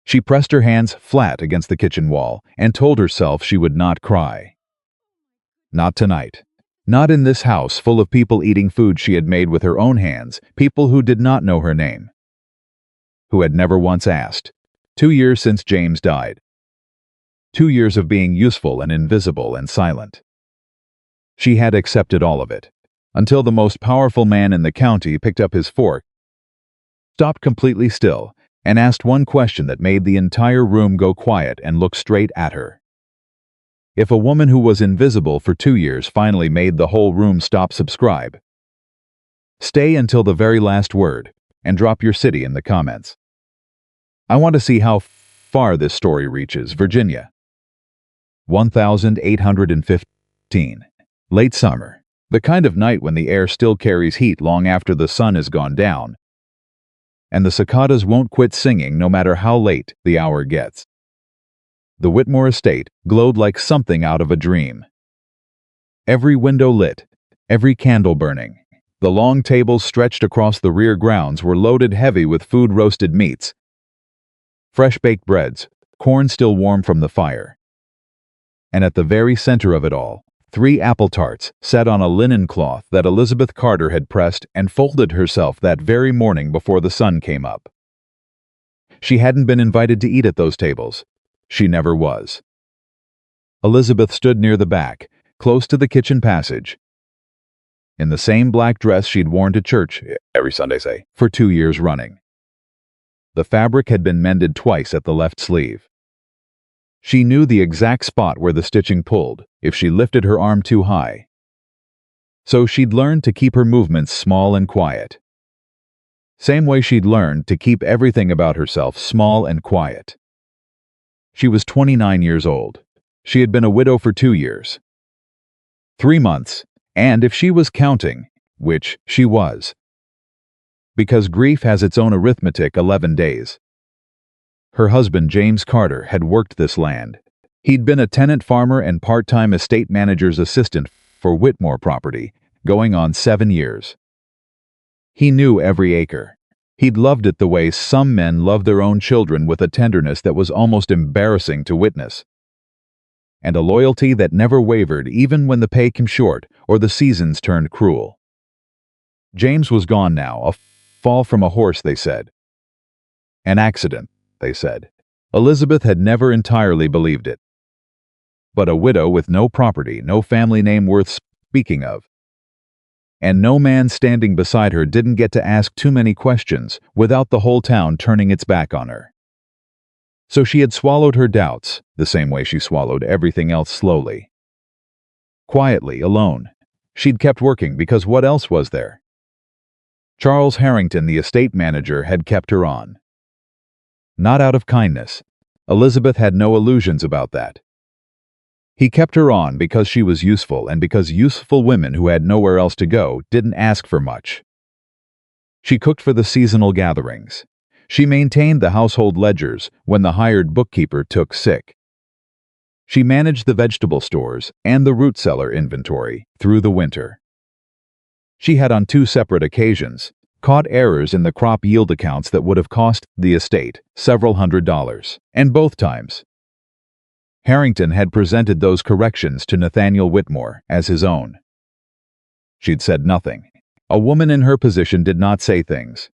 She pressed her hands flat against the kitchen wall and told herself she would not cry. Not tonight. Not in this house full of people eating food she had made with her own hands, people who did not know her name, who had never once asked. 2 years since James died. 2 years of being useful and invisible and silent. She had accepted all of it, until the most powerful man in the county picked up his fork, stopped completely still, and asked one question that made the entire room go quiet and look straight at her. If a woman who was invisible for 2 years finally made the whole room stop, subscribe. Stay until the very last word, and drop your city in the comments. I want to see how far this story reaches. Virginia. 1815. Late summer. The kind of night when the air still carries heat long after the sun has gone down, and the cicadas won't quit singing no matter how late the hour gets. The Whitmore estate glowed like something out of a dream. Every window lit, every candle burning. The long tables stretched across the rear grounds were loaded heavy with food-roasted meats, fresh-baked breads, corn still warm from the fire. And at the very center of it all, 3 apple tarts sat on a linen cloth that Elizabeth Carter had pressed and folded herself that very morning before the sun came up. She hadn't been invited to eat at those tables. She never was. Elizabeth stood near the back, close to the kitchen passage, in the same black dress she'd worn to church every Sunday, say, for 2 years running. The fabric had been mended twice at the left sleeve. She knew the exact spot where the stitching pulled if she lifted her arm too high. So she'd learned to keep her movements small and quiet. Same way she'd learned to keep everything about herself small and quiet. She was 29 years old. She had been a widow for 2 years. 3 months, and if she was counting, which she was, because grief has its own arithmetic, 11 days. Her husband, James Carter, had worked this land. He'd been a tenant farmer and part-time estate manager's assistant for Whitmore property, going on 7 years. He knew every acre. He'd loved it the way some men love their own children, with a tenderness that was almost embarrassing to witness, and a loyalty that never wavered even when the pay came short or the seasons turned cruel. James was gone now, a fall from a horse, they said. An accident, they said. Elizabeth had never entirely believed it. But a widow with no property, no family name worth speaking of, and no man standing beside her didn't get to ask too many questions without the whole town turning its back on her. So she had swallowed her doubts, the same way she swallowed everything else, slowly. Quietly, alone. She'd kept working because what else was there? Charles Harrington, the estate manager, had kept her on. Not out of kindness. Elizabeth had no illusions about that. He kept her on because she was useful, and because useful women who had nowhere else to go didn't ask for much. She cooked for the seasonal gatherings. She maintained the household ledgers when the hired bookkeeper took sick. She managed the vegetable stores and the root cellar inventory through the winter. She had on 2 separate occasions caught errors in the crop yield accounts that would have cost the estate several $100s, and both times Harrington had presented those corrections to Nathaniel Whitmore as his own. She'd said nothing. A woman in her position did not say things.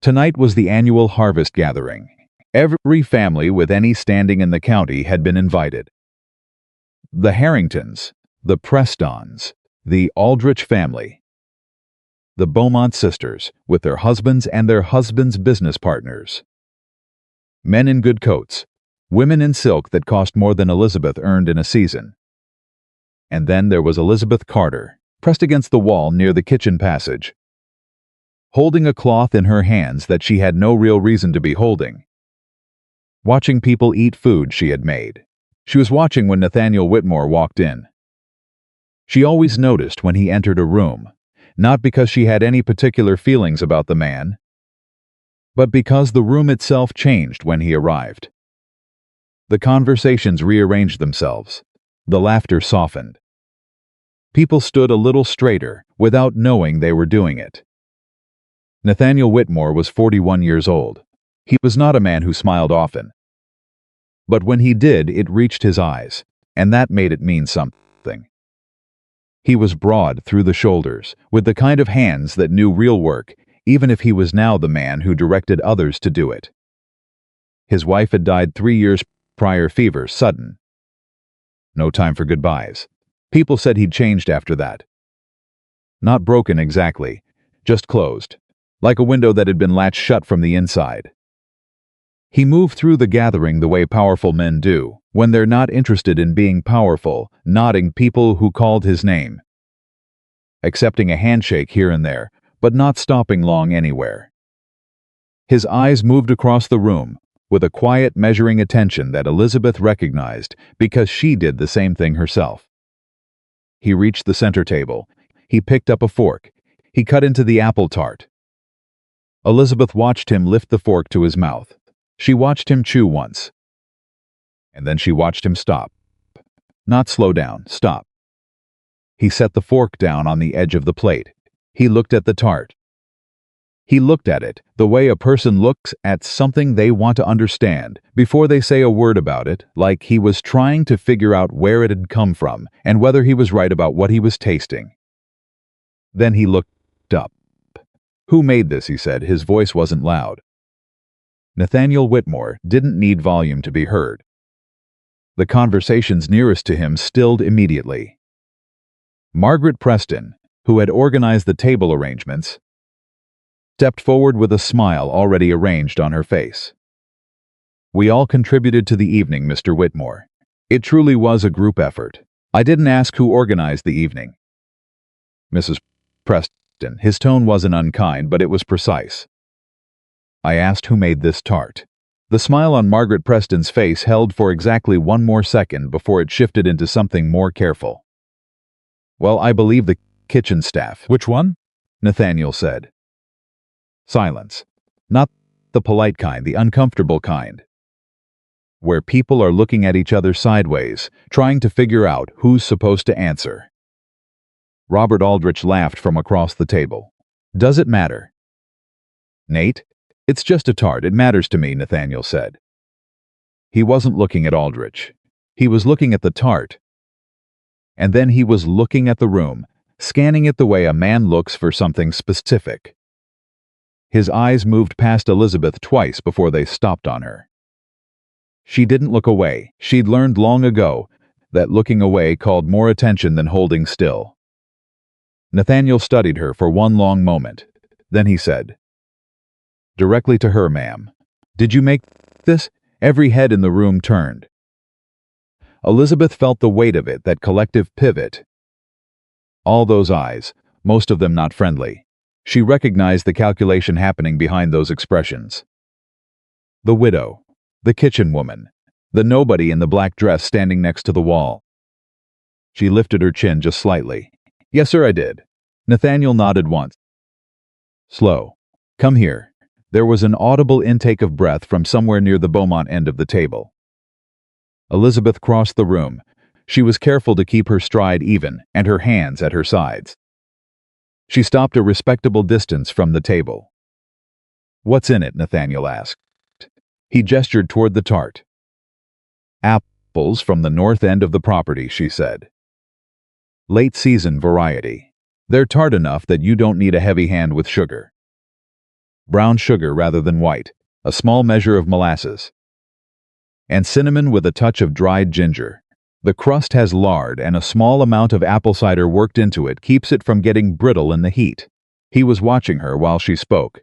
Tonight was the annual harvest gathering. Every family with any standing in the county had been invited. The Harringtons, the Prestons, the Aldrich family, the Beaumont sisters with their husbands and their husbands' business partners. Men in good coats, women in silk that cost more than Elizabeth earned in a season. And then there was Elizabeth Carter, pressed against the wall near the kitchen passage, holding a cloth in her hands that she had no real reason to be holding, watching people eat food she had made. She was watching when Nathaniel Whitmore walked in. She always noticed when he entered a room, not because she had any particular feelings about the man, but because the room itself changed when he arrived. The conversations rearranged themselves. The laughter softened. People stood a little straighter without knowing they were doing it. Nathaniel Whitmore was 41 years old. He was not a man who smiled often, but when he did, it reached his eyes, and that made it mean something. He was broad through the shoulders, with the kind of hands that knew real work, even if he was now the man who directed others to do it. His wife had died 3 years prior, fever, sudden. No time for goodbyes. People said he'd changed after that. Not broken exactly, just closed, like a window that had been latched shut from the inside. He moved through the gathering the way powerful men do, when they're not interested in being powerful, nodding people who called his name, accepting a handshake here and there, but not stopping long anywhere. His eyes moved across the room, with a quiet, measuring attention that Elizabeth recognized because she did the same thing herself. He reached the center table. He picked up a fork. He cut into the apple tart. Elizabeth watched him lift the fork to his mouth. She watched him chew once. And then she watched him stop. Not slow down, stop. He set the fork down on the edge of the plate. He looked at the tart. He looked at it the way a person looks at something they want to understand before they say a word about it, like he was trying to figure out where it had come from and whether he was right about what he was tasting. Then he looked up. "Who made this?" he said. His voice wasn't loud. Nathaniel Whitmore didn't need volume to be heard. The conversations nearest to him stilled immediately. Margaret Preston, who had organized the table arrangements, stepped forward with a smile already arranged on her face. "We all contributed to the evening, Mr. Whitmore. It truly was a group effort. I didn't ask who organized the evening." Mrs. Preston, his tone wasn't unkind, but it was precise. "I asked who made this tart." The smile on Margaret Preston's face held for exactly one more second before it shifted into something more careful. "Well, I believe the kitchen staff." "Which one?" Nathaniel said. Silence. Not the polite kind, the uncomfortable kind, where people are looking at each other sideways, trying to figure out who's supposed to answer. Robert Aldrich laughed from across the table. "Does it matter?" "Nate, it's just a tart. It matters to me," Nathaniel said. He wasn't looking at Aldrich. He was looking at the tart. And then he was looking at the room, scanning it the way a man looks for something specific. His eyes moved past Elizabeth twice before they stopped on her. She didn't look away. She'd learned long ago that looking away called more attention than holding still. Nathaniel studied her for one long moment. Then he said, "Directly to her, ma'am. Did you make this?" Every head in the room turned. Elizabeth felt the weight of it, that collective pivot. All those eyes, most of them not friendly. She recognized the calculation happening behind those expressions. The widow, the kitchen woman, the nobody in the black dress standing next to the wall. She lifted her chin just slightly. "Yes, sir, I did." Nathaniel nodded once. "Slow. Come here." There was an audible intake of breath from somewhere near the Beaumont end of the table. Elizabeth crossed the room. She was careful to keep her stride even and her hands at her sides. She stopped a respectable distance from the table. "What's in it?" Nathaniel asked. He gestured toward the tart. "Apples from the north end of the property," she said. "Late season variety. They're tart enough that you don't need a heavy hand with sugar. Brown sugar rather than white, a small measure of molasses, and cinnamon with a touch of dried ginger. The crust has lard, and a small amount of apple cider worked into it keeps it from getting brittle in the heat." He was watching her while she spoke.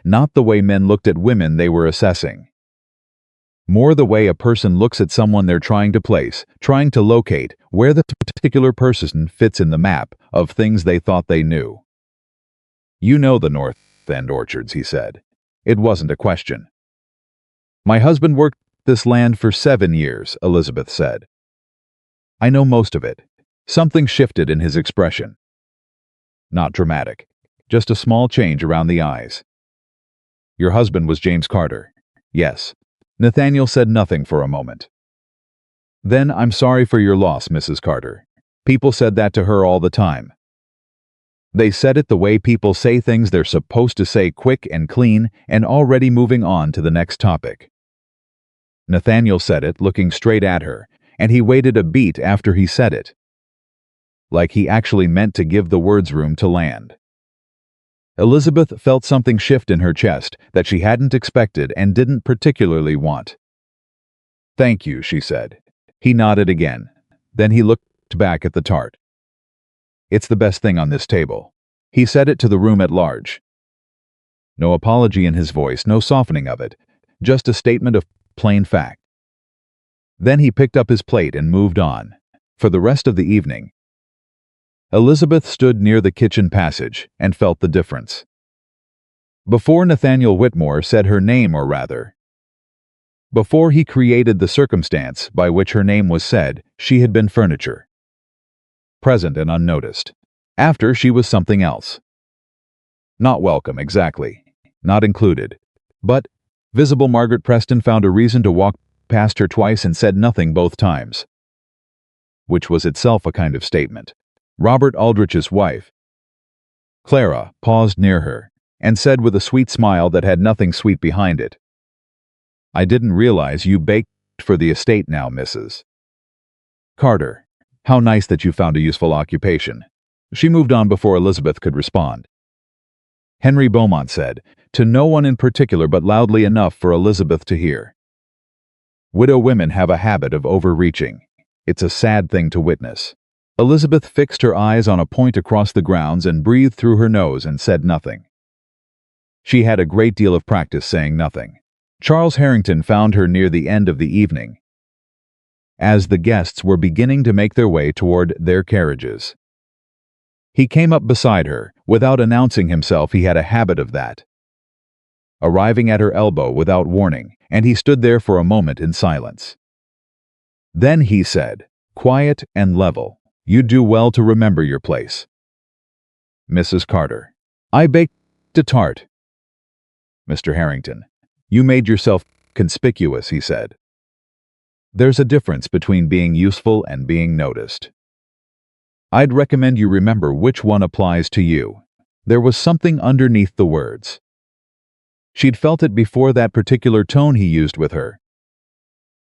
Not the way men looked at women they were assessing. More the way a person looks at someone they're trying to place, trying to locate where the particular person fits in the map of things they thought they knew. "You know the North End orchards," he said. It wasn't a question. "My husband worked this land for 7 years, Elizabeth said. "I know most of it." Something shifted in his expression. Not dramatic, just a small change around the eyes. "Your husband was James Carter." "Yes." Nathaniel said nothing for a moment. "Then I'm sorry for your loss, Mrs. Carter." People said that to her all the time. They said it the way people say things they're supposed to say, quick and clean, and already moving on to the next topic. Nathaniel said it, looking straight at her, and he waited a beat after he said it. Like he actually meant to give the words room to land. Elizabeth felt something shift in her chest that she hadn't expected and didn't particularly want. "Thank you," she said. He nodded again. Then he looked back at the tart. "It's the best thing on this table." He said it to the room at large. No apology in his voice, no softening of it, just a statement of plain fact. Then he picked up his plate and moved on. For the rest of the evening, Elizabeth stood near the kitchen passage and felt the difference. Before Nathaniel Whitmore said her name, or rather, before he created the circumstance by which her name was said, she had been furniture. Present and unnoticed. After, she was something else. Not welcome, exactly. Not included. But, visible Margaret Preston found a reason to walk past her twice and said nothing both times. Which was itself a kind of statement. Robert Aldrich's wife, Clara, paused near her, and said with a sweet smile that had nothing sweet behind it, "I didn't realize you baked for the estate now, Mrs. Carter. How nice that you found a useful occupation." She moved on before Elizabeth could respond. Henry Beaumont said, to no one in particular but loudly enough for Elizabeth to hear, "Widow women have a habit of overreaching. It's a sad thing to witness." Elizabeth fixed her eyes on a point across the grounds and breathed through her nose and said nothing. She had a great deal of practice saying nothing. Charles Harrington found her near the end of the evening, as the guests were beginning to make their way toward their carriages. He came up beside her. Without announcing himself, he had a habit of that. Arriving at her elbow without warning, and he stood there for a moment in silence. Then he said, quiet and level, "You do well to remember your place. Mrs. Carter, I baked a tart." Mr. Harrington, "You made yourself conspicuous," he said. "There's a difference between being useful and being noticed. I'd recommend you remember which one applies to you." There was something underneath the words. She'd felt it before, that particular tone he used with her.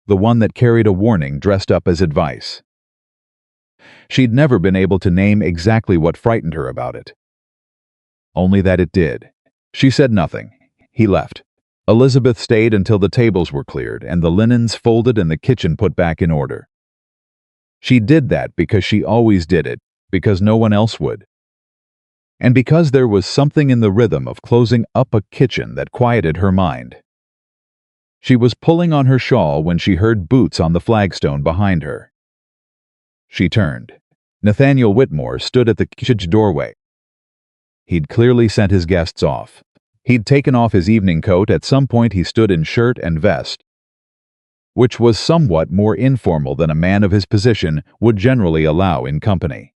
The one that carried a warning dressed up as advice. She'd never been able to name exactly what frightened her about it. Only that it did. She said nothing. He left. Elizabeth stayed until the tables were cleared and the linens folded and the kitchen put back in order. She did that because she always did it, because no one else would. And because there was something in the rhythm of closing up a kitchen that quieted her mind. She was pulling on her shawl when she heard boots on the flagstone behind her. She turned. Nathaniel Whitmore stood at the kitchen doorway. He'd clearly sent his guests off. He'd taken off his evening coat. At some point he stood in shirt and vest, which was somewhat more informal than a man of his position would generally allow in company.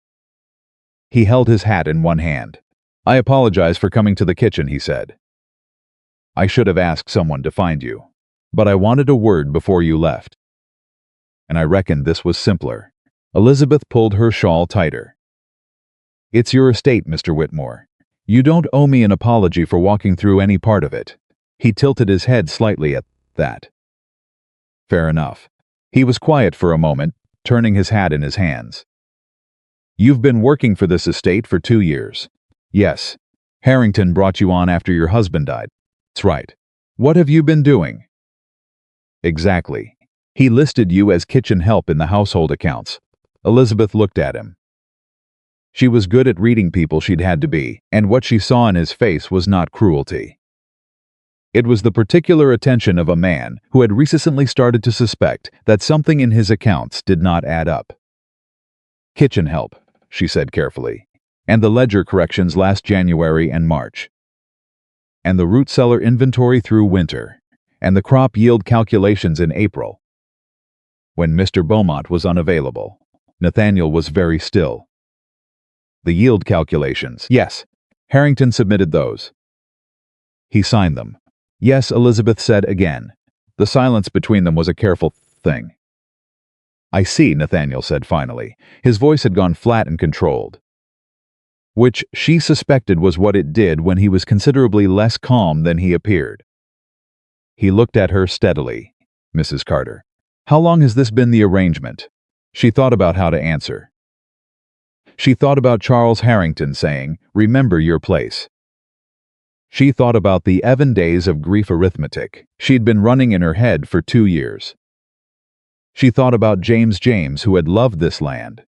He held his hat in one hand. "I apologize for coming to the kitchen," he said. "I should have asked someone to find you, but I wanted a word before you left. And I reckoned this was simpler." Elizabeth pulled her shawl tighter. "It's your estate, Mr. Whitmore. You don't owe me an apology for walking through any part of it." He tilted his head slightly at that. "Fair enough." He was quiet for a moment, turning his hat in his hands. "You've been working for this estate for 2 years. Yes. Harrington brought you on after your husband died. That's right. What have you been doing?" "Exactly. He listed you as kitchen help in the household accounts." Elizabeth looked at him. She was good at reading people, she'd had to be, and what she saw in his face was not cruelty. It was the particular attention of a man who had recently started to suspect that something in his accounts did not add up. "Kitchen help," she said carefully, "and the ledger corrections last January and March, and the root cellar inventory through winter, and the crop yield calculations in April." When Mr. Beaumont was unavailable, Nathaniel was very still. "The yield calculations." "Yes." Harrington submitted those. "He signed them." "Yes," Elizabeth said again. The silence between them was a careful thing. "I see," Nathaniel said finally. His voice had gone flat and controlled. which she suspected was what it did when he was considerably less calm than he appeared. He looked at her steadily. "Mrs. Carter, how long has this been the arrangement?" She thought about how to answer. She thought about Charles Harrington saying, "Remember your place." She thought about the 11 days of grief arithmetic she'd been running in her head for 2 years. She thought about James, who had loved this land.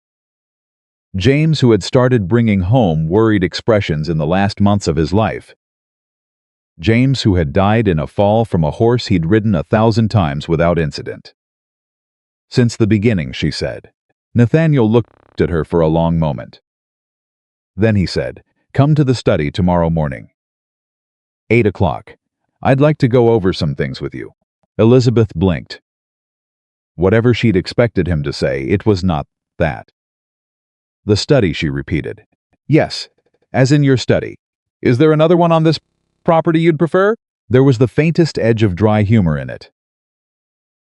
James, who had started bringing home worried expressions in the last months of his life. James, who had died in a fall from a horse he'd ridden 1,000 times without incident. "Since the beginning," she said. Nathaniel looked at her for a long moment. Then he said, "Come to the study tomorrow morning. 8 o'clock. I'd like to go over some things with you." Elizabeth blinked. Whatever she'd expected him to say, it was not that. "The study," she repeated. "Yes, as in your study. Is there another one on this property you'd prefer?" There was the faintest edge of dry humor in it.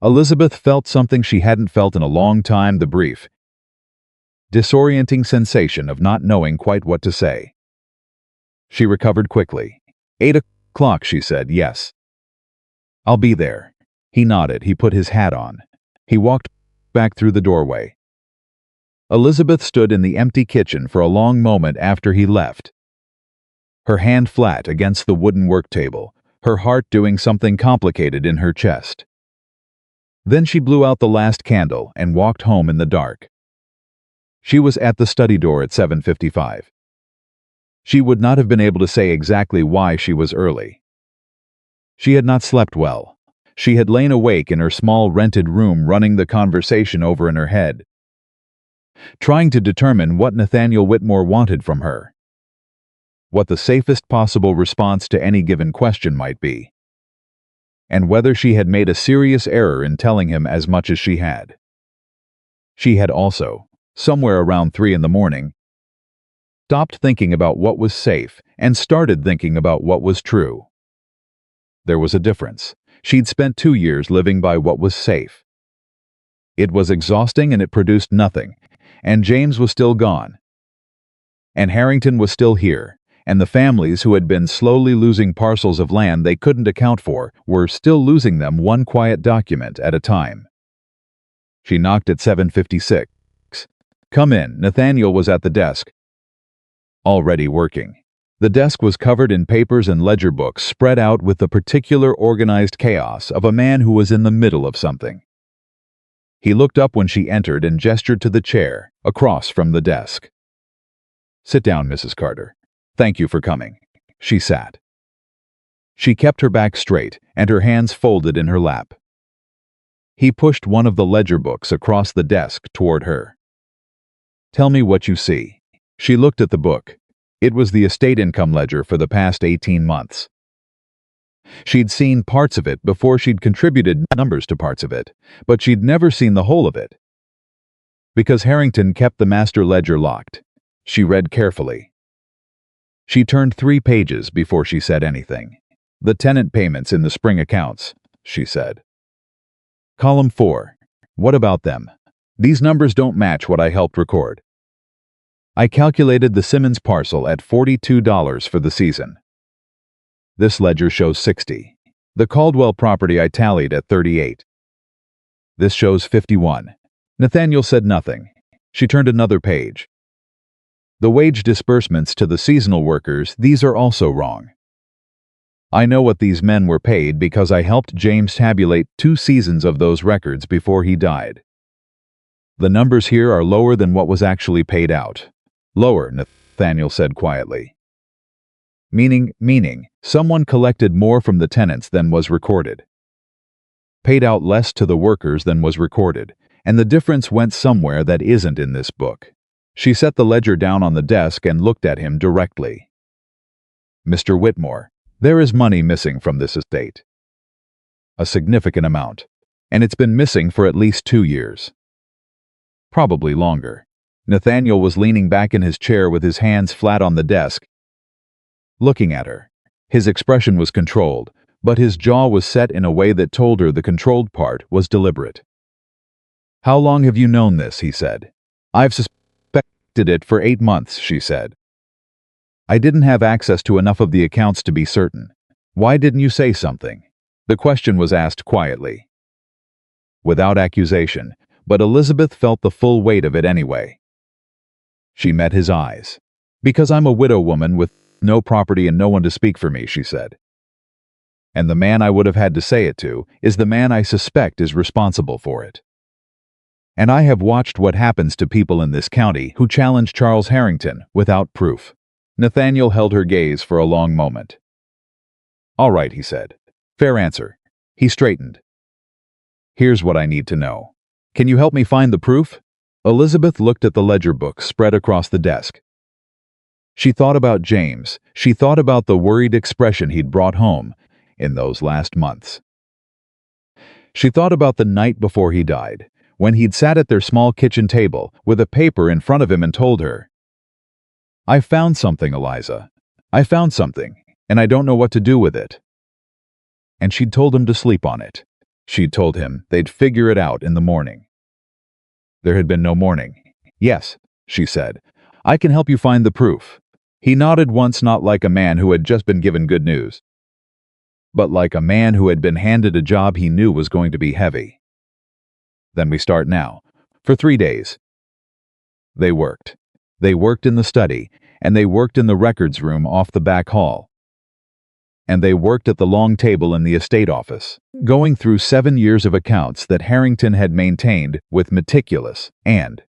Elizabeth felt something she hadn't felt in a long time, the brief, disorienting sensation of not knowing quite what to say. She recovered quickly. 8 o'clock, she said. "Yes. I'll be there." He nodded. He put his hat on. He walked back through the doorway. Elizabeth stood in the empty kitchen for a long moment after he left, her hand flat against the wooden work table, her heart doing something complicated in her chest. Then she blew out the last candle and walked home in the dark. She was at the study door at 7:55. She would not have been able to say exactly why she was early. She had not slept well. She had lain awake in her small rented room running the conversation over in her head, trying to determine what Nathaniel Whitmore wanted from her, what the safest possible response to any given question might be, and whether she had made a serious error in telling him as much as she had. She had also, somewhere around 3 in the morning, stopped thinking about what was safe and started thinking about what was true. There was a difference. She'd spent 2 years living by what was safe. It was exhausting and it produced nothing, and James was still gone. And Harrington was still here, and the families who had been slowly losing parcels of land they couldn't account for were still losing them one quiet document at a time. She knocked at 7:56. "Come in." Nathaniel was at the desk, already working. The desk was covered in papers and ledger books spread out with the particular organized chaos of a man who was in the middle of something. He looked up when she entered and gestured to the chair across from the desk. "Sit down, Mrs. Carter. Thank you for coming." She sat. She kept her back straight and her hands folded in her lap. He pushed one of the ledger books across the desk toward her. "Tell me what you see." She looked at the book. It was the estate income ledger for the past 18 months. She'd seen parts of it before she'd contributed numbers to parts of it, but she'd never seen the whole of it. Because Harrington kept the master ledger locked, she read carefully. She turned 3 pages before she said anything. "The tenant payments in the spring accounts," she said. "Column 4. What about them? These numbers don't match what I helped record. I calculated the Simmons parcel at $42 for the season. This ledger shows 60. The Caldwell property I tallied at 38. This shows 51. Nathaniel said nothing. She turned another page. "The wage disbursements to the seasonal workers, these are also wrong. I know what these men were paid because I helped James tabulate 2 seasons of those records before he died. The numbers here are lower than what was actually paid out." "Lower," Nathaniel said quietly. Meaning, someone collected more from the tenants than was recorded. Paid out less to the workers than was recorded, and the difference went somewhere that isn't in this book. She set the ledger down on the desk and looked at him directly. "Mr. Whitmore, there is money missing from this estate. A significant amount, and it's been missing for at least 2 years. Probably longer." Nathaniel was leaning back in his chair with his hands flat on the desk, looking at her. His expression was controlled, but his jaw was set in a way that told her the controlled part was deliberate. "How long have you known this?" he said. "I've suspected it for 8 months, she said. I didn't have access to enough of the accounts to be certain. Why didn't you say something? The question was asked quietly, without accusation, but Elizabeth felt the full weight of it anyway. She met his eyes. Because I'm a widow woman with no property and no one to speak for me, she said. And the man I would have had to say it to is the man I suspect is responsible for it. And I have watched what happens to people in this county who challenge Charles Harrington without proof. Nathaniel held her gaze for a long moment. All right, he said. Fair answer. He straightened. Here's what I need to know. Can you help me find the proof? Elizabeth looked at the ledger book spread across the desk. She thought about James. She thought about the worried expression he'd brought home in those last months. She thought about the night before he died, when he'd sat at their small kitchen table with a paper in front of him and told her, I found something, Eliza. I found something, and I don't know what to do with it. And she'd told him to sleep on it. She'd told him they'd figure it out in the morning. There had been no morning. Yes, she said, I can help you find the proof. He nodded once, not like a man who had just been given good news, but like a man who had been handed a job he knew was going to be heavy. Then we start now. For 3 days. They worked. They worked in the study, and they worked in the records room off the back hall. And they worked at the long table in the estate office, going through 7 years of accounts that Harrington had maintained with meticulous and,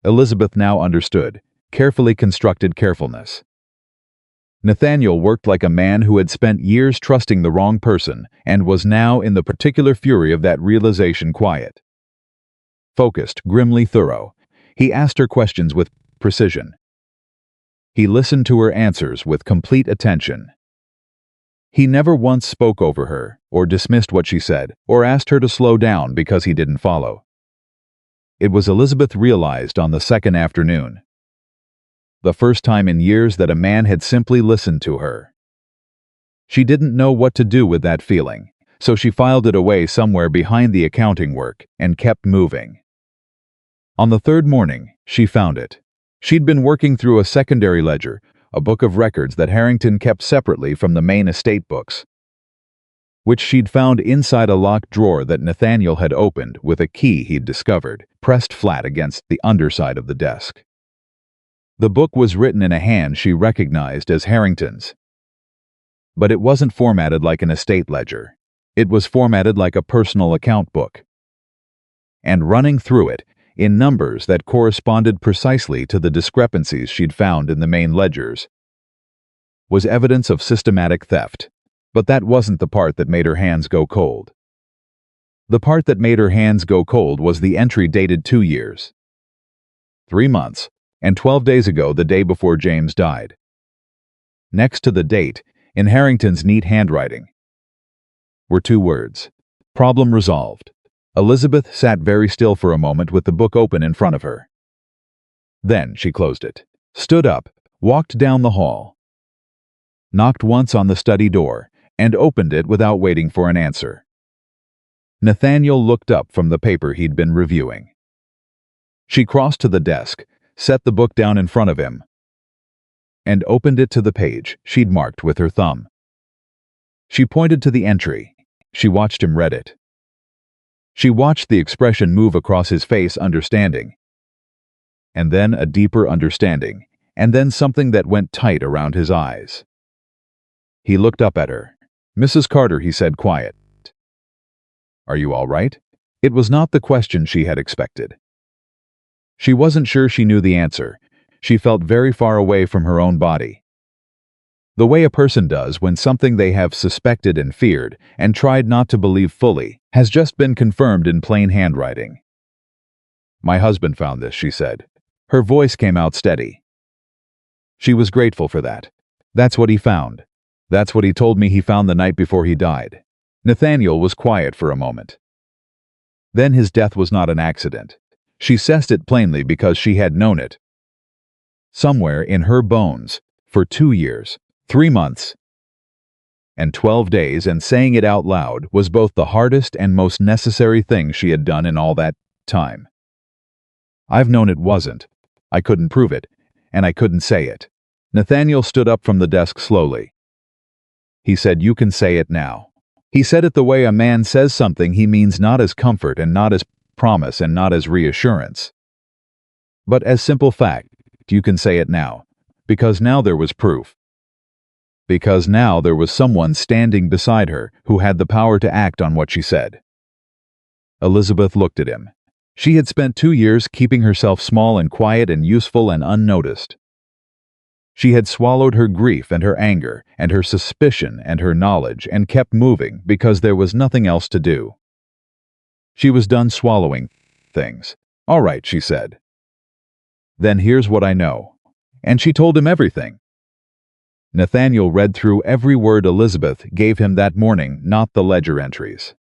Elizabeth now understood, carefully constructed carefulness. Nathaniel worked like a man who had spent years trusting the wrong person and was now in the particular fury of that realization quiet. Focused, grimly thorough, he asked her questions with precision. He listened to her answers with complete attention. He never once spoke over her, or dismissed what she said, or asked her to slow down because he didn't follow. It was, Elizabeth realized on the second afternoon, the first time in years that a man had simply listened to her. She didn't know what to do with that feeling, so she filed it away somewhere behind the accounting work and kept moving. On the third morning, she found it. She'd been working through a secondary ledger, a book of records that Harrington kept separately from the main estate books, which she'd found inside a locked drawer that Nathaniel had opened with a key he'd discovered, pressed flat against the underside of the desk. The book was written in a hand she recognized as Harrington's. But it wasn't formatted like an estate ledger. It was formatted like a personal account book. And running through it, in numbers that corresponded precisely to the discrepancies she'd found in the main ledgers, was evidence of systematic theft. But that wasn't the part that made her hands go cold. The part that made her hands go cold was the entry dated 2 years, 3 months, and 12 days ago, the day before James died. Next to the date, in Harrington's neat handwriting, were 2 words: problem resolved. Elizabeth sat very still for a moment with the book open in front of her. Then she closed it, stood up, walked down the hall, knocked once on the study door, and opened it without waiting for an answer. Nathaniel looked up from the paper he'd been reviewing. She crossed to the desk, set the book down in front of him, and opened it to the page she'd marked with her thumb. She pointed to the entry. She watched him read it. She watched the expression move across his face, understanding, and then a deeper understanding, and then something that went tight around his eyes. He looked up at her. Mrs. Carter, he said, quiet. Are you all right? It was not the question she had expected. She wasn't sure she knew the answer. She felt very far away from her own body. The way a person does when something they have suspected and feared and tried not to believe fully has just been confirmed in plain handwriting. My husband found this, she said. Her voice came out steady. She was grateful for that. That's what he found. That's what he told me he found the night before he died. Nathaniel was quiet for a moment. Then his death was not an accident. She sensed it plainly because she had known it. Somewhere in her bones, for 2 years, 3 months, and 12 days, and saying it out loud was both the hardest and most necessary thing she had done in all that time. I've known it wasn't. I couldn't prove it, and I couldn't say it. Nathaniel stood up from the desk slowly. He said, "You can say it now." He said it the way a man says something he means, not as comfort and not as promise and not as reassurance, but as simple fact. You can say it now. Because now there was proof. Because now there was someone standing beside her who had the power to act on what she said. Elizabeth looked at him. She had spent 2 years keeping herself small and quiet and useful and unnoticed. She had swallowed her grief and her anger and her suspicion and her knowledge and kept moving because there was nothing else to do. She was done swallowing things. "All right," she said. "Then here's what I know." And she told him everything. Nathaniel read through every word Elizabeth gave him that morning, not the ledger entries.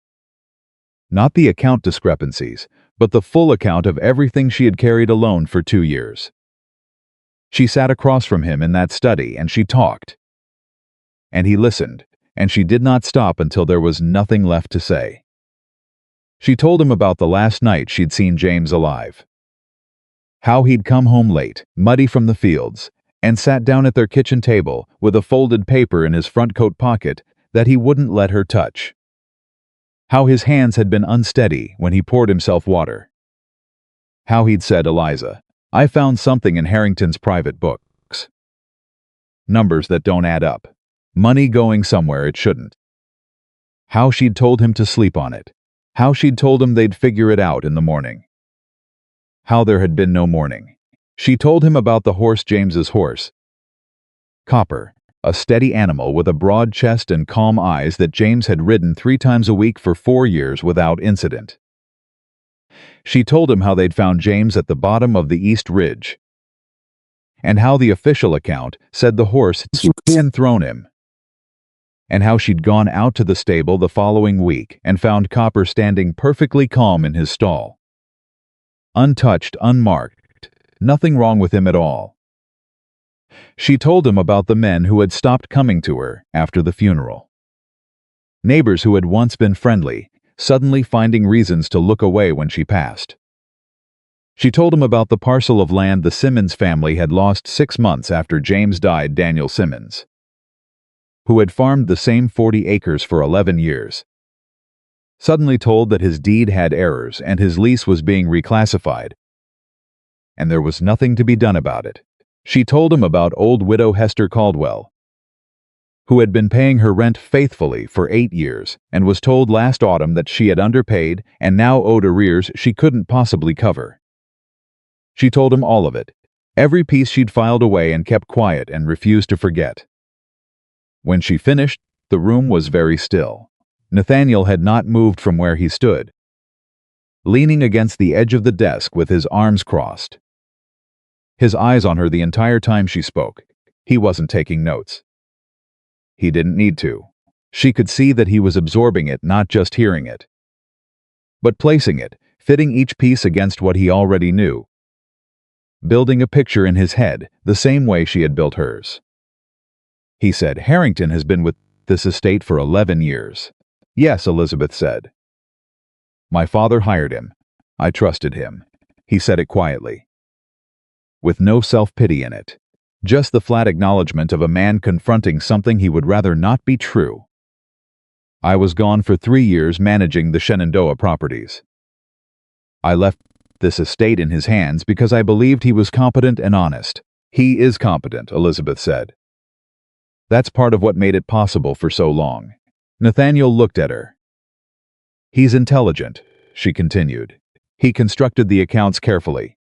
Not the account discrepancies, but the full account of everything she had carried alone for 2 years. She sat across from him in that study and she talked. And he listened, and she did not stop until there was nothing left to say. She told him about the last night she'd seen James alive. How he'd come home late, muddy from the fields, and sat down at their kitchen table with a folded paper in his front coat pocket that he wouldn't let her touch. How his hands had been unsteady when he poured himself water. How he'd said, "Eliza, I found something in Harrington's private books. Numbers that don't add up. Money going somewhere it shouldn't." How she'd told him to sleep on it. How she'd told him they'd figure it out in the morning. How there had been no morning. She told him about the horse, James's horse. Copper, a steady animal with a broad chest and calm eyes that James had ridden 3 times a week for 4 years without incident. She told him how they'd found James at the bottom of the East Ridge, and how the official account said the horse had thrown him, and how she'd gone out to the stable the following week and found Copper standing perfectly calm in his stall. Untouched, unmarked, nothing wrong with him at all. She told him about the men who had stopped coming to her after the funeral. Neighbors who had once been friendly, suddenly finding reasons to look away when she passed. She told him about the parcel of land the Simmons family had lost 6 months after James died, Daniel Simmons, who had farmed the same 40 acres for 11 years. Suddenly told that his deed had errors and his lease was being reclassified, and there was nothing to be done about it. She told him about old widow Hester Caldwell, who had been paying her rent faithfully for 8 years and was told last autumn that she had underpaid and now owed arrears she couldn't possibly cover. She told him all of it, every piece she'd filed away and kept quiet and refused to forget. When she finished, the room was very still. Nathaniel had not moved from where he stood, leaning against the edge of the desk with his arms crossed. His eyes on her the entire time she spoke. He wasn't taking notes. He didn't need to. She could see that he was absorbing it, not just hearing it, but placing it, fitting each piece against what he already knew, building a picture in his head the same way she had built hers. He said, "Harrington has been with this estate for 11 years. "Yes," Elizabeth said. "My father hired him. I trusted him." He said it quietly, with no self-pity in it, just the flat acknowledgement of a man confronting something he would rather not be true. "I was gone for 3 years managing the Shenandoah properties. I left this estate in his hands because I believed he was competent and honest." "He is competent," Elizabeth said. "That's part of what made it possible for so long." Nathaniel looked at her. "He's intelligent," she continued. "He constructed the accounts carefully.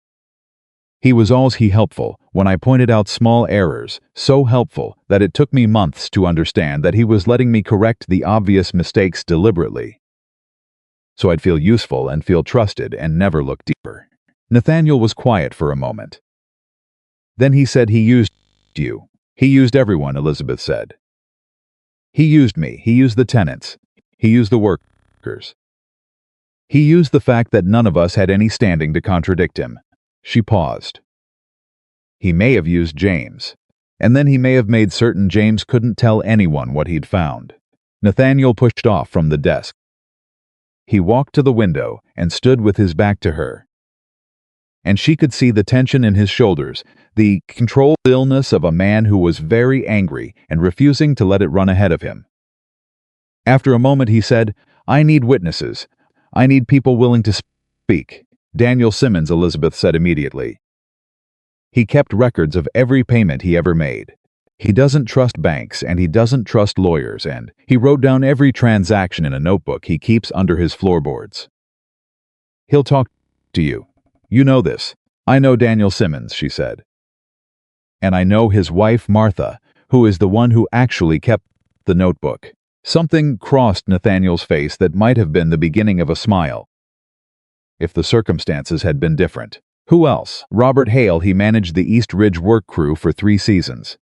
He was always helpful when I pointed out small errors, so helpful that it took me months to understand that he was letting me correct the obvious mistakes deliberately, so I'd feel useful and feel trusted and never look deeper." Nathaniel was quiet for a moment. Then he said, "He used you." "He used everyone," Elizabeth said. "He used me, he used the tenants, he used the workers. He used the fact that none of us had any standing to contradict him." She paused. "He may have used James, and then he may have made certain James couldn't tell anyone what he'd found." Nathaniel pushed off from the desk. He walked to the window and stood with his back to her. and she could see the tension in his shoulders, the controlled illness of a man who was very angry and refusing to let it run ahead of him. After a moment he said, "I need witnesses. I need people willing to speak." "Daniel Simmons," Elizabeth said immediately. "He kept records of every payment he ever made. He doesn't trust banks and he doesn't trust lawyers, and he wrote down every transaction in a notebook he keeps under his floorboards. He'll talk to you. You know this. I know Daniel Simmons," she said. "And I know his wife, Martha, who is the one who actually kept the notebook." Something crossed Nathaniel's face that might have been the beginning of a smile, if the circumstances had been different. Who else? Robert Hale. He managed the East Ridge work crew for 3 seasons.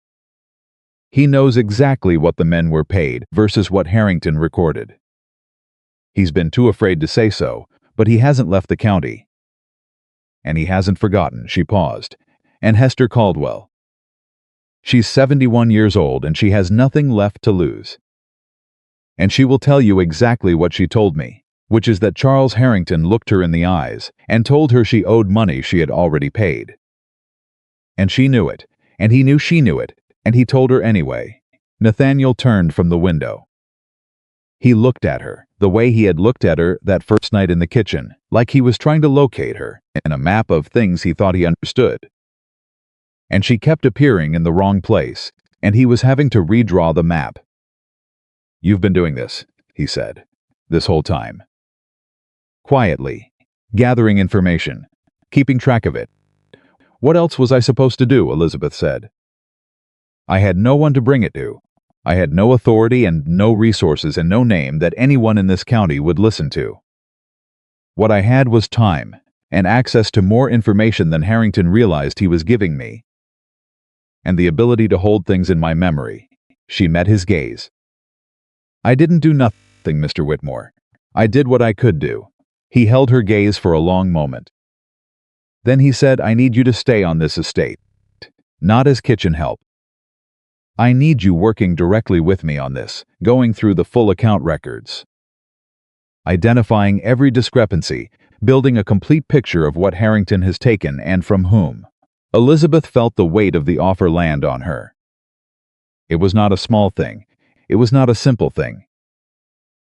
He knows exactly what the men were paid versus what Harrington recorded. He's been too afraid to say so, but he hasn't left the county. And he hasn't forgotten. She paused. And Hester Caldwell. She's 71 years old and she has nothing left to lose. And she will tell you exactly what she told me, which is that Charles Harrington looked her in the eyes and told her she owed money she had already paid. And she knew it, and he knew she knew it, and he told her anyway. Nathaniel turned from the window. He looked at her, the way he had looked at her that first night in the kitchen, like he was trying to locate her in a map of things he thought he understood. And she kept appearing in the wrong place, and he was having to redraw the map. "You've been doing this," he said, "this whole time. Quietly, gathering information, keeping track of it." "What else was I supposed to do?" Elizabeth said. "I had no one to bring it to. I had no authority and no resources and no name that anyone in this county would listen to. What I had was time and access to more information than Harrington realized he was giving me. And the ability to hold things in my memory." She met his gaze. "I didn't do nothing, Mr. Whitmore. I did what I could do." He held her gaze for a long moment. Then he said, "I need you to stay on this estate. Not as kitchen help. I need you working directly with me on this, going through the full account records, identifying every discrepancy, building a complete picture of what Harrington has taken and from whom." Elizabeth felt the weight of the offer land on her. It was not a small thing. It was not a simple thing.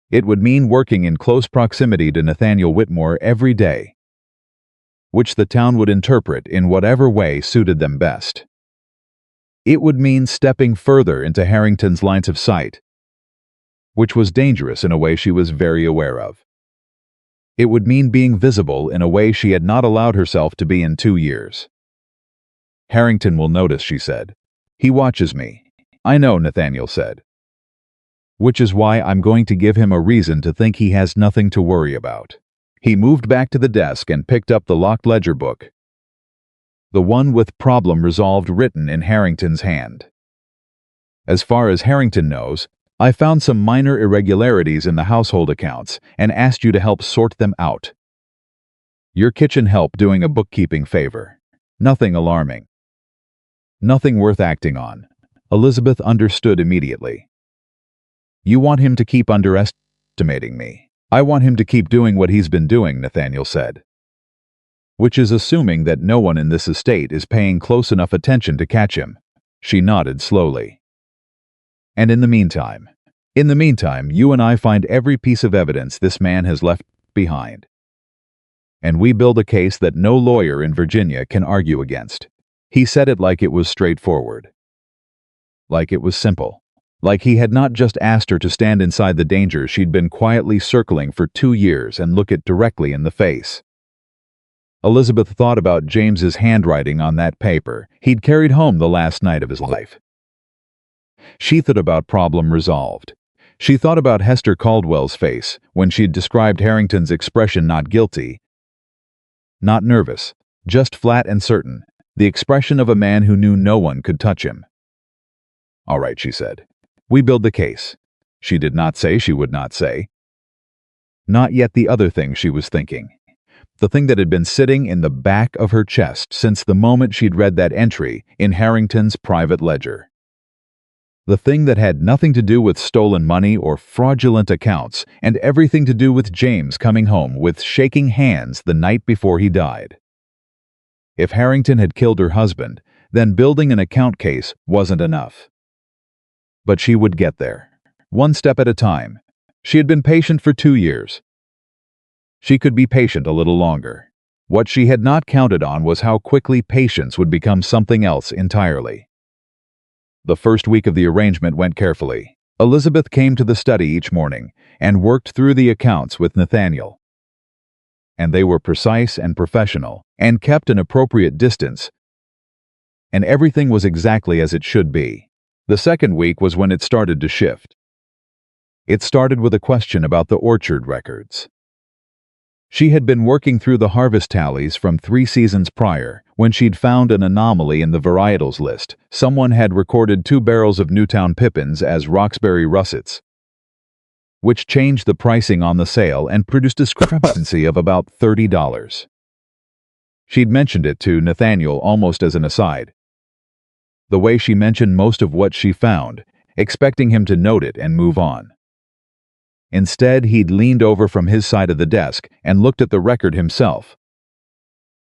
It would mean working in close proximity to Nathaniel Whitmore every day, which the town would interpret in whatever way suited them best. It would mean stepping further into Harrington's lines of sight, which was dangerous in a way she was very aware of. It would mean being visible in a way she had not allowed herself to be in 2 years. "Harrington will notice," she said. "He watches me." "I know," Nathaniel said. "Which is why I'm going to give him a reason to think he has nothing to worry about." He moved back to the desk and picked up the locked ledger book, the one with "problem resolved" written in Harrington's hand. "As far as Harrington knows, I found some minor irregularities in the household accounts and asked you to help sort them out. Your kitchen help doing a bookkeeping favor. Nothing alarming. Nothing worth acting on." Elizabeth understood immediately. "You want him to keep underestimating me. I want him to keep doing what he's been doing," Nathaniel said. "Which is assuming that no one in this estate is paying close enough attention to catch him." She nodded slowly. "And in the meantime, you and I find every piece of evidence this man has left behind. And we build a case that no lawyer in Virginia can argue against." He said it like it was straightforward. Like it was simple. Like he had not just asked her to stand inside the danger she'd been quietly circling for 2 years and look it directly in the face. Elizabeth thought about James's handwriting on that paper he'd carried home the last night of his life. She thought about "problem resolved." She thought about Hester Caldwell's face when she'd described Harrington's expression, not guilty, not nervous, just flat and certain, the expression of a man who knew no one could touch him. "All right," she said. "We build the case." She did not say she would not say. Not yet the other thing she was thinking. The thing that had been sitting in the back of her chest since the moment she'd read that entry in Harrington's private ledger. The thing that had nothing to do with stolen money or fraudulent accounts and everything to do with James coming home with shaking hands the night before he died. If Harrington had killed her husband, then building an account case wasn't enough. But she would get there, one step at a time. She had been patient for 2 years. She could be patient a little longer. What she had not counted on was how quickly patience would become something else entirely. The first week of the arrangement went carefully. Elizabeth came to the study each morning and worked through the accounts with Nathaniel. And they were precise and professional, and kept an appropriate distance, and everything was exactly as it should be. The second week was when it started to shift. It started with a question about the orchard records. She had been working through the harvest tallies from 3 seasons prior when she'd found an anomaly in the varietals list. Someone had recorded 2 barrels of Newtown Pippins as Roxbury Russets, which changed the pricing on the sale and produced a discrepancy of about $30. She'd mentioned it to Nathaniel almost as an aside, the way she mentioned most of what she found, expecting him to note it and move on. Instead, he'd leaned over from his side of the desk and looked at the record himself.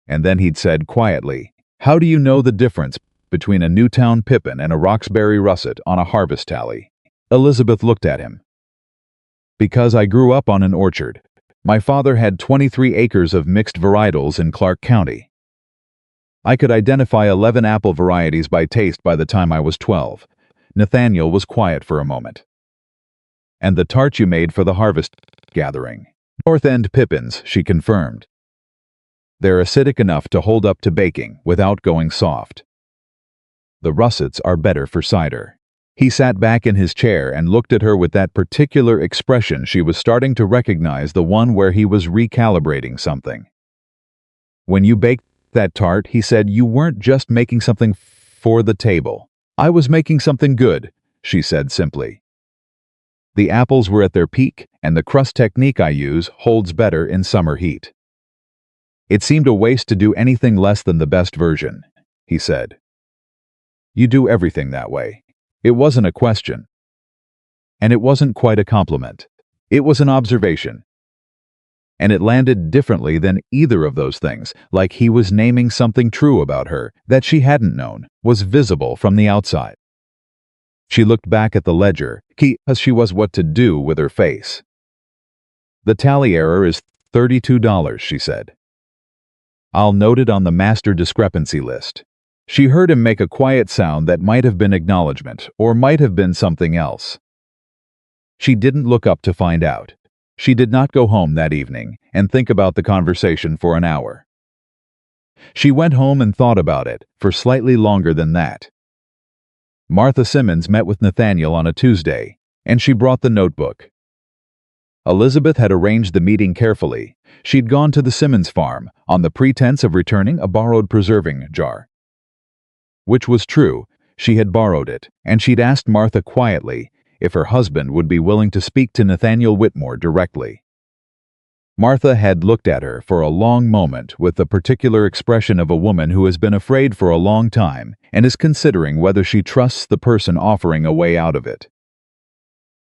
And then he'd said quietly, "How do you know the difference between a Newtown Pippin and a Roxbury Russet on a harvest tally?" Elizabeth looked at him. "Because I grew up on an orchard. My father had 23 acres of mixed varietals in Clark County. I could identify 11 apple varieties by taste by the time I was 12. Nathaniel was quiet for a moment. "And the tart you made for the harvest gathering. North End Pippins," she confirmed. "They're acidic enough to hold up to baking without going soft. The russets are better for cider." He sat back in his chair and looked at her with that particular expression she was starting to recognize, the one where he was recalibrating something. "When you baked that tart," he said, "you weren't just making something for the table. I was making something good," she said simply. "The apples were at their peak, and the crust technique I use holds better in summer heat." "It seemed a waste to do anything less than the best version," he said. "You do everything that way." It wasn't a question. And it wasn't quite a compliment. It was an observation. And it landed differently than either of those things, like he was naming something true about her that she hadn't known, was visible from the outside. She looked back at the ledger, as she was what to do with her face. "The tally error is $32, she said. "I'll note it on the master discrepancy list." She heard him make a quiet sound that might have been acknowledgement, or might have been something else. She didn't look up to find out. She did not go home that evening and think about the conversation for an hour. She went home and thought about it for slightly longer than that. Martha Simmons met with Nathaniel on a Tuesday, and she brought the notebook. Elizabeth had arranged the meeting carefully. She'd gone to the Simmons farm on the pretense of returning a borrowed preserving jar. Which was true, she had borrowed it, and she'd asked Martha quietly if her husband would be willing to speak to Nathaniel Whitmore directly. Martha had looked at her for a long moment with the particular expression of a woman who has been afraid for a long time and is considering whether she trusts the person offering a way out of it.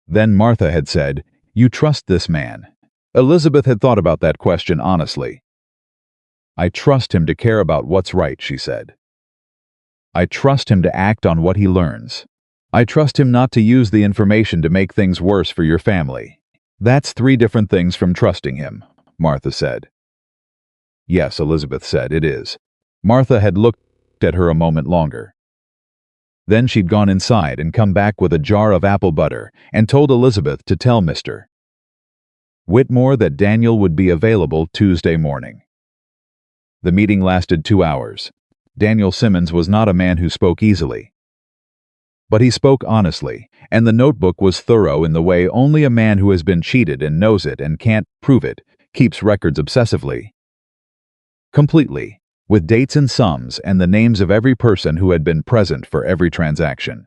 Then Martha had said, "You trust this man?" Elizabeth had thought about that question honestly. "I trust him to care about what's right," she said. "I trust him to act on what he learns. I trust him not to use the information to make things worse for your family." "That's 3 different things from trusting him," Martha said. "Yes," Elizabeth said, "it is." Martha had looked at her a moment longer. Then she'd gone inside and come back with a jar of apple butter and told Elizabeth to tell Mr. Whitmore that Daniel would be available Tuesday morning. The meeting lasted 2 hours. Daniel Simmons was not a man who spoke easily. But he spoke honestly, and the notebook was thorough in the way only a man who has been cheated and knows it and can't prove it keeps records obsessively. Completely, with dates and sums and the names of every person who had been present for every transaction.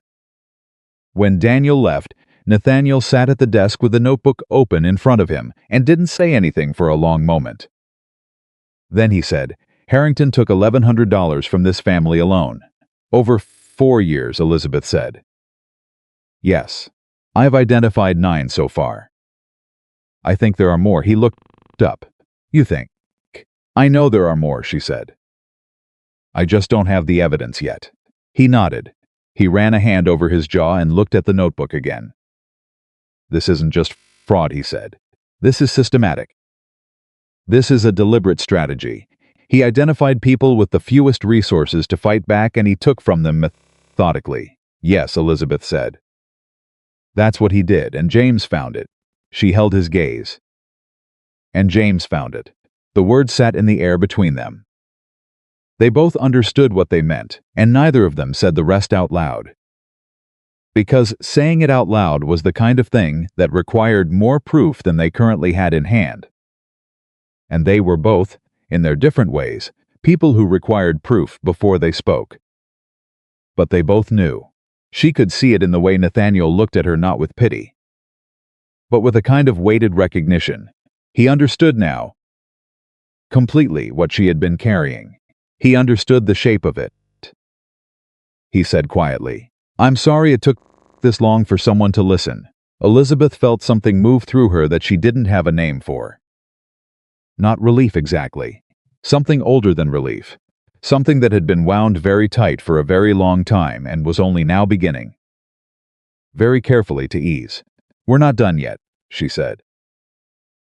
When Daniel left, Nathaniel sat at the desk with the notebook open in front of him and didn't say anything for a long moment. Then he said, "Harrington took $1,100 from this family alone." "Over 4 years," Elizabeth said. "Yes. I've identified 9 so far. I think there are more." He looked up. "You think?" "I know there are more," she said. I just don't have the evidence yet. He nodded. He ran a hand over his jaw and looked at the notebook again. This isn't just fraud, he said. This is systematic. This is a deliberate strategy. He identified people with the fewest resources to fight back and he took from them methodically. Yes, Elizabeth said. That's what he did, and James found it. She held his gaze. And James found it. The words sat in the air between them. They both understood what they meant, and neither of them said the rest out loud. Because saying it out loud was the kind of thing that required more proof than they currently had in hand. And they were both, in their different ways, people who required proof before they spoke. But they both knew. She could see it in the way Nathaniel looked at her, not with pity, but with a kind of weighted recognition. He understood now completely what she had been carrying. He understood the shape of it. He said quietly, "I'm sorry it took this long for someone to listen." Elizabeth felt something move through her that she didn't have a name for. Not relief exactly. Something older than relief. Something that had been wound very tight for a very long time and was only now beginning, very carefully, to ease. "We're not done yet," she said.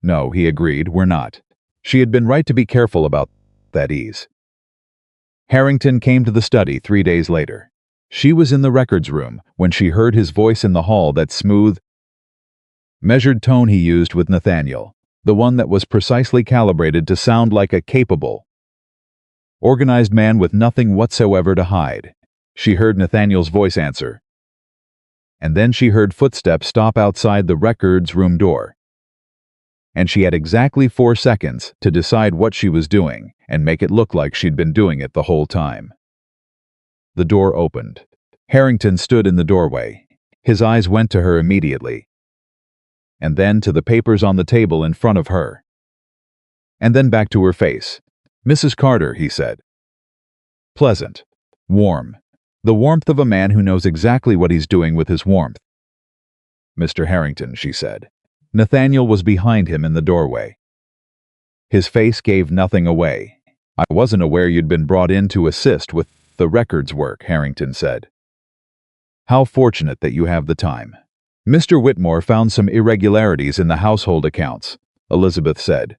"No," he agreed, "we're not." She had been right to be careful about that ease. Harrington came to the study 3 days later. She was in the records room when she heard his voice in the hall, that smooth, measured tone he used with Nathaniel, the one that was precisely calibrated to sound like a capable, organized man with nothing whatsoever to hide. She heard Nathaniel's voice answer. And then she heard footsteps stop outside the records room door. And she had exactly 4 seconds to decide what she was doing and make it look like she'd been doing it the whole time. The door opened. Harrington stood in the doorway. His eyes went to her immediately, and then to the papers on the table in front of her, and then back to her face. "Mrs. Carter," he said. Pleasant. Warm. The warmth of a man who knows exactly what he's doing with his warmth. "Mr. Harrington," she said. Nathaniel was behind him in the doorway. His face gave nothing away. "I wasn't aware you'd been brought in to assist with the records work," Harrington said. "How fortunate that you have the time." "Mr. Whitmore found some irregularities in the household accounts," Elizabeth said,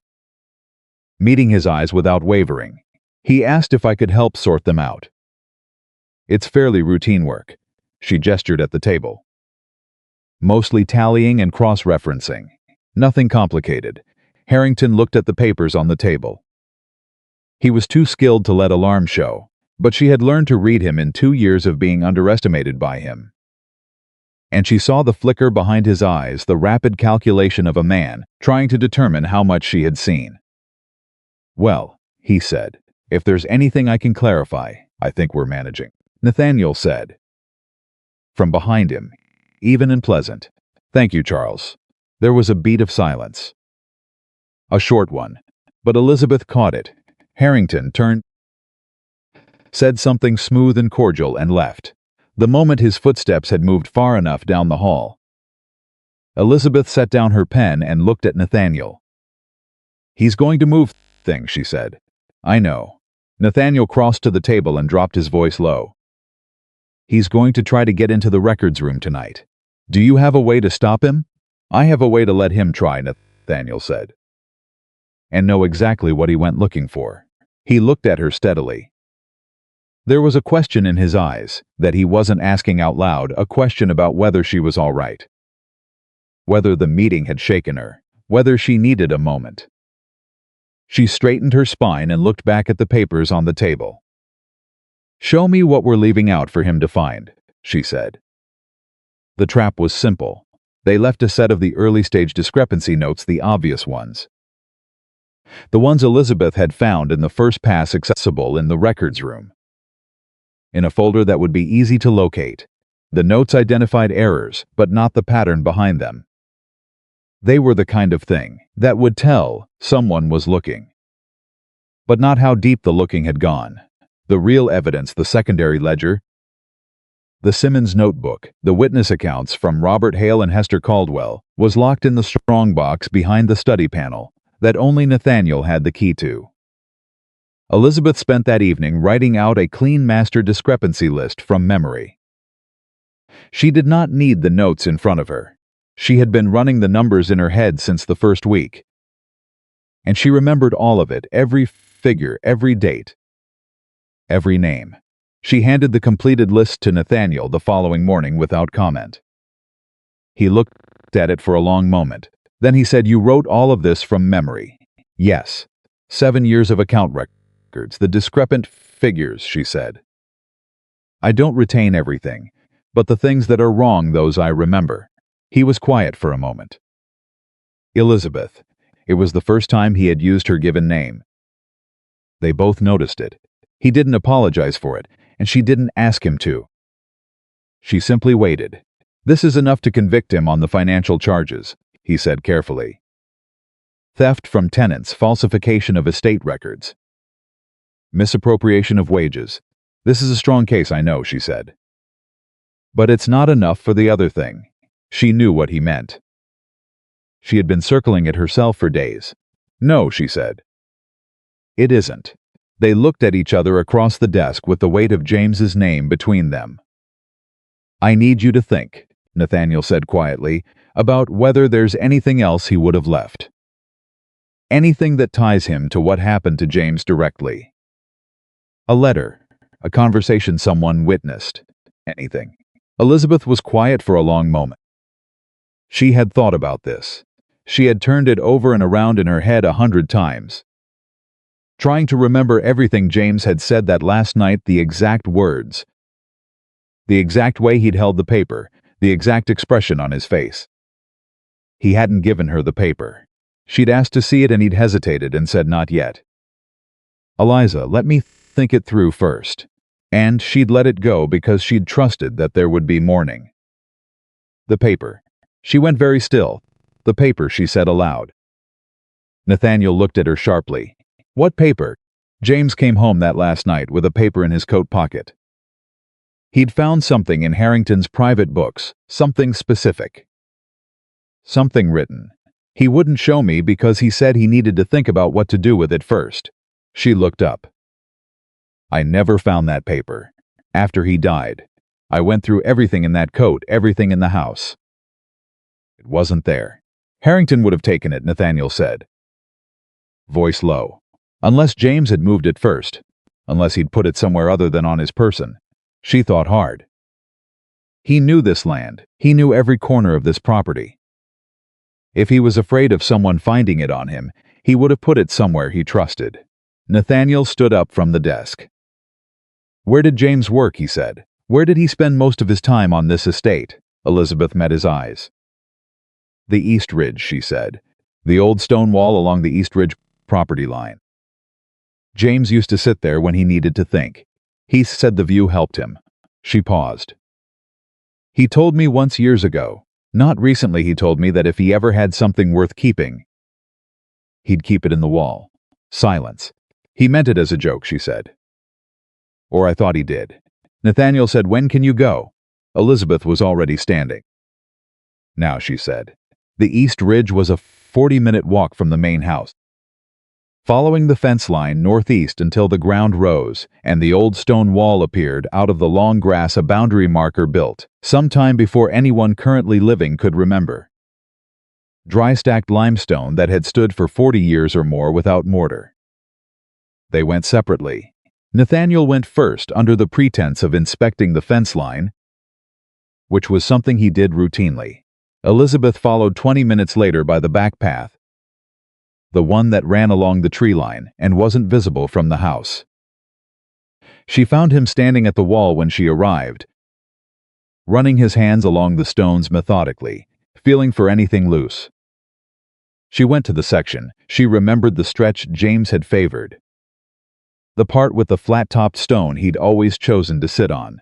meeting his eyes without wavering. "He asked if I could help sort them out. It's fairly routine work." She gestured at the table. "Mostly tallying and cross-referencing. Nothing complicated." Harrington looked at the papers on the table. He was too skilled to let alarm show, but she had learned to read him in 2 years of being underestimated by him. And she saw the flicker behind his eyes, the rapid calculation of a man trying to determine how much she had seen. "Well," he said, "if there's anything I can clarify, I think we're managing." Nathaniel said, from behind him, even and pleasant, "Thank you, Charles." There was a beat of silence. A short one, but Elizabeth caught it. Harrington turned, said something smooth and cordial, and left. The moment his footsteps had moved far enough down the hall, Elizabeth set down her pen and looked at Nathaniel. "He's going to move things," she said. "I know." Nathaniel crossed to the table and dropped his voice low. "He's going to try to get into the records room tonight. Do you have a way to stop him?" "I have a way to let him try," Nathaniel said, "and know exactly what he went looking for." He looked at her steadily. There was a question in his eyes that he wasn't asking out loud, a question about whether she was all right, whether the meeting had shaken her, whether she needed a moment. She straightened her spine and looked back at the papers on the table. "Show me what we're leaving out for him to find," she said. The trap was simple. They left a set of the early-stage discrepancy notes, the obvious ones. The ones Elizabeth had found in the first pass, accessible in the records room, in a folder that would be easy to locate. The notes identified errors, but not the pattern behind them. They were the kind of thing that would tell someone was looking, but not how deep the looking had gone. The real evidence, the secondary ledger, the Simmons notebook, the witness accounts from Robert Hale and Hester Caldwell, was locked in the strong box behind the study panel that only Nathaniel had the key to. Elizabeth spent that evening writing out a clean master discrepancy list from memory. She did not need the notes in front of her. She had been running the numbers in her head since the first week. And she remembered all of it, every figure, every date, every name. She handed the completed list to Nathaniel the following morning without comment. He looked at it for a long moment. Then he said, "You wrote all of this from memory." "Yes. 7 years of account records, the discrepant figures," she said. "I don't retain everything, but the things that are wrong, those I remember." He was quiet for a moment. Elizabeth. It was the first time he had used her given name. They both noticed it. He didn't apologize for it, and she didn't ask him to. She simply waited. "This is enough to convict him on the financial charges," he said carefully. "Theft from tenants, falsification of estate records, misappropriation of wages. This is a strong case, I know," she said. "But it's not enough for the other thing." She knew what he meant. She had been circling it herself for days. "No," she said. "It isn't." They looked at each other across the desk with the weight of James's name between them. "I need you to think," Nathaniel said quietly, "about whether there's anything else he would have left. Anything that ties him to what happened to James directly. A letter, a conversation someone witnessed, anything." Elizabeth was quiet for a long moment. She had thought about this. She had turned it over and around in her head 100 times. Trying to remember everything James had said that last night, the exact words, the exact way he'd held the paper, the exact expression on his face. He hadn't given her the paper. She'd asked to see it and he'd hesitated and said not yet. "Eliza, let me think it through first." And she'd let it go because she'd trusted that there would be morning. "The paper." She went very still. "The paper," she said aloud. Nathaniel looked at her sharply. "What paper?" James came home that last night with a paper in his coat pocket. He'd found something in Harrington's private books, something specific. Something written. He wouldn't show me because he said he needed to think about what to do with it first. She looked up. "I never found that paper. After he died, I went through everything in that coat, everything in the house. It wasn't there." "Harrington would have taken it," Nathaniel said. Voice low. "Unless James had moved it first. Unless he'd put it somewhere other than on his person." She thought hard. He knew this land. He knew every corner of this property. If he was afraid of someone finding it on him, he would have put it somewhere he trusted. Nathaniel stood up from the desk. "Where did James work?" he said. "Where did he spend most of his time on this estate?" Elizabeth met his eyes. "The East Ridge," she said. "The old stone wall along the East Ridge property line. James used to sit there when he needed to think. He said the view helped him." She paused. "He told me once years ago, not recently, he told me that if he ever had something worth keeping, he'd keep it in the wall." Silence. "He meant it as a joke," she said. "Or I thought he did." Nathaniel said, "When can you go?" Elizabeth was already standing. "Now," she said. The East Ridge was a 40-minute walk from the main house. Following the fence line northeast until the ground rose and the old stone wall appeared out of the long grass, a boundary marker built, sometime before anyone currently living could remember. Dry stacked limestone that had stood for 40 years or more without mortar. They went separately. Nathaniel went first under the pretense of inspecting the fence line, which was something he did routinely. Elizabeth followed 20 minutes later by the back path, the one that ran along the tree line and wasn't visible from the house. She found him standing at the wall when she arrived, running his hands along the stones methodically, feeling for anything loose. She went to the section. She remembered the stretch James had favored, the part with the flat-topped stone he'd always chosen to sit on.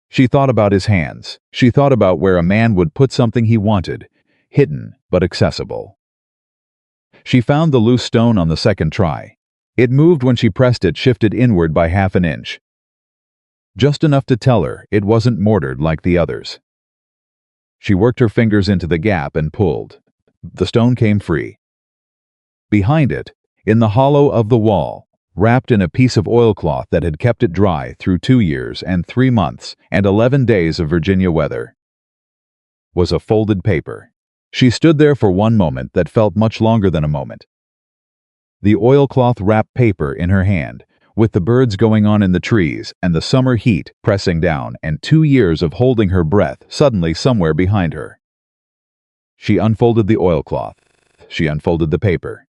She thought about his hands. She thought about where a man would put something he wanted, hidden but accessible. She found the loose stone on the second try. It moved when she pressed it, shifted inward by half an inch. Just enough to tell her it wasn't mortared like the others. She worked her fingers into the gap and pulled. The stone came free. Behind it, in the hollow of the wall, wrapped in a piece of oilcloth that had kept it dry through 2 years and 3 months and 11 days of Virginia weather, was a folded paper. She stood there for one moment that felt much longer than a moment. The oilcloth wrapped paper in her hand, with the birds going on in the trees and the summer heat pressing down and 2 years of holding her breath suddenly somewhere behind her. She unfolded the oilcloth. She unfolded the paper.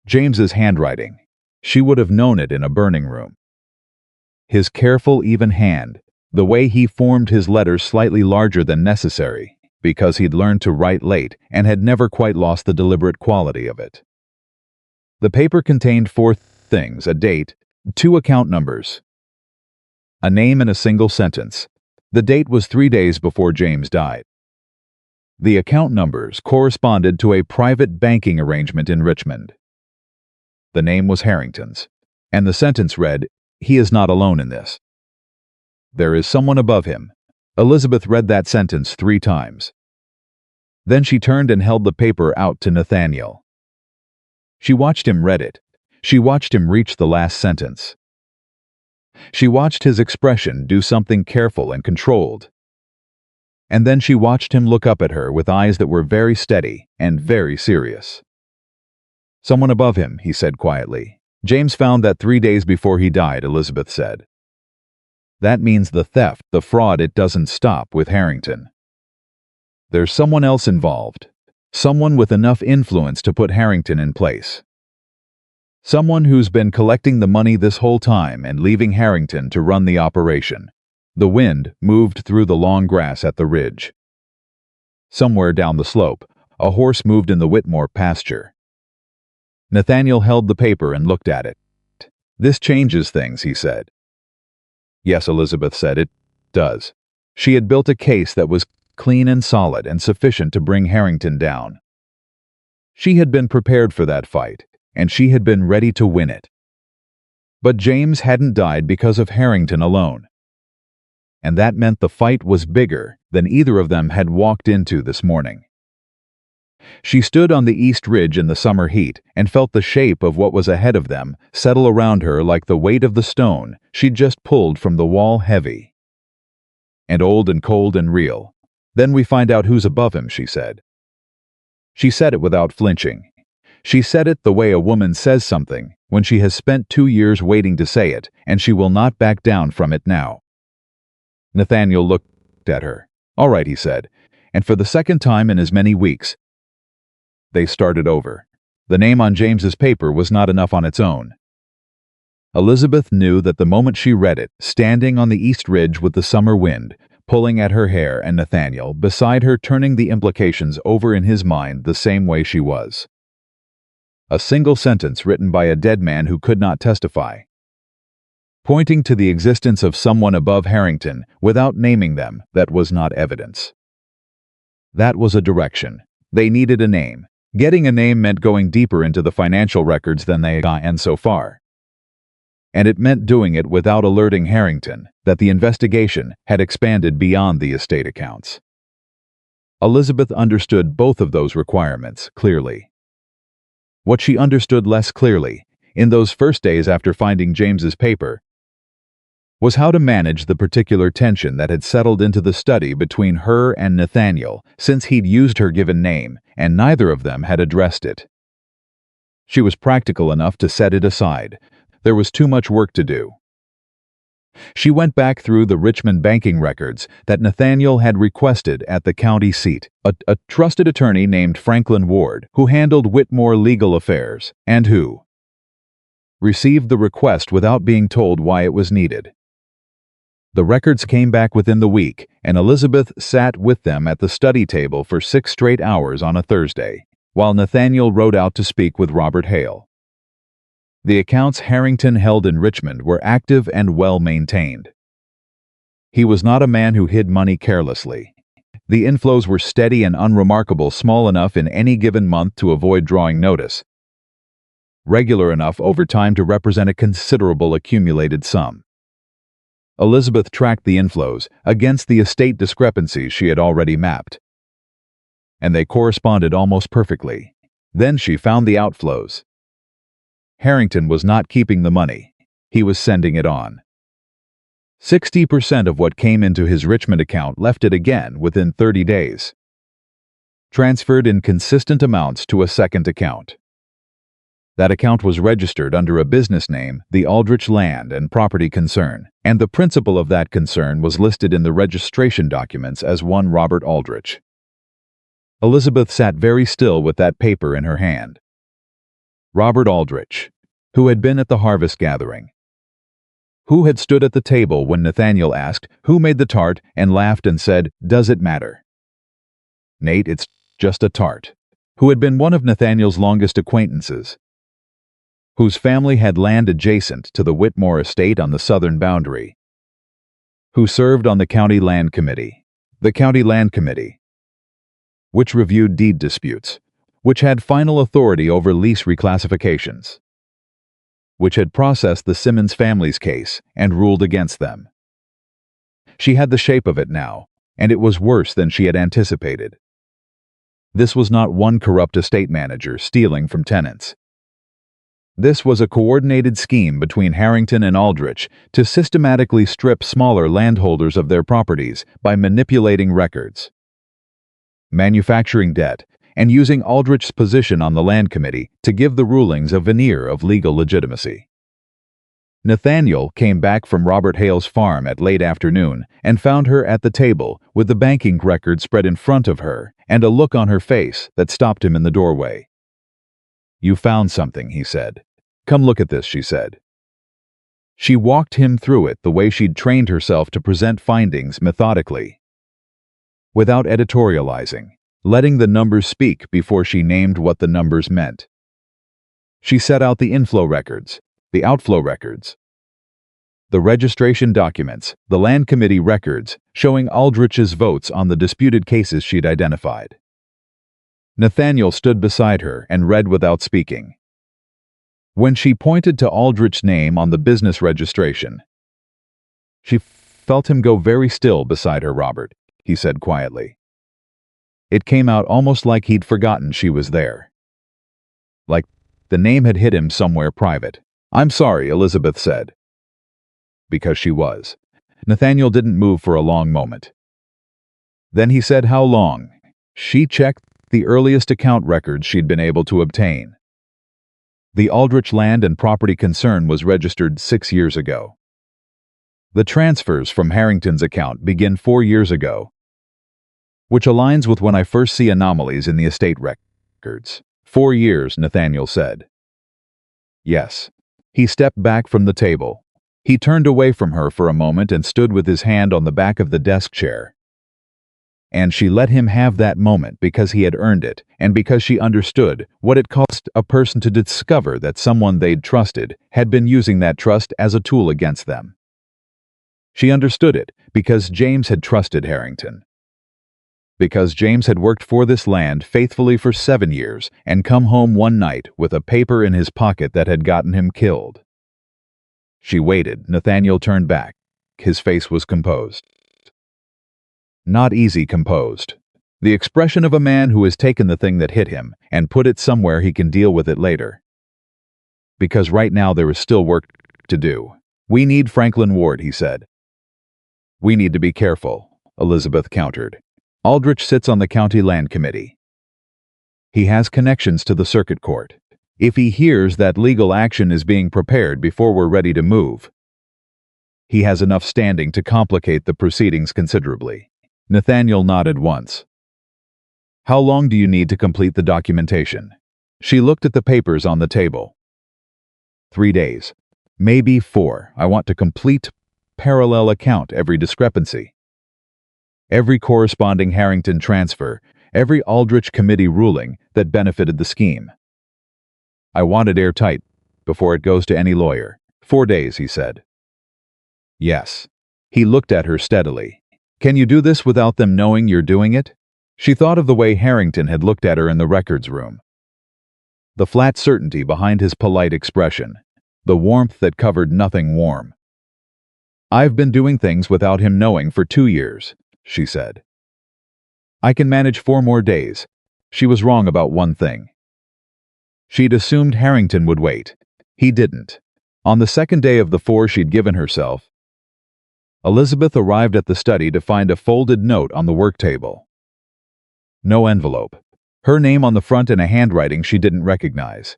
James's handwriting. She would have known it in a burning room. His careful, even hand, the way he formed his letters slightly larger than necessary, because he'd learned to write late and had never quite lost the deliberate quality of it. The paper contained 4 things: a date, 2 account numbers, a name in a single sentence. The date was 3 days before James died. The account numbers corresponded to a private banking arrangement in Richmond. The name was Harrington's, and the sentence read, "He is not alone in this. There is someone above him." Elizabeth read that sentence 3 times. Then she turned and held the paper out to Nathaniel. She watched him read it. She watched him reach the last sentence. She watched his expression do something careful and controlled. And then she watched him look up at her with eyes that were very steady and very serious. "Someone above him," he said quietly. "James found that 3 days before he died," Elizabeth said. "That means the theft, the fraud, it doesn't stop with Harrington. There's someone else involved. Someone with enough influence to put Harrington in place. Someone who's been collecting the money this whole time and leaving Harrington to run the operation." The wind moved through the long grass at the ridge. Somewhere down the slope, a horse moved in the Whitmore pasture. Nathaniel held the paper and looked at it. "This changes things," he said. "Yes," Elizabeth said, "it does." She had built a case that was clean and solid and sufficient to bring Harrington down. She had been prepared for that fight, and she had been ready to win it. But James hadn't died because of Harrington alone. And that meant the fight was bigger than either of them had walked into this morning. She stood on the east ridge in the summer heat and felt the shape of what was ahead of them settle around her like the weight of the stone she'd just pulled from the wall, heavy and old and cold and real. "Then we find out who's above him," she said. She said it without flinching. She said it the way a woman says something when she has spent 2 years waiting to say it, and she will not back down from it now. Nathaniel looked at her. "All right," he said, and for the second time in as many weeks, they started over. The name on James's paper was not enough on its own. Elizabeth knew that the moment she read it, standing on the east ridge with the summer wind, pulling at her hair, and Nathaniel beside her turning the implications over in his mind the same way she was. A single sentence written by a dead man who could not testify, pointing to the existence of someone above Harrington without naming them, that was not evidence. That was a direction. They needed a name. Getting a name meant going deeper into the financial records than they had gone so far. And it meant doing it without alerting Harrington that the investigation had expanded beyond the estate accounts. Elizabeth understood both of those requirements clearly. What she understood less clearly, in those first days after finding James's paper, was how to manage the particular tension that had settled into the study between her and Nathaniel since he'd used her given name, and neither of them had addressed it. She was practical enough to set it aside. There was too much work to do. She went back through the Richmond banking records that Nathaniel had requested at the county seat, a trusted attorney named Franklin Ward, who handled Whitmore legal affairs, and who received the request without being told why it was needed. The records came back within the week, and Elizabeth sat with them at the study table for 6 straight hours on a Thursday, while Nathaniel rode out to speak with Robert Hale. The accounts Harrington held in Richmond were active and well-maintained. He was not a man who hid money carelessly. The inflows were steady and unremarkable, small enough in any given month to avoid drawing notice, regular enough over time to represent a considerable accumulated sum. Elizabeth tracked the inflows against the estate discrepancies she had already mapped, and they corresponded almost perfectly. Then she found the outflows. Harrington was not keeping the money. He was sending it on. 60% of what came into his Richmond account left it again within 30 days. Transferred in consistent amounts to a second account. That account was registered under a business name, the Aldrich Land and Property Concern, and the principal of that concern was listed in the registration documents as one Robert Aldrich. Elizabeth sat very still with that paper in her hand. Robert Aldrich, who had been at the harvest gathering. Who had stood at the table when Nathaniel asked, "Who made the tart?" and laughed and said, "Does it matter?" Nate, it's just a tart. Who had been one of Nathaniel's longest acquaintances. Whose family had land adjacent to the Whitmore estate on the southern boundary. Who served on the County Land Committee. The County Land Committee, which reviewed deed disputes, which had final authority over lease reclassifications, which had processed the Simmons family's case and ruled against them. She had the shape of it now, and it was worse than she had anticipated. This was not one corrupt estate manager stealing from tenants. This was a coordinated scheme between Harrington and Aldrich to systematically strip smaller landholders of their properties by manipulating records, manufacturing debt, and using Aldrich's position on the Land Committee to give the rulings a veneer of legal legitimacy. Nathaniel came back from Robert Hale's farm at late afternoon and found her at the table with the banking record spread in front of her and a look on her face that stopped him in the doorway. "You found something," he said. "Come look at this," she said. She walked him through it the way she'd trained herself to present findings methodically, without editorializing, letting the numbers speak before she named what the numbers meant. She set out the inflow records, the outflow records, the registration documents, the Land Committee records, showing Aldrich's votes on the disputed cases she'd identified. Nathaniel stood beside her and read without speaking. When she pointed to Aldrich's name on the business registration, she felt him go very still beside her. "Robert," he said quietly. It came out almost like he'd forgotten she was there. Like the name had hit him somewhere private. "I'm sorry," Elizabeth said. Because she was. Nathaniel didn't move for a long moment. Then he said how long. She checked the earliest account records she'd been able to obtain. The Aldrich Land and Property Concern was registered 6 years ago. The transfers from Harrington's account begin 4 years ago, which aligns with when I first see anomalies in the estate records. 4 years, Nathaniel said. Yes. He stepped back from the table. He turned away from her for a moment and stood with his hand on the back of the desk chair. And she let him have that moment because he had earned it, and because she understood what it cost a person to discover that someone they'd trusted had been using that trust as a tool against them. She understood it because James had trusted Harrington. Because James had worked for this land faithfully for 7 years and come home one night with a paper in his pocket that had gotten him killed. She waited. Nathaniel turned back. His face was composed. Not easy composed. The expression of a man who has taken the thing that hit him and put it somewhere he can deal with it later. Because right now there is still work to do. "We need Franklin Ward," he said. "We need to be careful," Elizabeth countered. "Aldrich sits on the County Land Committee. He has connections to the circuit court. If he hears that legal action is being prepared before we're ready to move, he has enough standing to complicate the proceedings considerably." Nathaniel nodded once. "How long do you need to complete the documentation?" She looked at the papers on the table. 3 days. Maybe 4. I want to complete parallel account every discrepancy. Every corresponding Harrington transfer, every Aldrich Committee ruling that benefited the scheme. I want it airtight before it goes to any lawyer. 4 days, he said. Yes. He looked at her steadily. Can you do this without them knowing you're doing it? She thought of the way Harrington had looked at her in the records room. The flat certainty behind his polite expression. The warmth that covered nothing warm. I've been doing things without him knowing for 2 years, she said. I can manage 4 more days. She was wrong about one thing. She'd assumed Harrington would wait. He didn't. On the second day of the 4 she'd given herself, Elizabeth arrived at the study to find a folded note on the work table. No envelope. Her name on the front in a handwriting she didn't recognize.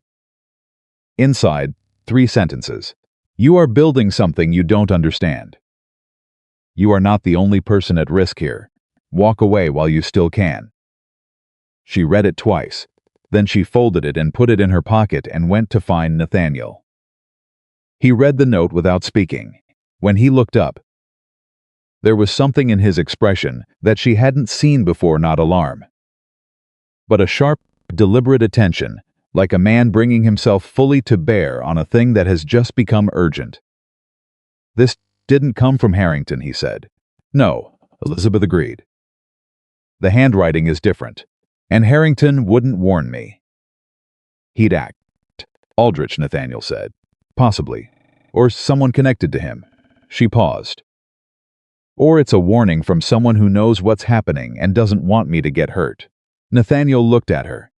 Inside, 3 sentences. You are building something you don't understand. You are not the only person at risk here. Walk away while you still can. She read it twice. Then she folded it and put it in her pocket and went to find Nathaniel. He read the note without speaking. When he looked up, there was something in his expression that she hadn't seen before, not alarm, but a sharp, deliberate attention, like a man bringing himself fully to bear on a thing that has just become urgent. This didn't come from Harrington, he said. No, Elizabeth agreed. The handwriting is different, and Harrington wouldn't warn me. He'd act. Aldrich, Nathaniel said. Possibly. Or someone connected to him. She paused. Or it's a warning from someone who knows what's happening and doesn't want me to get hurt. Nathaniel looked at her.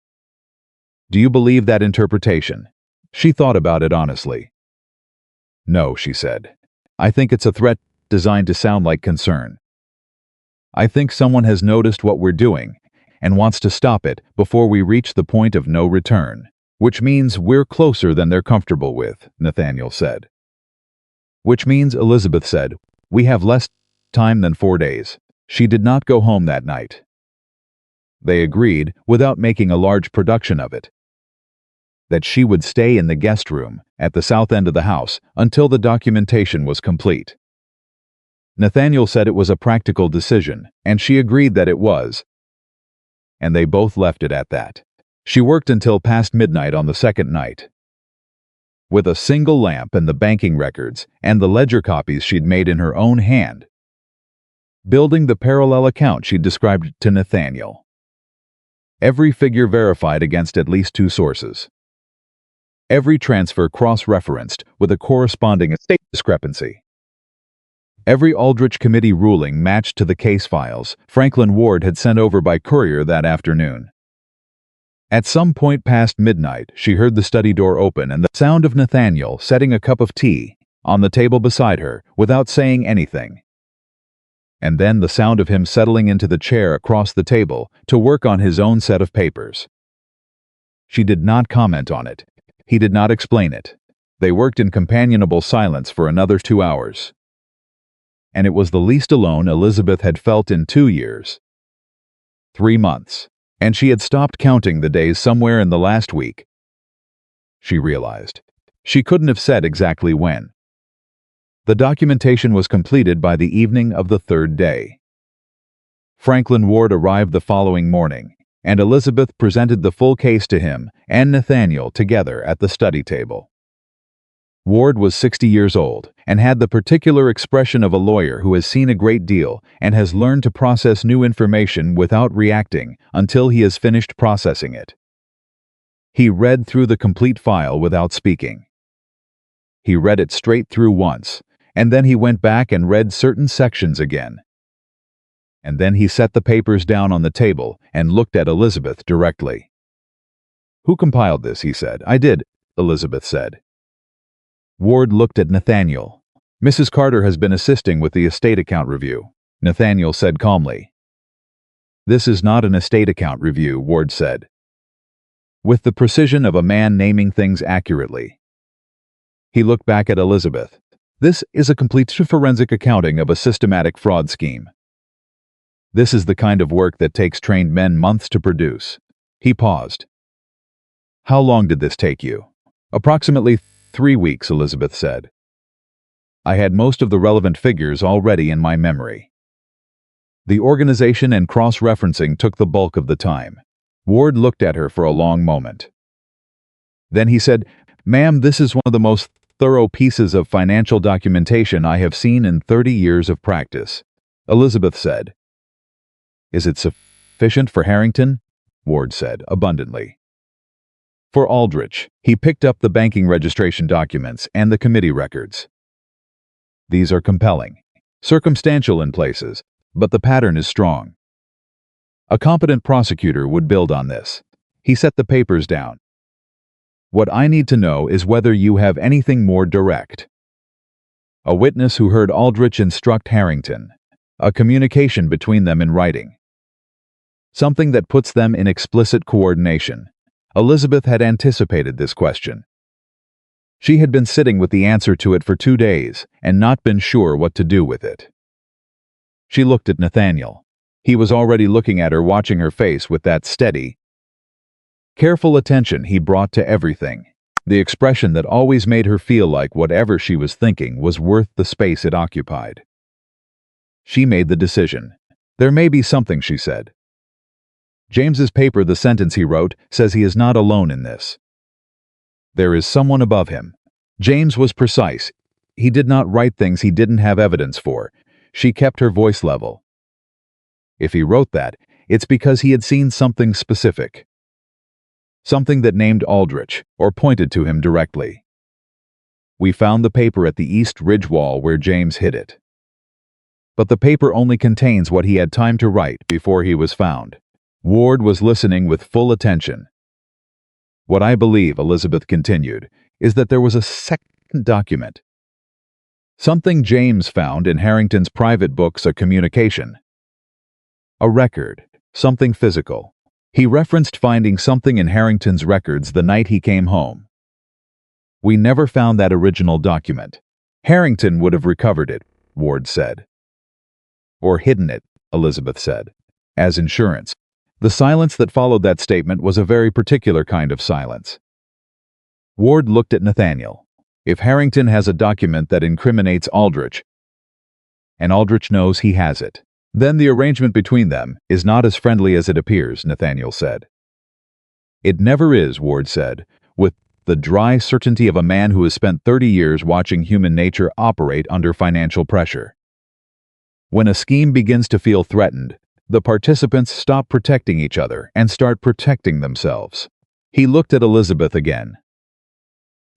Do you believe that interpretation? She thought about it honestly. No, she said. I think it's a threat designed to sound like concern. I think someone has noticed what we're doing and wants to stop it before we reach the point of no return, which means we're closer than they're comfortable with, Nathaniel said. Which means, Elizabeth said, we have less time than 4 days. She did not go home that night. They agreed, without making a large production of it, that she would stay in the guest room at the south end of the house until the documentation was complete. Nathaniel said it was a practical decision, and she agreed that it was, and they both left it at that. She worked until past midnight on the second night. With a single lamp and the banking records and the ledger copies she'd made in her own hand, building the parallel account she'd described to Nathaniel. Every figure verified against at least 2 sources. Every transfer cross-referenced with a corresponding estate discrepancy. Every Aldrich Committee ruling matched to the case files Franklin Ward had sent over by courier that afternoon. At some point past midnight, she heard the study door open and the sound of Nathaniel setting a cup of tea on the table beside her without saying anything. And then the sound of him settling into the chair across the table to work on his own set of papers. She did not comment on it. He did not explain it. They worked in companionable silence for another 2 hours. And it was the least alone Elizabeth had felt in 2 years. 3 months, and she had stopped counting the days somewhere in the last week. She realized. She couldn't have said exactly when. The documentation was completed by the evening of the 3rd day. Franklin Ward arrived the following morning, and Elizabeth presented the full case to him and Nathaniel together at the study table. Ward was 60 years old and had the particular expression of a lawyer who has seen a great deal and has learned to process new information without reacting until he has finished processing it. He read through the complete file without speaking. He read it straight through once, and then he went back and read certain sections again. And then he set the papers down on the table and looked at Elizabeth directly. Who compiled this? He said. I did, Elizabeth said. Ward looked at Nathaniel. Mrs. Carter has been assisting with the estate account review, Nathaniel said calmly. This is not an estate account review, Ward said, with the precision of a man naming things accurately. He looked back at Elizabeth. This is a complete forensic accounting of a systematic fraud scheme. This is the kind of work that takes trained men months to produce. He paused. How long did this take you? Approximately 3 weeks, Elizabeth said. I had most of the relevant figures already in my memory. The organization and cross-referencing took the bulk of the time. Ward looked at her for a long moment. Then he said, Ma'am, this is one of the most thorough pieces of financial documentation I have seen in 30 years of practice. Elizabeth said. Is it sufficient for Harrington? Ward said, abundantly. For Aldrich, he picked up the banking registration documents and the committee records. These are compelling, circumstantial in places, but the pattern is strong. A competent prosecutor would build on this. He set the papers down. What I need to know is whether you have anything more direct. A witness who heard Aldrich instruct Harrington. A communication between them in writing. Something that puts them in explicit coordination. Elizabeth had anticipated this question. She had been sitting with the answer to it for 2 days and not been sure what to do with it. She looked at Nathaniel. He was already looking at her, watching her face with that steady, careful attention he brought to everything, the expression that always made her feel like whatever she was thinking was worth the space it occupied. She made the decision. There may be something, she said. James's paper, the sentence he wrote, says he is not alone in this. There is someone above him. James was precise. He did not write things he didn't have evidence for. She kept her voice level. If he wrote that, it's because he had seen something specific. Something that named Aldrich, or pointed to him directly. We found the paper at the East Ridge wall where James hid it. But the paper only contains what he had time to write before he was found. Ward was listening with full attention. What I believe, Elizabeth continued, is that there was a second document. Something James found in Harrington's private books, a communication. A record, something physical. He referenced finding something in Harrington's records the night he came home. We never found that original document. Harrington would have recovered it, Ward said. Or hidden it, Elizabeth said, as insurance. The silence that followed that statement was a very particular kind of silence. Ward looked at Nathaniel. If Harrington has a document that incriminates Aldrich, and Aldrich knows he has it, then the arrangement between them is not as friendly as it appears, Nathaniel said. It never is, Ward said, with the dry certainty of a man who has spent 30 years watching human nature operate under financial pressure. When a scheme begins to feel threatened, the participants stop protecting each other and start protecting themselves. He looked at Elizabeth again.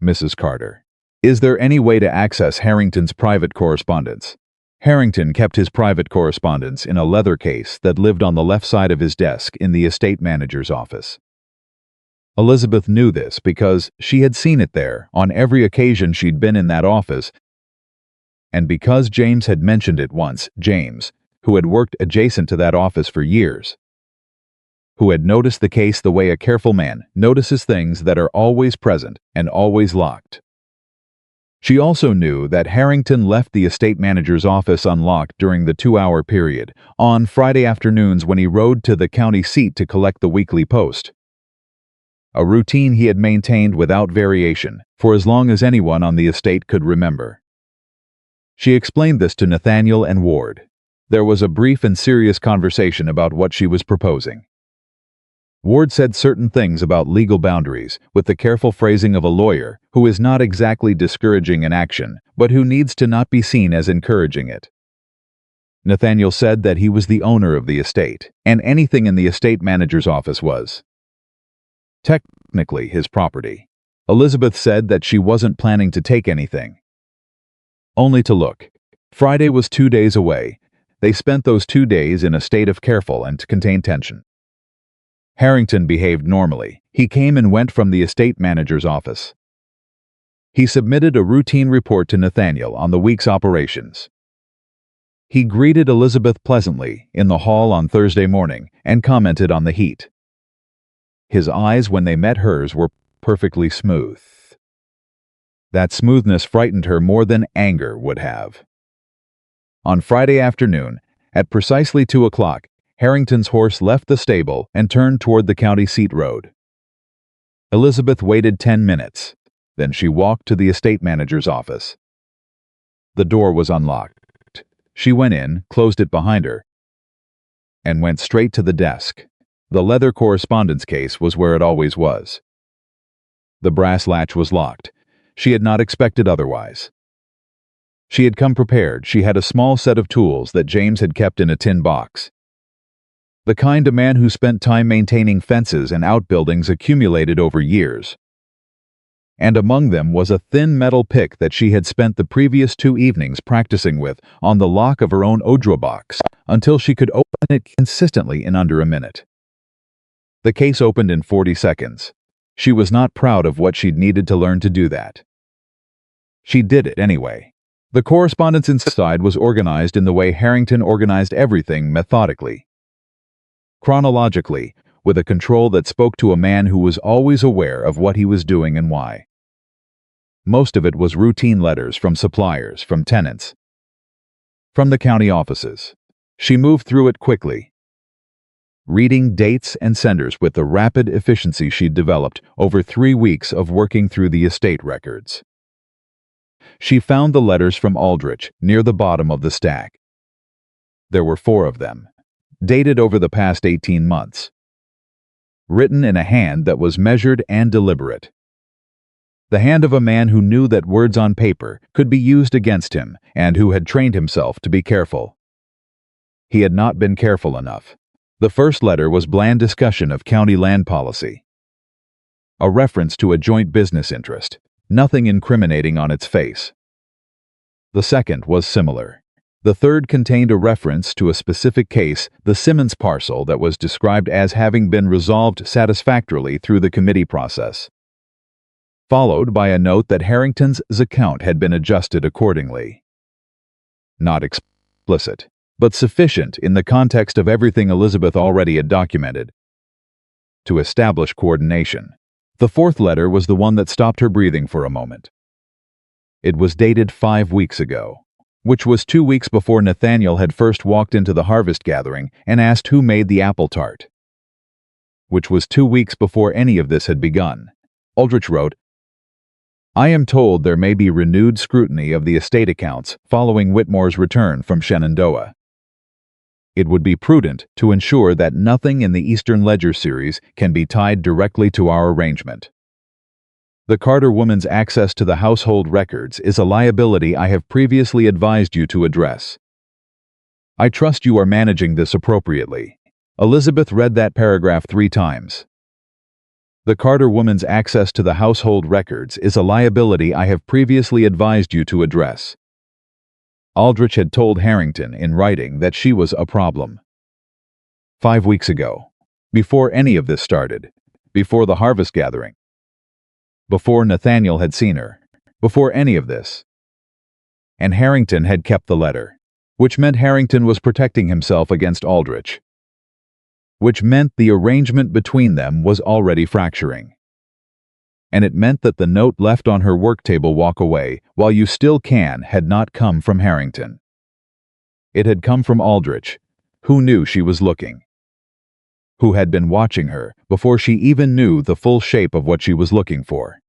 Mrs. Carter, is there any way to access Harrington's private correspondence? Harrington kept his private correspondence in a leather case that lived on the left side of his desk in the estate manager's office. Elizabeth knew this because she had seen it there on every occasion she'd been in that office, and because James had mentioned it once, James, who had worked adjacent to that office for years, who had noticed the case the way a careful man notices things that are always present and always locked. She also knew that Harrington left the estate manager's office unlocked during the 2-hour period on Friday afternoons when he rode to the county seat to collect the weekly post. A routine he had maintained without variation for as long as anyone on the estate could remember. She explained this to Nathaniel and Ward. There was a brief and serious conversation about what she was proposing. Ward said certain things about legal boundaries with the careful phrasing of a lawyer who is not exactly discouraging an action, but who needs to not be seen as encouraging it. Nathaniel said that he was the owner of the estate, and anything in the estate manager's office was technically his property. Elizabeth said that she wasn't planning to take anything. Only to look. Friday was 2 days away. They spent those 2 days in a state of careful and contained tension. Harrington behaved normally. He came and went from the estate manager's office. He submitted a routine report to Nathaniel on the week's operations. He greeted Elizabeth pleasantly in the hall on Thursday morning and commented on the heat. His eyes, when they met hers, were perfectly smooth. That smoothness frightened her more than anger would have. On Friday afternoon, at precisely 2 o'clock, Harrington's horse left the stable and turned toward the county seat road. Elizabeth waited 10 minutes. Then she walked to the estate manager's office. The door was unlocked. She went in, closed it behind her, and went straight to the desk. The leather correspondence case was where it always was. The brass latch was locked. She had not expected otherwise. She had come prepared. She had a small set of tools that James had kept in a tin box. The kind a man who spent time maintaining fences and outbuildings accumulated over years. And among them was a thin metal pick that she had spent the previous 2 evenings practicing with on the lock of her own Odra box until she could open it consistently in under a minute. The case opened in 40 seconds. She was not proud of what she'd needed to learn to do that. She did it anyway. The correspondence inside was organized in the way Harrington organized everything methodically, chronologically, with a control that spoke to a man who was always aware of what he was doing and why. Most of it was routine letters from suppliers, from tenants, from the county offices. She moved through it quickly, reading dates and senders with the rapid efficiency she'd developed over 3 weeks of working through the estate records. She found the letters from Aldrich near the bottom of the stack. There were 4 of them, dated over the past 18 months, written in a hand that was measured and deliberate. The hand of a man who knew that words on paper could be used against him and who had trained himself to be careful. He had not been careful enough. The first letter was bland discussion of county land policy, a reference to a joint business interest, nothing incriminating on its face. The second was similar. The third contained a reference to a specific case, the Simmons parcel, that was described as having been resolved satisfactorily through the committee process, followed by a note that Harrington's account had been adjusted accordingly. Not explicit, but sufficient in the context of everything Elizabeth already had documented to establish coordination. The fourth letter was the one that stopped her breathing for a moment. It was dated 5 weeks ago, which was 2 weeks before Nathaniel had first walked into the harvest gathering and asked who made the apple tart, which was 2 weeks before any of this had begun. Aldrich wrote, "I am told there may be renewed scrutiny of the estate accounts following Whitmore's return from Shenandoah. It would be prudent to ensure that nothing in the Eastern Ledger series can be tied directly to our arrangement. The Carter woman's access to the household records is a liability I have previously advised you to address. I trust you are managing this appropriately." Elizabeth read that paragraph 3 times. The Carter woman's access to the household records is a liability I have previously advised you to address. Aldrich had told Harrington in writing that she was a problem. 5 weeks ago, before any of this started, before the harvest gathering, before Nathaniel had seen her, before any of this. And Harrington had kept the letter, which meant Harrington was protecting himself against Aldrich, which meant the arrangement between them was already fracturing. And it meant that the note left on her work table, "Walk away while you still can," had not come from Harrington. It had come from Aldrich, who knew she was looking, who had been watching her before she even knew the full shape of what she was looking for,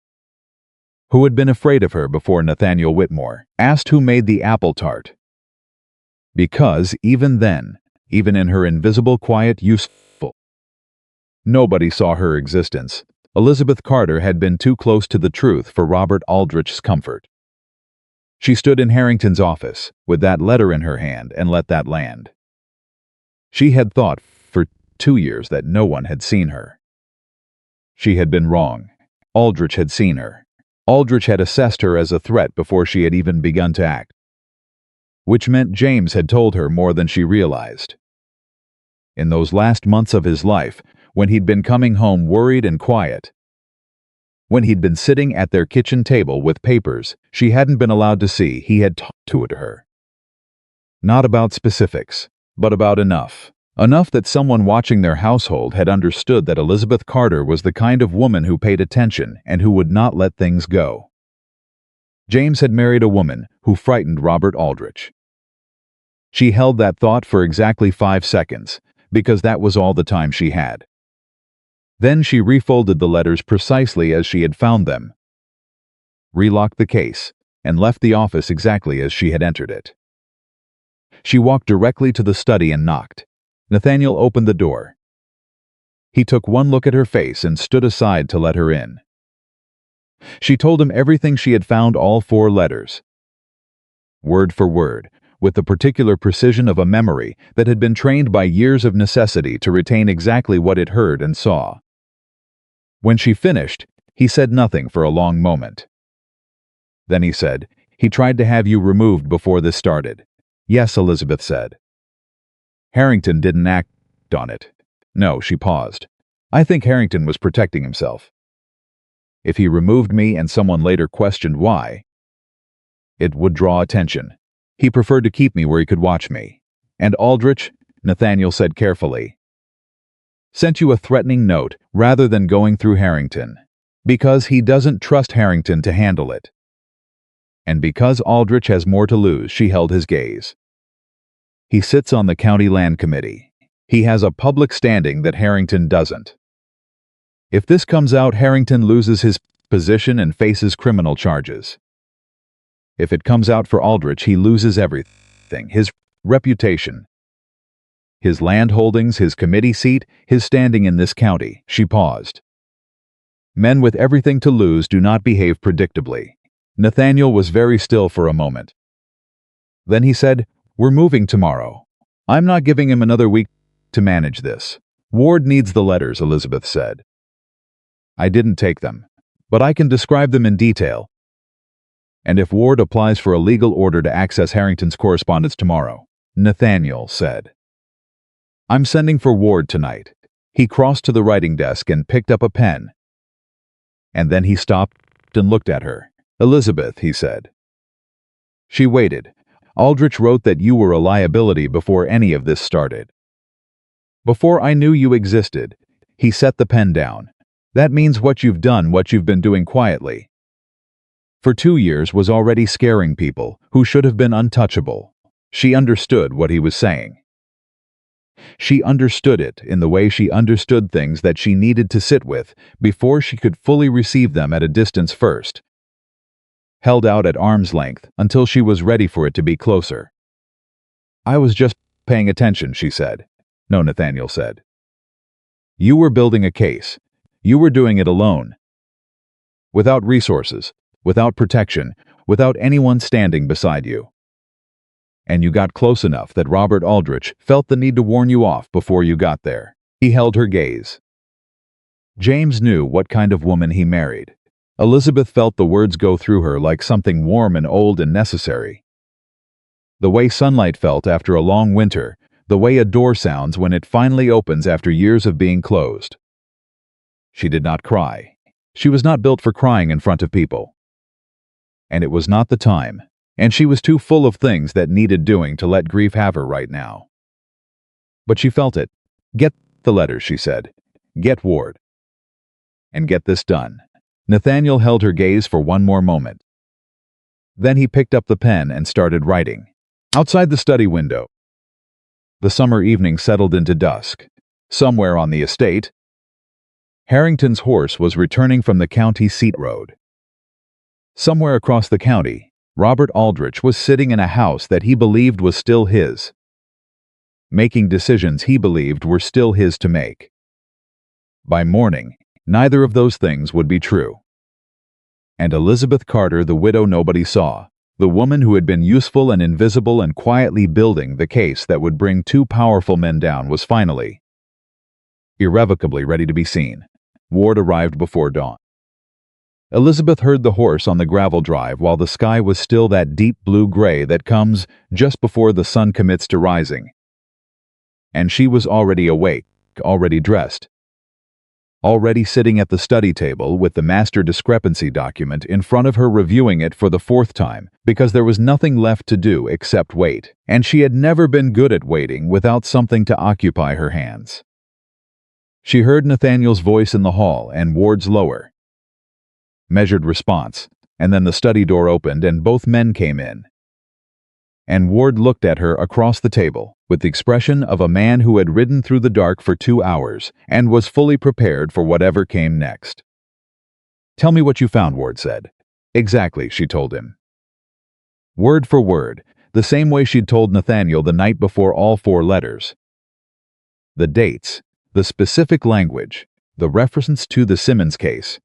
who had been afraid of her before Nathaniel Whitmore asked who made the apple tart. Because even then, even in her invisible, quiet, useful, nobody saw her existence. Elizabeth Carter had been too close to the truth for Robert Aldrich's comfort. She stood in Harrington's office with that letter in her hand and let that land. She had thought for 2 years that no one had seen her. She had been wrong. Aldrich had seen her. Aldrich had assessed her as a threat before she had even begun to act, which meant James had told her more than she realized. In those last months of his life, when he'd been coming home worried and quiet, when he'd been sitting at their kitchen table with papers she hadn't been allowed to see, he had talked to her. Not about specifics, but about enough. Enough that someone watching their household had understood that Elizabeth Carter was the kind of woman who paid attention and who would not let things go. James had married a woman who frightened Robert Aldrich. She held that thought for exactly 5 seconds, because that was all the time she had. Then she refolded the letters precisely as she had found them, relocked the case, and left the office exactly as she had entered it. She walked directly to the study and knocked. Nathaniel opened the door. He took one look at her face and stood aside to let her in. She told him everything she had found, all 4 letters, word for word, with the particular precision of a memory that had been trained by years of necessity to retain exactly what it heard and saw. When she finished, he said nothing for a long moment. Then he said, "He tried to have you removed before this started." "Yes," Elizabeth said. "Harrington didn't act on it." "No," she paused. "I think Harrington was protecting himself." If he removed me and someone later questioned why, it would draw attention. He preferred to keep me where he could watch me. And Aldrich, Nathaniel said carefully, sent you a threatening note rather than going through Harrington, because he doesn't trust Harrington to handle it. And because Aldrich has more to lose, she held his gaze. He sits on the county land committee. He has a public standing that Harrington doesn't. If this comes out, Harrington loses his position and faces criminal charges. If it comes out for Aldrich, he loses everything: his reputation, his land holdings, his committee seat, his standing in this county. She paused. Men with everything to lose do not behave predictably. Nathaniel was very still for a moment. Then he said, "We're moving tomorrow. I'm not giving him another week to manage this. Ward needs the letters," Elizabeth said. "I didn't take them, but I can describe them in detail. And if Ward applies for a legal order to access Harrington's correspondence tomorrow," Nathaniel said. "I'm sending for Ward tonight." He crossed to the writing desk and picked up a pen. And then he stopped and looked at her. "Elizabeth," he said. She waited. "Aldrich wrote that you were a liability before any of this started. Before I knew you existed." He set the pen down. "That means what you've done, what you've been doing quietly for 2 years, was already scaring people who should have been untouchable." She understood what he was saying. She understood it in the way she understood things that she needed to sit with before she could fully receive them at a distance first, held out at arm's length until she was ready for it to be closer. "I was just paying attention," she said. "No," Nathaniel said. "You were building a case. You were doing it alone. Without resources, without protection, without anyone standing beside you. And you got close enough that Robert Aldrich felt the need to warn you off before you got there." He held her gaze. James knew what kind of woman he married. Elizabeth felt the words go through her like something warm and old and necessary. The way sunlight felt after a long winter, the way a door sounds when it finally opens after years of being closed. She did not cry. She was not built for crying in front of people. And it was not the time, and she was too full of things that needed doing to let grief have her right now. But she felt it. "Get the letters," she said. "Get Ward. And get this done." Nathaniel held her gaze for one more moment. Then he picked up the pen and started writing. Outside the study window, the summer evening settled into dusk. Somewhere on the estate, Harrington's horse was returning from the county seat road. Somewhere across the county, Robert Aldrich was sitting in a house that he believed was still his, making decisions he believed were still his to make. By morning, neither of those things would be true. And Elizabeth Carter, the widow nobody saw, the woman who had been useful and invisible and quietly building the case that would bring two powerful men down, was finally, irrevocably ready to be seen. Ward arrived before dawn. Elizabeth heard the horse on the gravel drive while the sky was still that deep blue-gray that comes just before the sun commits to rising. And she was already awake, already dressed, already sitting at the study table with the master discrepancy document in front of her, reviewing it for the 4th time, because there was nothing left to do except wait, and she had never been good at waiting without something to occupy her hands. She heard Nathaniel's voice in the hall and Ward's lower, measured response, and then the study door opened and both men came in. And Ward looked at her across the table with the expression of a man who had ridden through the dark for 2 hours and was fully prepared for whatever came next. "Tell me what you found," Ward said. "Exactly," she told him. Word for word, the same way she'd told Nathaniel the night before all 4 letters. The dates, the specific language, the reference to the Simmons case,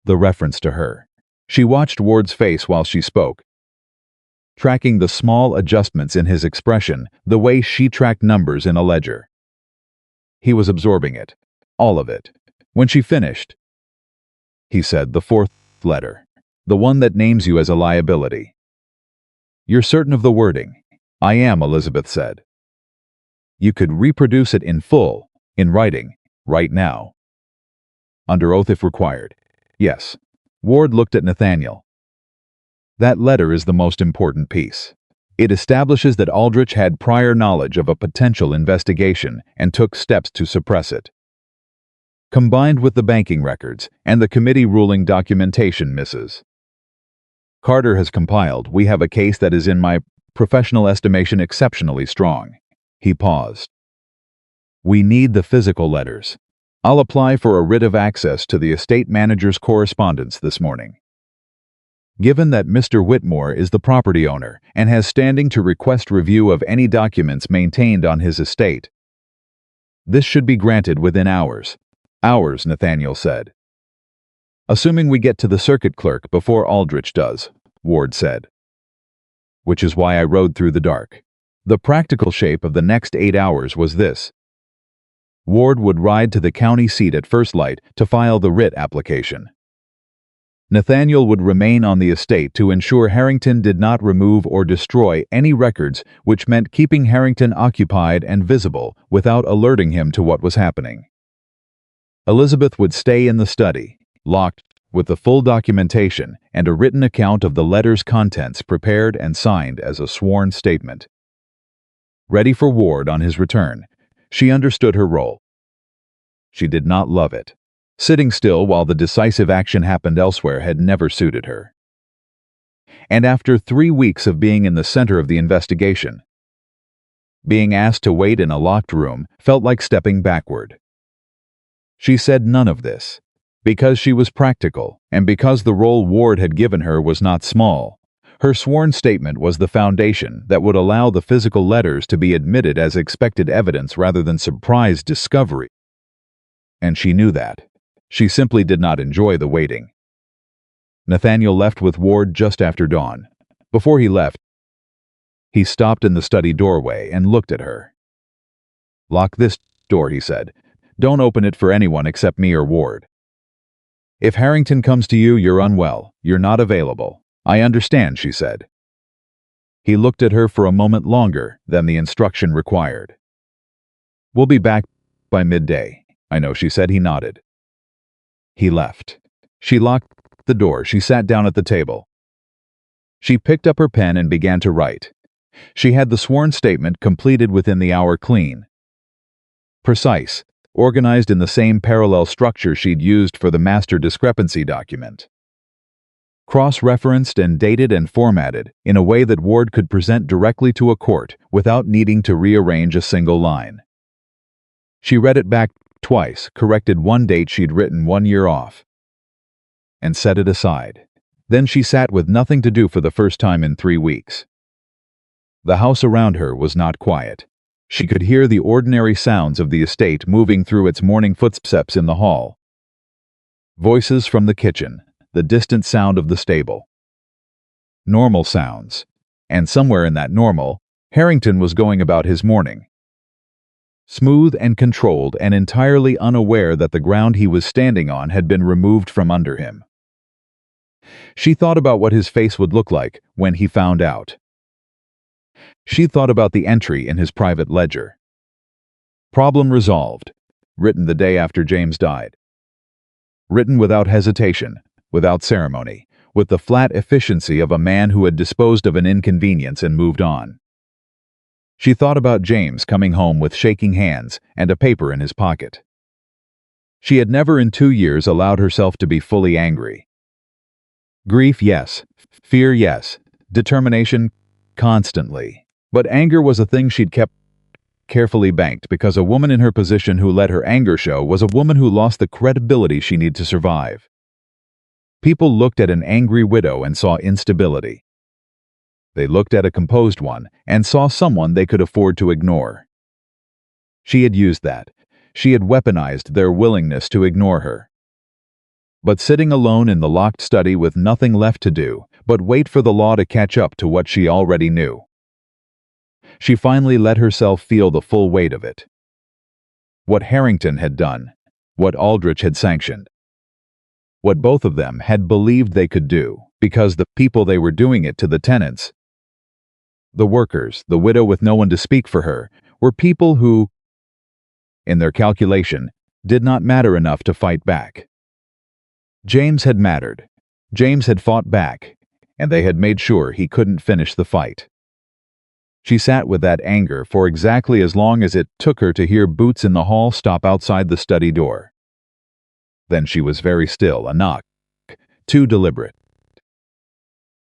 the reference to her. She watched Ward's face while she spoke, tracking the small adjustments in his expression the way she tracked numbers in a ledger. He was absorbing it, all of it. When she finished, he said, "The 4th letter, the one that names you as a liability. You're certain of the wording?" "I am," Elizabeth said. "You could reproduce it in full, in writing, right now?" "Under oath if required." Yes. Ward looked at Nathaniel. That letter is the most important piece. It establishes that Aldrich had prior knowledge of a potential investigation and took steps to suppress it. Combined with the banking records and the committee ruling documentation misses Carter has compiled, we have a case that is in my professional estimation exceptionally strong. He paused. We need the physical letters. I'll apply for a writ of access to the estate manager's correspondence this morning. Given that Mr. Whitmore is the property owner and has standing to request review of any documents maintained on his estate, this should be granted within hours. Hours, Nathaniel said. Assuming we get to the circuit clerk before Aldrich does, Ward said. Which is why I rode through the dark. The practical shape of the next 8 hours was this. Ward would ride to the county seat at first light to file the writ application. Nathaniel would remain on the estate to ensure Harrington did not remove or destroy any records, which meant keeping Harrington occupied and visible without alerting him to what was happening. Elizabeth would stay in the study, locked, with the full documentation and a written account of the letter's contents prepared and signed as a sworn statement. Ready for Ward on his return, she understood her role. She did not love it. Sitting still while the decisive action happened elsewhere had never suited her. And after 3 weeks of being in the center of the investigation, being asked to wait in a locked room felt like stepping backward. She said none of this, because she was practical, and because the role Ward had given her was not small. Her sworn statement was the foundation that would allow the physical letters to be admitted as expected evidence rather than surprise discovery. And she knew that. She simply did not enjoy the waiting. Nathaniel left with Ward just after dawn. Before he left, he stopped in the study doorway and looked at her. Lock this door, he said. Don't open it for anyone except me or Ward. If Harrington comes to you, you're unwell. You're not available. I understand, she said. He looked at her for a moment longer than the instruction required. We'll be back by midday. I know, she said. He nodded. He left. She locked the door. She sat down at the table. She picked up her pen and began to write. She had the sworn statement completed within the hour clean. Precise, organized in the same parallel structure she'd used for the master discrepancy document. Cross-referenced and dated and formatted in a way that Ward could present directly to a court without needing to rearrange a single line. She read it back twice, corrected one date she'd written 1 year off, and set it aside. Then she sat with nothing to do for the first time in 3 weeks. The house around her was not quiet. She could hear the ordinary sounds of the estate moving through its morning footsteps in the hall. Voices from the kitchen, the distant sound of the stable. Normal sounds. And somewhere in that normal, Harrington was going about his morning. Smooth and controlled and entirely unaware that the ground he was standing on had been removed from under him. She thought about what his face would look like when he found out. She thought about the entry in his private ledger. Problem resolved, written the day after James died. Written without hesitation, without ceremony, with the flat efficiency of a man who had disposed of an inconvenience and moved on. She thought about James coming home with shaking hands and a paper in his pocket. She had never in 2 years allowed herself to be fully angry. Grief, yes. Fear, yes. Determination, constantly. But anger was a thing she'd kept carefully banked because a woman in her position who let her anger show was a woman who lost the credibility she needed to survive. People looked at an angry widow and saw instability. They looked at a composed one and saw someone they could afford to ignore. She had used that. She had weaponized their willingness to ignore her. But sitting alone in the locked study with nothing left to do but wait for the law to catch up to what she already knew, she finally let herself feel the full weight of it. What Harrington had done, what Aldrich had sanctioned, what both of them had believed they could do, because the people they were doing it to, the tenants, the workers, the widow with no one to speak for her, were people who, in their calculation, did not matter enough to fight back. James had mattered. James had fought back, and they had made sure he couldn't finish the fight. She sat with that anger for exactly as long as it took her to hear boots in the hall stop outside the study door. Then she was very still, a knock, too deliberate.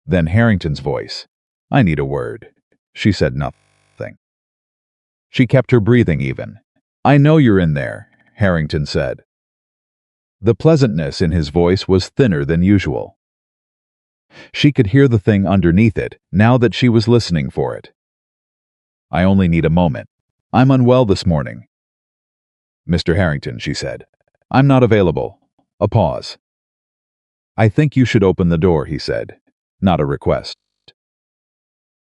Then Harrington's voice. "I need a word." She said nothing. She kept her breathing even. "I know you're in there," Harrington said. The pleasantness in his voice was thinner than usual. She could hear the thing underneath it, now that she was listening for it. "I only need a moment. I'm unwell this morning." "Mr. Harrington," she said, "I'm not available." A pause. "I think you should open the door," he said. Not a request.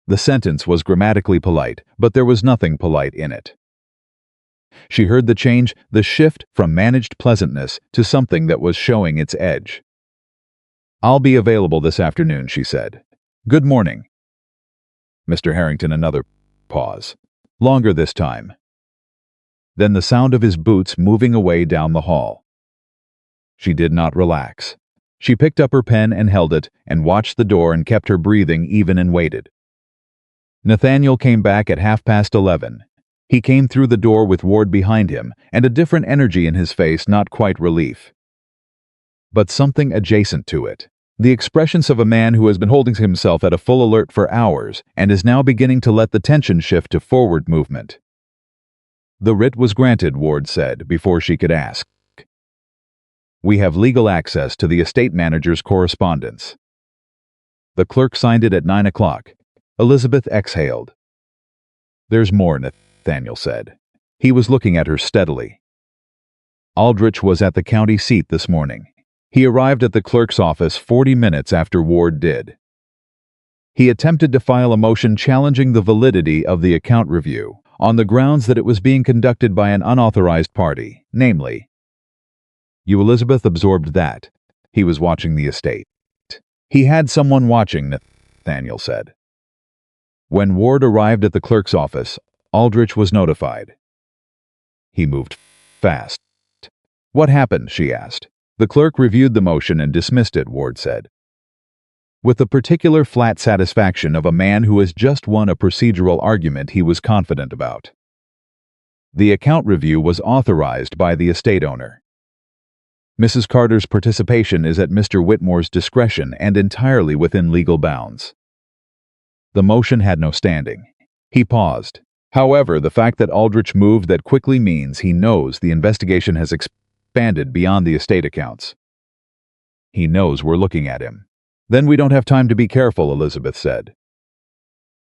The sentence was grammatically polite, but there was nothing polite in it. She heard the change, the shift from managed pleasantness to something that was showing its edge. "I'll be available this afternoon," she said. "Good morning." Mr. Harrington, another pause. Longer this time. Then the sound of his boots moving away down the hall. She did not relax. She picked up her pen and held it, and watched the door and kept her breathing even and waited. Nathaniel came back at 11:30. He came through the door with Ward behind him, and a different energy in his face, not quite relief, but something adjacent to it. The expressions of a man who has been holding himself at a full alert for hours and is now beginning to let the tension shift to forward movement. "The writ was granted," Ward said, before she could ask. "We have legal access to the estate manager's correspondence." The clerk signed it at 9 o'clock. Elizabeth exhaled. "There's more," Nathaniel said. He was looking at her steadily. "Aldrich was at the county seat this morning. He arrived at the clerk's office 40 minutes after Ward did. He attempted to file a motion challenging the validity of the account review on the grounds that it was being conducted by an unauthorized party, namely." "You, Elizabeth, absorbed that." He was watching the estate. "He had someone watching," Nathaniel said. When Ward arrived at the clerk's office, Aldrich was notified. He moved fast. "What happened?" she asked. "The clerk reviewed the motion and dismissed it," Ward said, with the particular flat satisfaction of a man who has just won a procedural argument he was confident about. "The account review was authorized by the estate owner. Mrs. Carter's participation is at Mr. Whitmore's discretion and entirely within legal bounds." The motion had no standing. He paused. However, the fact that Aldrich moved that quickly means he knows the investigation has expanded beyond the estate accounts. He knows we're looking at him. "Then we don't have time to be careful," Elizabeth said.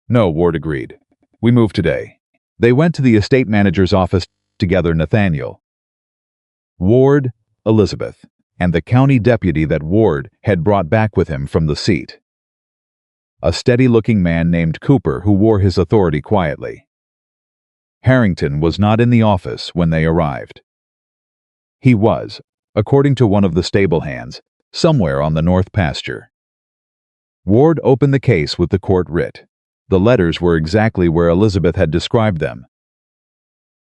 "No," Ward agreed. "We move today." They went to the estate manager's office together, Nathaniel, Ward, Elizabeth, and the county deputy that Ward had brought back with him from the seat. A steady-looking man named Cooper who wore his authority quietly. Harrington was not in the office when they arrived. He was, according to one of the stable hands, somewhere on the north pasture. Ward opened the case with the court writ. The letters were exactly where Elizabeth had described them.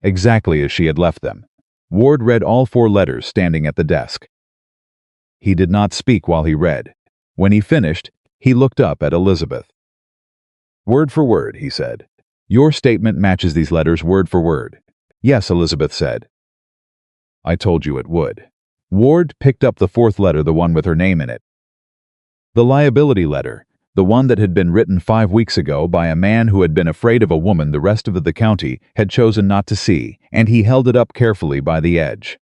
Exactly as she had left them. Ward read all 4 letters standing at the desk. He did not speak while he read. When he finished, he looked up at Elizabeth. "Word for word," he said. "Your statement matches these letters word for word." "Yes," Elizabeth said. "I told you it would." Ward picked up the 4th letter, the one with her name in it. The liability letter, the one that had been written 5 weeks ago by a man who had been afraid of a woman the rest of the county had chosen not to see, and he held it up carefully by the edge.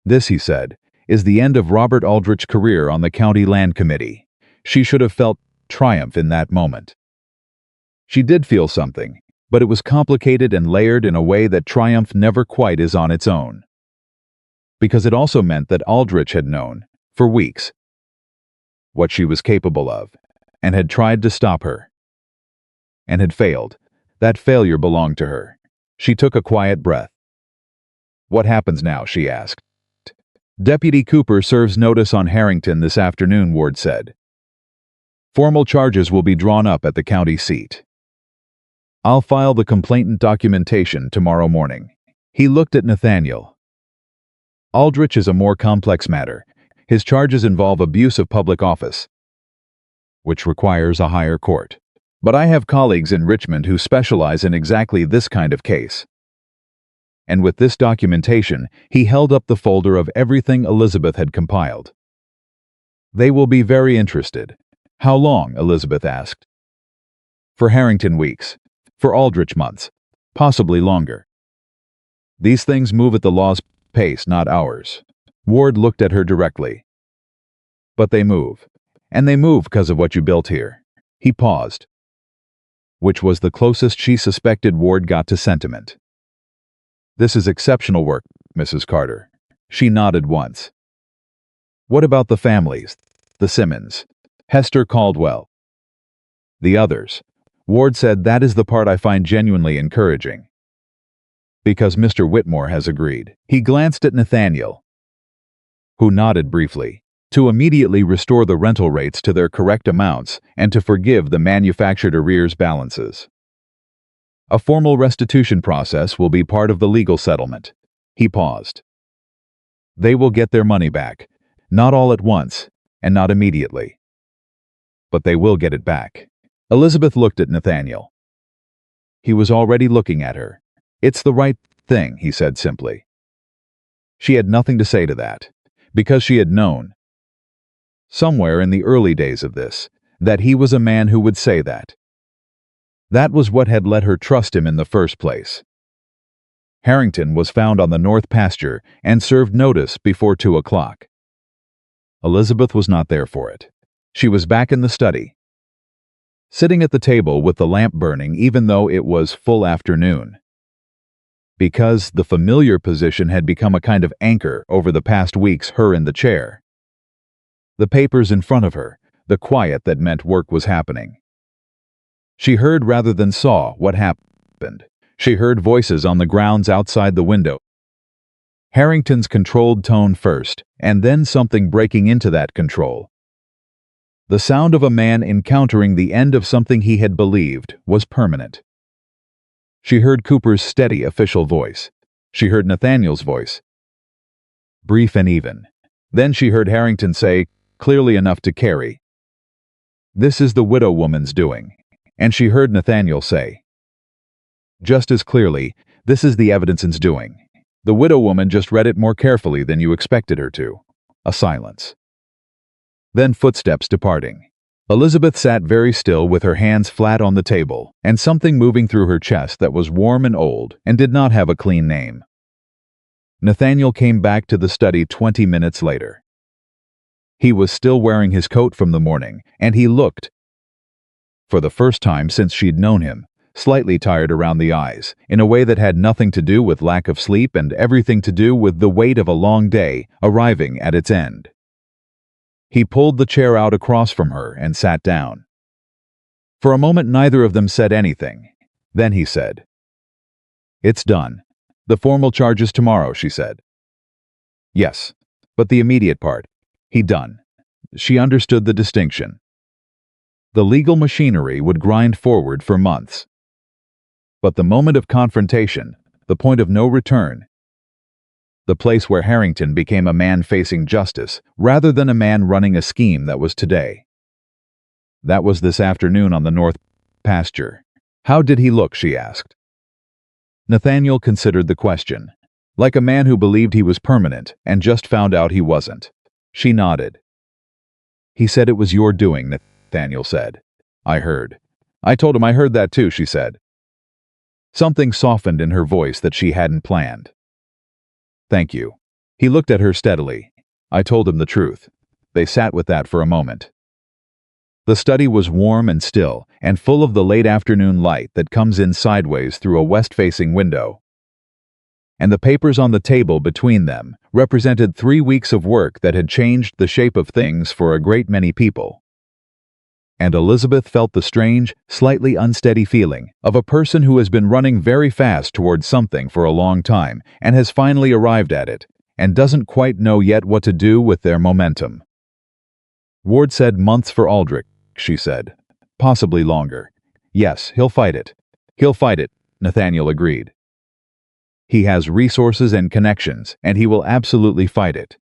"This," he said, "is the end of Robert Aldrich's career on the county land committee." She should have felt triumph in that moment. She did feel something, but it was complicated and layered in a way that triumph never quite is on its own. Because it also meant that Aldrich had known, for weeks, what she was capable of, and had tried to stop her. And had failed. That failure belonged to her. She took a quiet breath. "What happens now?" she asked. "Deputy Cooper serves notice on Harrington this afternoon," Ward said. "Formal charges will be drawn up at the county seat. I'll file the complainant documentation tomorrow morning." He looked at Nathaniel. "Aldrich is a more complex matter. His charges involve abuse of public office, which requires a higher court. But I have colleagues in Richmond who specialize in exactly this kind of case. And with this documentation, he held up the folder of everything Elizabeth had compiled. They will be very interested. How long? Elizabeth asked. For Harrington weeks. For Aldrich months. Possibly longer. These things move at the law's pace, not ours. Ward looked at her directly. But they move. And they move because of what you built here. He paused. Which was the closest she suspected Ward got to sentiment. This is exceptional work, Mrs. Carter. She nodded once. What about the families? The Simmons, Hester Caldwell, the others? Ward said that is the part I find genuinely encouraging. Because Mr. Whitmore has agreed. He glanced at Nathaniel, who nodded briefly, to immediately restore the rental rates to their correct amounts and to forgive the manufactured arrears balances. A formal restitution process will be part of the legal settlement. He paused. They will get their money back, not all at once, and not immediately. But they will get it back. Elizabeth looked at Nathaniel. He was already looking at her. It's the right thing, he said simply. She had nothing to say to that, because she had known, somewhere in the early days of this, that he was a man who would say that. That was what had let her trust him in the first place. Harrington was found on the north pasture and served notice before 2 o'clock. Elizabeth was not there for it. She was back in the study, sitting at the table with the lamp burning even though it was full afternoon. Because the familiar position had become a kind of anchor over the past weeks, her in the chair. The papers in front of her, the quiet that meant work was happening. She heard rather than saw what happened. She heard voices on the grounds outside the window. Harrington's controlled tone first, and then something breaking into that control. The sound of a man encountering the end of something he had believed was permanent. She heard Cooper's steady official voice. She heard Nathaniel's voice, brief and even. Then she heard Harrington say, clearly enough to carry, "This is the widow woman's doing." And she heard Nathaniel say, just as clearly, "This is the evidence's doing. The widow woman just read it more carefully than you expected her to." A silence. Then footsteps departing. Elizabeth sat very still with her hands flat on the table, and something moving through her chest that was warm and old and did not have a clean name. Nathaniel came back to the study 20 minutes later. He was still wearing his coat from the morning, and he looked, for the first time since she'd known him, slightly tired around the eyes, in a way that had nothing to do with lack of sleep and everything to do with the weight of a long day arriving at its end. He pulled the chair out across from her and sat down. For a moment neither of them said anything. Then he said, "It's done. The formal charges tomorrow," she said. "Yes, but the immediate part. He done." She understood the distinction. The legal machinery would grind forward for months. But the moment of confrontation, the point of no return, the place where Harrington became a man facing justice rather than a man running a scheme that was today. That was this afternoon on the north pasture. How did he look? She asked. Nathaniel considered the question, like a man who believed he was permanent and just found out he wasn't. She nodded. "He said it was your doing," Nathaniel said. "I heard. I told him I heard that too," she said. Something softened in her voice that she hadn't planned. "Thank you." He looked at her steadily. "I told him the truth." They sat with that for a moment. The study was warm and still, and full of the late afternoon light that comes in sideways through a west-facing window. And the papers on the table between them represented 3 weeks of work that had changed the shape of things for a great many people. And Elizabeth felt the strange, slightly unsteady feeling of a person who has been running very fast towards something for a long time and has finally arrived at it, and doesn't quite know yet what to do with their momentum. "Ward said months for Aldrich," she said. "Possibly longer." "Yes, he'll fight it." "He'll fight it," Nathaniel agreed. "He has resources and connections, and he will absolutely fight it."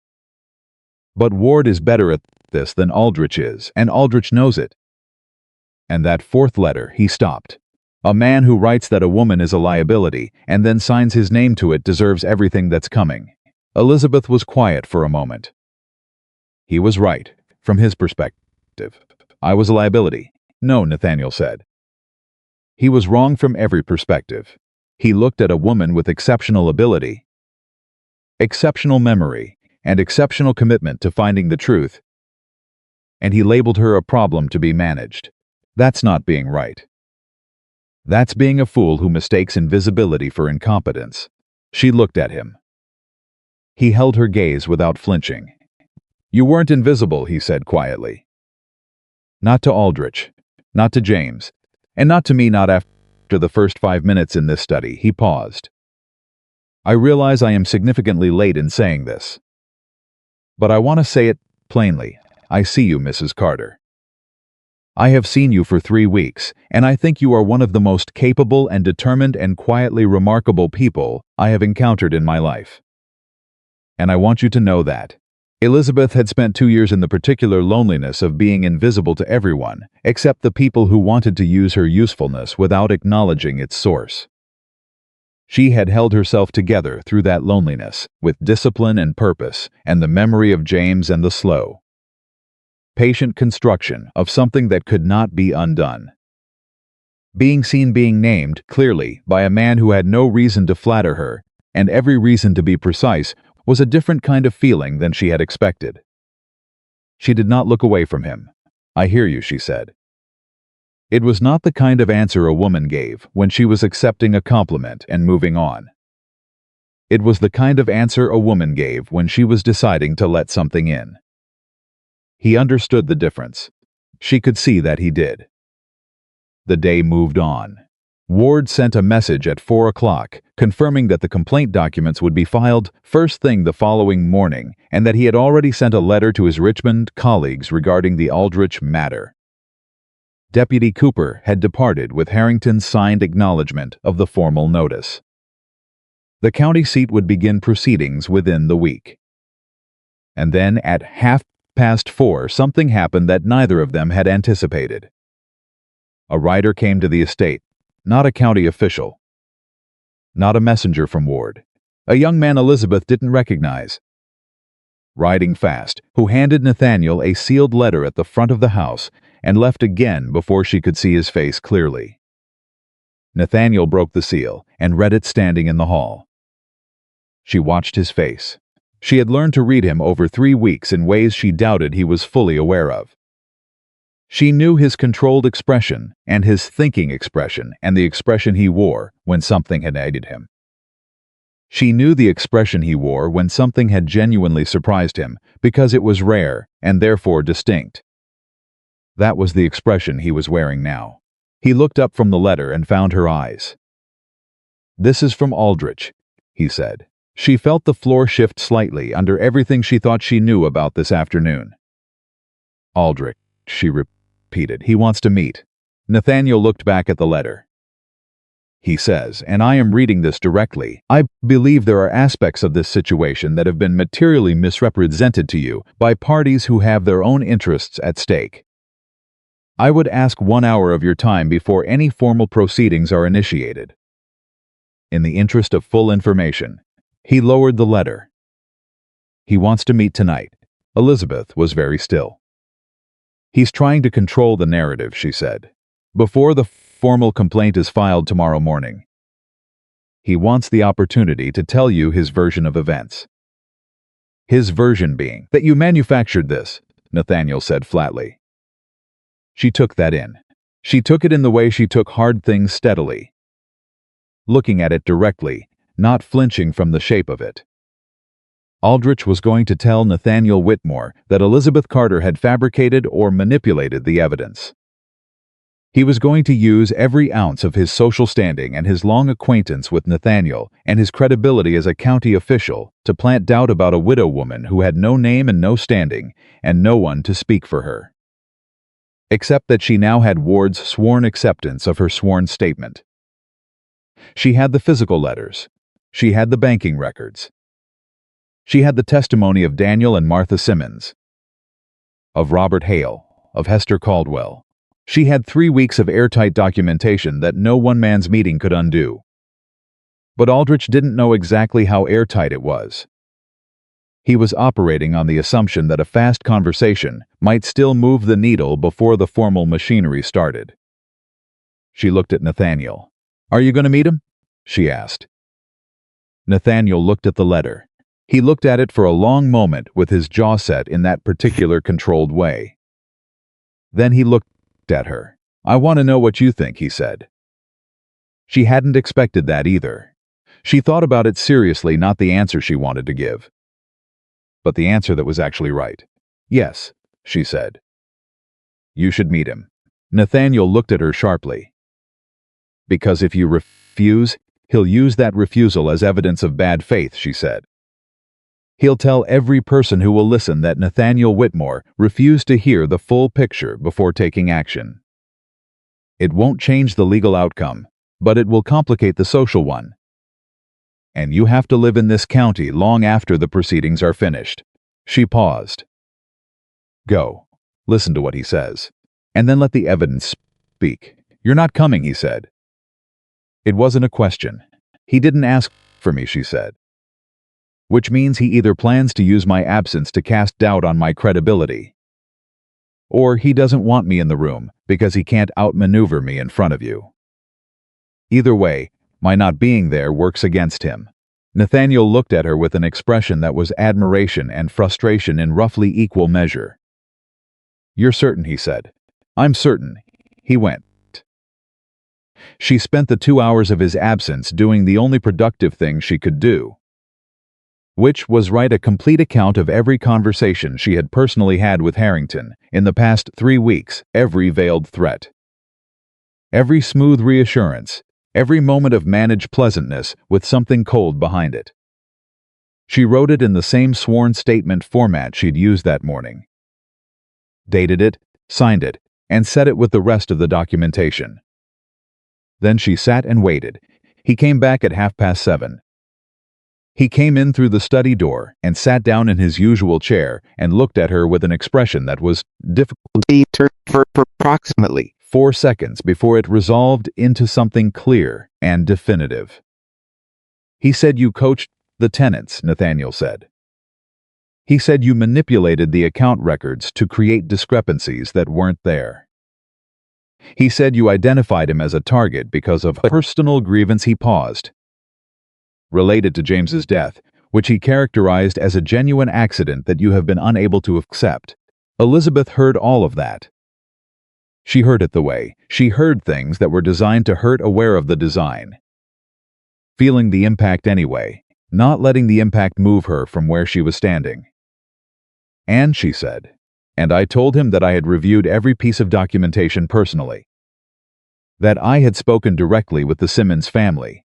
But Ward is better at this than Aldrich is, and Aldrich knows it. And that fourth letter, he stopped. A man who writes that a woman is a liability and then signs his name to it deserves everything that's coming. Elizabeth was quiet for a moment. He was right, from his perspective. I was a liability. No, Nathaniel said. He was wrong from every perspective. He looked at a woman with exceptional ability, exceptional memory, and exceptional commitment to finding the truth, and he labeled her a problem to be managed. That's not being right. That's being a fool who mistakes invisibility for incompetence. She looked at him. He held her gaze without flinching. You weren't invisible, he said quietly. Not to Aldrich, not to James, and not to me, not after the first 5 minutes in this study. He paused. I realize I am significantly late in saying this. But I want to say it plainly. I see you, Mrs. Carter. I have seen you for 3 weeks, and I think you are one of the most capable and determined and quietly remarkable people I have encountered in my life. And I want you to know that. Elizabeth had spent 2 years in the particular loneliness of being invisible to everyone, except the people who wanted to use her usefulness without acknowledging its source. She had held herself together through that loneliness, with discipline and purpose, and the memory of James and the slow, patient construction of something that could not be undone. Being seen, being named, clearly, by a man who had no reason to flatter her, and every reason to be precise, was a different kind of feeling than she had expected. She did not look away from him. I hear you, she said. It was not the kind of answer a woman gave when she was accepting a compliment and moving on. It was the kind of answer a woman gave when she was deciding to let something in. He understood the difference. She could see that he did. The day moved on. Ward sent a message at 4 o'clock, confirming that the complaint documents would be filed first thing the following morning, and that he had already sent a letter to his Richmond colleagues regarding the Aldrich matter. Deputy Cooper had departed with Harrington's signed acknowledgement of the formal notice. The county seat would begin proceedings within the week. And then at 4:30, something happened that neither of them had anticipated. A rider came to the estate. Not a county official. Not a messenger from Ward. A young man Elizabeth didn't recognize. Riding fast, who handed Nathaniel a sealed letter at the front of the house and left again before she could see his face clearly. Nathaniel broke the seal and read it standing in the hall. She watched his face. She had learned to read him over 3 weeks in ways she doubted he was fully aware of. She knew his controlled expression and his thinking expression and the expression he wore when something had aided him. She knew the expression he wore when something had genuinely surprised him because it was rare and therefore distinct. That was the expression he was wearing now. He looked up from the letter and found her eyes. This is from Aldrich, he said. She felt the floor shift slightly under everything she thought she knew about this afternoon. Aldrich, she repeated. He wants to meet. Nathaniel looked back at the letter. He says, and I am reading this directly, I believe there are aspects of this situation that have been materially misrepresented to you by parties who have their own interests at stake. I would ask 1 hour of your time before any formal proceedings are initiated. In the interest of full information, he lowered the letter. He wants to meet tonight. Elizabeth was very still. He's trying to control the narrative, she said, before the formal complaint is filed tomorrow morning. He wants the opportunity to tell you his version of events. His version being that you manufactured this, Nathaniel said flatly. She took that in. She took it in the way she took hard things steadily, looking at it directly, not flinching from the shape of it. Aldrich was going to tell Nathaniel Whitmore that Elizabeth Carter had fabricated or manipulated the evidence. He was going to use every ounce of his social standing and his long acquaintance with Nathaniel and his credibility as a county official to plant doubt about a widow woman who had no name and no standing, and no one to speak for her. Except that she now had Ward's sworn acceptance of her sworn statement. She had the physical letters. She had the banking records. She had the testimony of Daniel and Martha Simmons, of Robert Hale, of Hester Caldwell. She had 3 weeks of airtight documentation that no one man's meeting could undo. But Aldrich didn't know exactly how airtight it was. He was operating on the assumption that a fast conversation might still move the needle before the formal machinery started. She looked at Nathaniel. "Are you going to meet him?" she asked. Nathaniel looked at the letter. He looked at it for a long moment with his jaw set in that particular controlled way. Then he looked at her. "I want to know what you think," he said. She hadn't expected that either. She thought about it seriously, not the answer she wanted to give, but the answer that was actually right. "Yes," she said. "You should meet him." Nathaniel looked at her sharply. "Because if you refuse, he'll use that refusal as evidence of bad faith," she said. "He'll tell every person who will listen that Nathaniel Whitmore refused to hear the full picture before taking action. It won't change the legal outcome, but it will complicate the social one. And you have to live in this county long after the proceedings are finished." She paused. "Go. Listen to what he says. And then let the evidence speak." "You're not coming," he said. "It wasn't a question. He didn't ask for me," she said. "Which means he either plans to use my absence to cast doubt on my credibility, or he doesn't want me in the room because he can't outmaneuver me in front of you. Either way, my not being there works against him." Nathaniel looked at her with an expression that was admiration and frustration in roughly equal measure. "You're certain," he said. "I'm certain." He went. She spent the 2 hours of his absence doing the only productive thing she could do, which was write a complete account of every conversation she had personally had with Harrington in the past 3 weeks, every veiled threat, every smooth reassurance, every moment of managed pleasantness with something cold behind it. She wrote it in the same sworn statement format she'd used that morning, dated it, signed it, and set it with the rest of the documentation. Then she sat and waited. He came back at 7:30. He came in through the study door and sat down in his usual chair and looked at her with an expression that was difficult to turn for approximately 4 seconds before it resolved into something clear and definitive. "He said you coached the tenants," Nathaniel said. "He said you manipulated the account records to create discrepancies that weren't there. He said you identified him as a target because of a personal grievance," he paused, "related to James's death, which he characterized as a genuine accident that you have been unable to accept." Elizabeth heard all of that. She heard it the way she heard things that were designed to hurt, aware of the design, feeling the impact anyway, not letting the impact move her from where she was standing. "And," she said, "and I told him that I had reviewed every piece of documentation personally, that I had spoken directly with the Simmons family,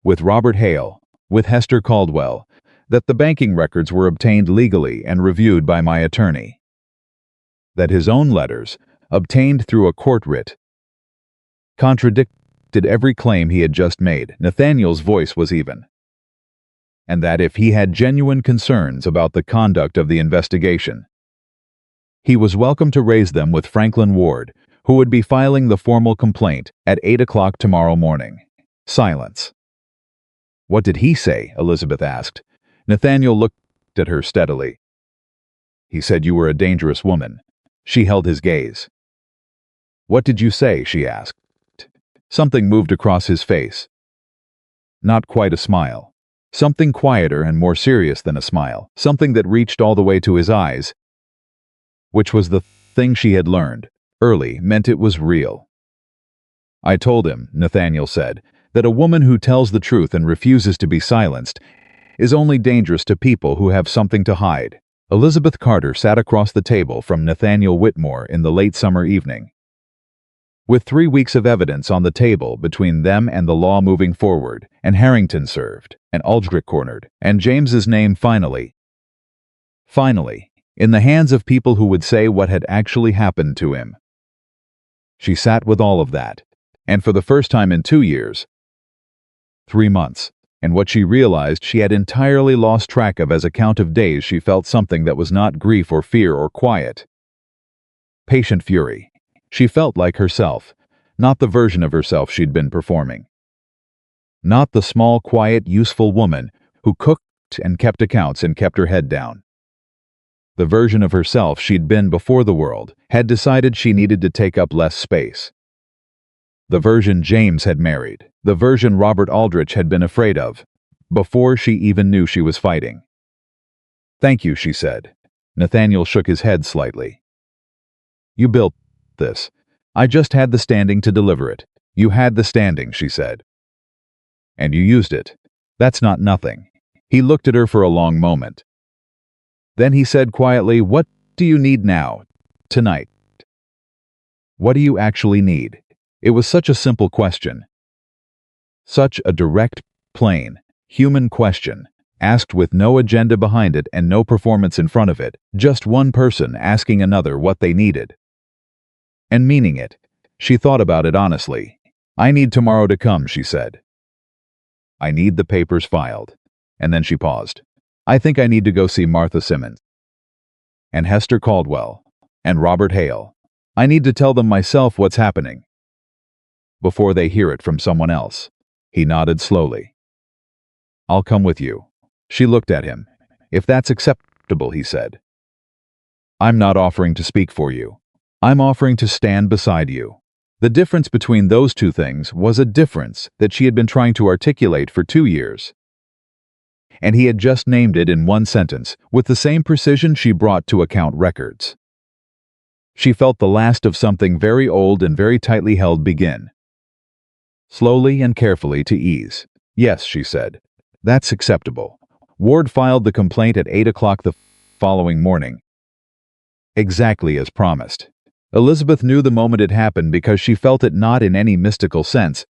with Robert Hale, with Hester Caldwell, that the banking records were obtained legally and reviewed by my attorney, that his own letters, obtained through a court writ, contradicted every claim he had just made." Nathaniel's voice was even. "And that if he had genuine concerns about the conduct of the investigation, he was welcome to raise them with Franklin Ward, who would be filing the formal complaint at 8 o'clock tomorrow morning." Silence. "What did he say?" Elizabeth asked. Nathaniel looked at her steadily. "He said you were a dangerous woman." She held his gaze. "What did you say?" she asked. Something moved across his face. Not quite a smile. Something quieter and more serious than a smile. Something that reached all the way to his eyes, which was the thing she had learned early meant it was real. "I told him," Nathaniel said, "that a woman who tells the truth and refuses to be silenced is only dangerous to people who have something to hide." Elizabeth Carter sat across the table from Nathaniel Whitmore in the late summer evening, with 3 weeks of evidence on the table between them and the law moving forward, and Harrington served, and Aldrich cornered, and James's name finally, in the hands of people who would say what had actually happened to him. She sat with all of that, and for the first time in 2 years, 3 months, And what she realized she had entirely lost track of as a count of days she felt something that was not grief or fear or quiet. Patient fury. She felt like herself, not the version of herself she'd been performing. Not the small, quiet, useful woman who cooked and kept accounts and kept her head down. The version of herself she'd been before the world had decided she needed to take up less space. The version James had married, the version Robert Aldrich had been afraid of, before she even knew she was fighting. "Thank you," she said. Nathaniel shook his head slightly. "You built this. I just had the standing to deliver it." "You had the standing," she said. "And you used it. That's not nothing." He looked at her for a long moment. Then he said quietly, "What do you need now, tonight? What do you actually need?" It was such a simple question. Such a direct, plain, human question, asked with no agenda behind it and no performance in front of it, just one person asking another what they needed. And meaning it. She thought about it honestly. "I need tomorrow to come," she said. "I need the papers filed." And then she paused. "I think I need to go see Martha Simmons. And Hester Caldwell. And Robert Hale. I need to tell them myself what's happening. Before they hear it from someone else." He nodded slowly. "I'll come with you." She looked at him. "If that's acceptable," he said. "I'm not offering to speak for you. I'm offering to stand beside you." The difference between those two things was a difference that she had been trying to articulate for 2 years. And he had just named it in one sentence, with the same precision she brought to account records. She felt the last of something very old and very tightly held begin. Slowly and carefully to ease. "Yes," she said. "That's acceptable." Ward filed the complaint at 8 o'clock the following morning. Exactly as promised. Elizabeth knew the moment it happened because she felt it not in any mystical sense,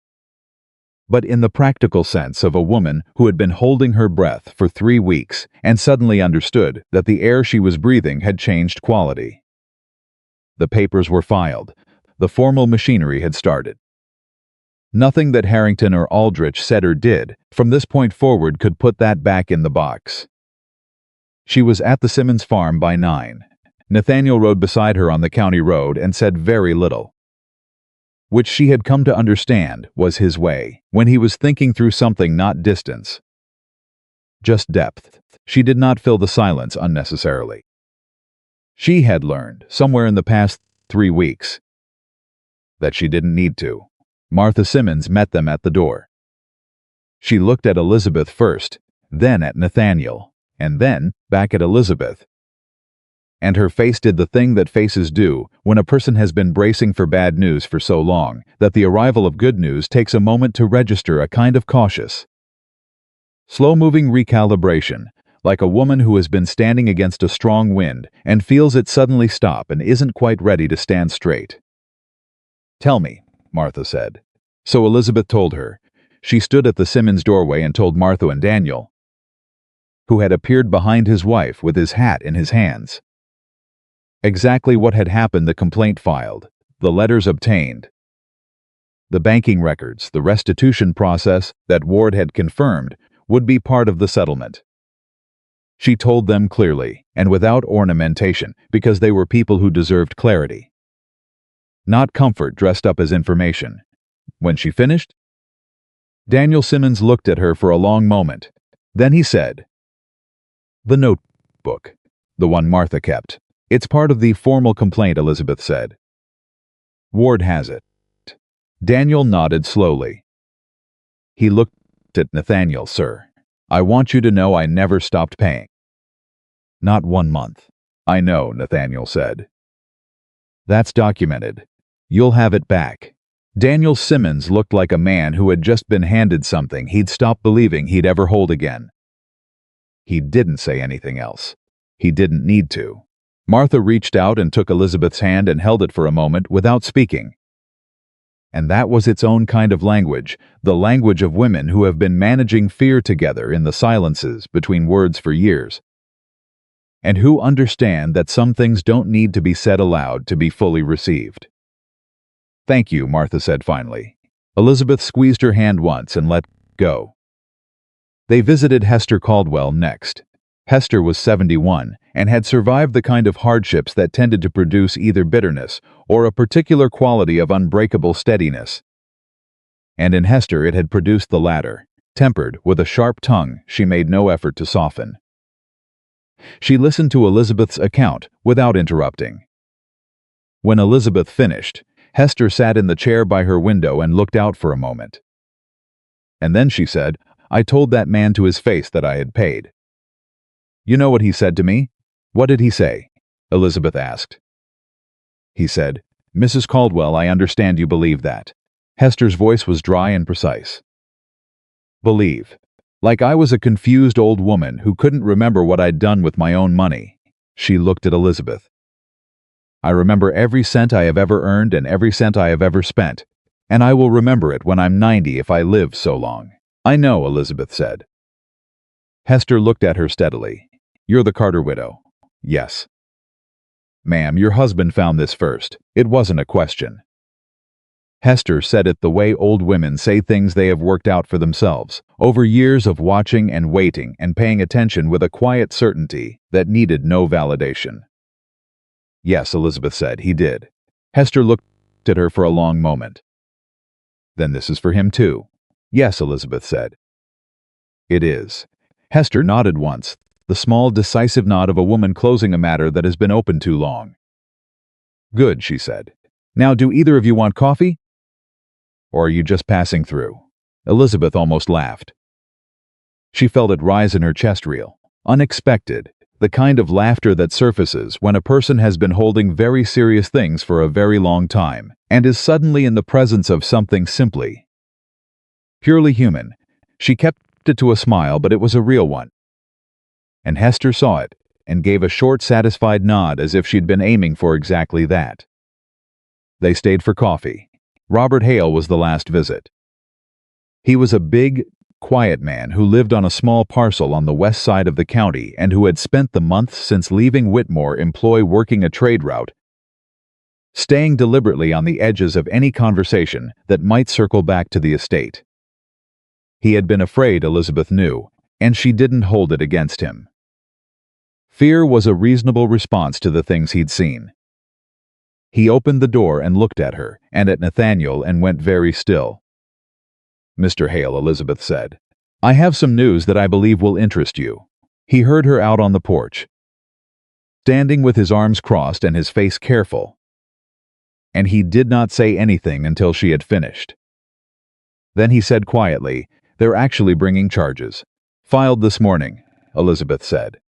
but in the practical sense of a woman who had been holding her breath for 3 weeks and suddenly understood that the air she was breathing had changed quality. The papers were filed. The formal machinery had started. Nothing that Harrington or Aldrich said or did from this point forward could put that back in the box. She was at the Simmons farm by 9. Nathaniel rode beside her on the county road and said very little. Which she had come to understand was his way, when he was thinking through something, not distance. Just depth. She did not fill the silence unnecessarily. She had learned, somewhere in the past 3 weeks, that she didn't need to. Martha Simmons met them at the door. She looked at Elizabeth first, then at Nathaniel, and then back at Elizabeth. And her face did the thing that faces do when a person has been bracing for bad news for so long that the arrival of good news takes a moment to register a kind of cautious, slow-moving recalibration, like a woman who has been standing against a strong wind and feels it suddenly stop and isn't quite ready to stand straight. "Tell me," Martha said. So Elizabeth told her. She stood at the Simmons doorway and told Martha and Daniel, who had appeared behind his wife with his hat in his hands, exactly what had happened: the complaint filed, the letters obtained, the banking records, the restitution process that Ward had confirmed would be part of the settlement. She told them clearly and without ornamentation because they were people who deserved clarity, not comfort dressed up as information. When she finished, Daniel Simmons looked at her for a long moment. Then he said, "The notebook, the one Martha kept. It's part of the formal complaint," Elizabeth said. "Ward has it." Daniel nodded slowly. He looked at Nathaniel. "Sir, I want you to know I never stopped paying. Not 1 month." "I know," Nathaniel said. "That's documented. You'll have it back." Daniel Simmons looked like a man who had just been handed something he'd stopped believing he'd ever hold again. He didn't say anything else. He didn't need to. Martha reached out and took Elizabeth's hand and held it for a moment without speaking. And that was its own kind of language, the language of women who have been managing fear together in the silences between words for years, and who understand that some things don't need to be said aloud to be fully received. "Thank you," Martha said finally. Elizabeth squeezed her hand once and let go. They visited Hester Caldwell next. Hester was 71 and had survived the kind of hardships that tended to produce either bitterness or a particular quality of unbreakable steadiness. And in Hester it had produced the latter, tempered with a sharp tongue she made no effort to soften. She listened to Elizabeth's account without interrupting. When Elizabeth finished, Hester sat in the chair by her window and looked out for a moment. And then she said, "I told that man to his face that I had paid." "You know what he said to me?" "What did he say?" Elizabeth asked. "He said, 'Mrs. Caldwell, I understand you believe that.'" Hester's voice was dry and precise. "Believe. Like I was a confused old woman who couldn't remember what I'd done with my own money." She looked at Elizabeth. "I remember every cent I have ever earned and every cent I have ever spent, and I will remember it when I'm 90 if I live so long." "I know," Elizabeth said. Hester looked at her steadily. "You're the Carter widow." "Yes." "Ma'am, your husband found this first. It wasn't a question." Hester said it the way old women say things they have worked out for themselves, over years of watching and waiting and paying attention with a quiet certainty that needed no validation. "Yes," Elizabeth said, "he did." Hester looked at her for a long moment. "Then this is for him too." "Yes," Elizabeth said. "It is." Hester nodded once, the small, decisive nod of a woman closing a matter that has been open too long. "Good," she said. "Now, do either of you want coffee? Or are you just passing through?" Elizabeth almost laughed. She felt it rise in her chest reel. Unexpected, the kind of laughter that surfaces when a person has been holding very serious things for a very long time and is suddenly in the presence of something simply, purely human. She kept it to a smile, but it was a real one. And Hester saw it and gave a short, satisfied nod as if she'd been aiming for exactly that. They stayed for coffee. Robert Hale was the last visit. He was a big, quiet man who lived on a small parcel on the west side of the county and who had spent the months since leaving Whitmore employ working a trade route, staying deliberately on the edges of any conversation that might circle back to the estate. He had been afraid, Elizabeth knew, and she didn't hold it against him. Fear was a reasonable response to the things he'd seen. He opened the door and looked at her, and at Nathaniel, and went very still. "Mr. Hale," Elizabeth said, "I have some news that I believe will interest you." He heard her out on the porch, standing with his arms crossed and his face careful, and he did not say anything until she had finished. Then he said quietly, "They're actually bringing charges. Filed this morning," Elizabeth said.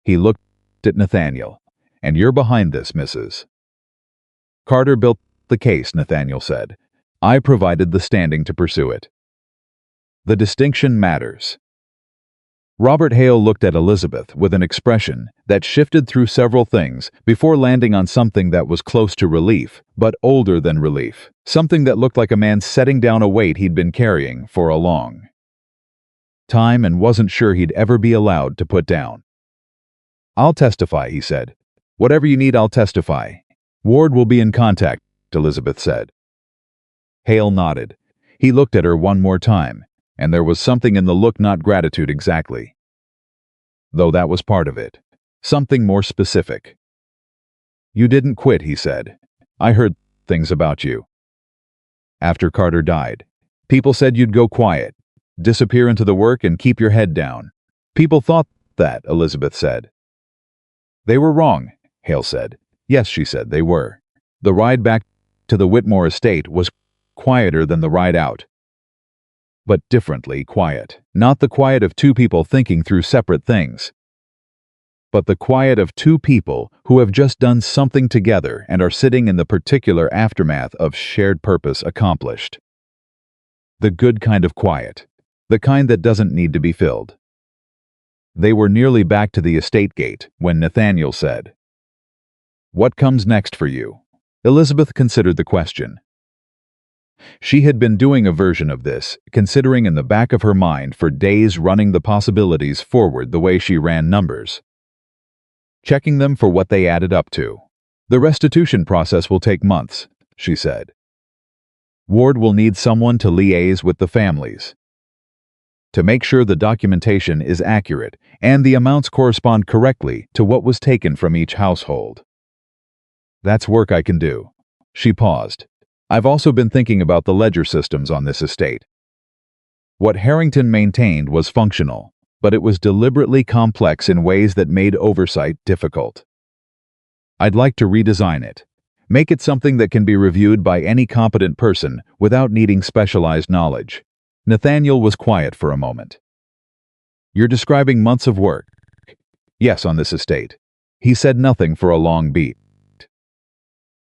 He looked at Nathaniel. "And you're behind this, Mrs. Carter built the case," Nathaniel said. "I provided the standing to pursue it. The distinction matters." Robert Hale looked at Elizabeth with an expression that shifted through several things before landing on something that was close to relief, but older than relief, something that looked like a man setting down a weight he'd been carrying for a long time and wasn't sure he'd ever be allowed to put down. "I'll testify," he said. "Whatever you need, I'll testify. Ward will be in contact," Elizabeth said. Hale nodded. He looked at her one more time, and there was something in the look, not gratitude exactly, though that was part of it. Something more specific. "You didn't quit," he said. "I heard things about you. After Carter died, people said you'd go quiet, disappear into the work and keep your head down. People thought that," Elizabeth said. "They were wrong," Hale said. "Yes," she said, "they were. The ride back to the Whitmore estate was quieter than the ride out. But differently quiet. Not the quiet of two people thinking through separate things, but the quiet of two people who have just done something together and are sitting in the particular aftermath of shared purpose accomplished. The good kind of quiet. The kind that doesn't need to be filled." They were nearly back to the estate gate when Nathaniel said, "What comes next for you?" Elizabeth considered the question. She had been doing a version of this, considering in the back of her mind for days, running the possibilities forward the way she ran numbers, checking them for what they added up to. "The restitution process will take months," she said. "Ward will need someone to liaise with the families. to make sure the documentation is accurate and the amounts correspond correctly to what was taken from each household. That's work I can do. She paused. I've also been thinking about the ledger systems on this estate. What Harrington maintained was functional, but it was deliberately complex in ways that made oversight difficult. I'd like to redesign it. Make it something that can be reviewed by any competent person without needing specialized knowledge. Nathaniel was quiet for a moment. You're describing months of work. Yes, on this estate. He said nothing for a long beat.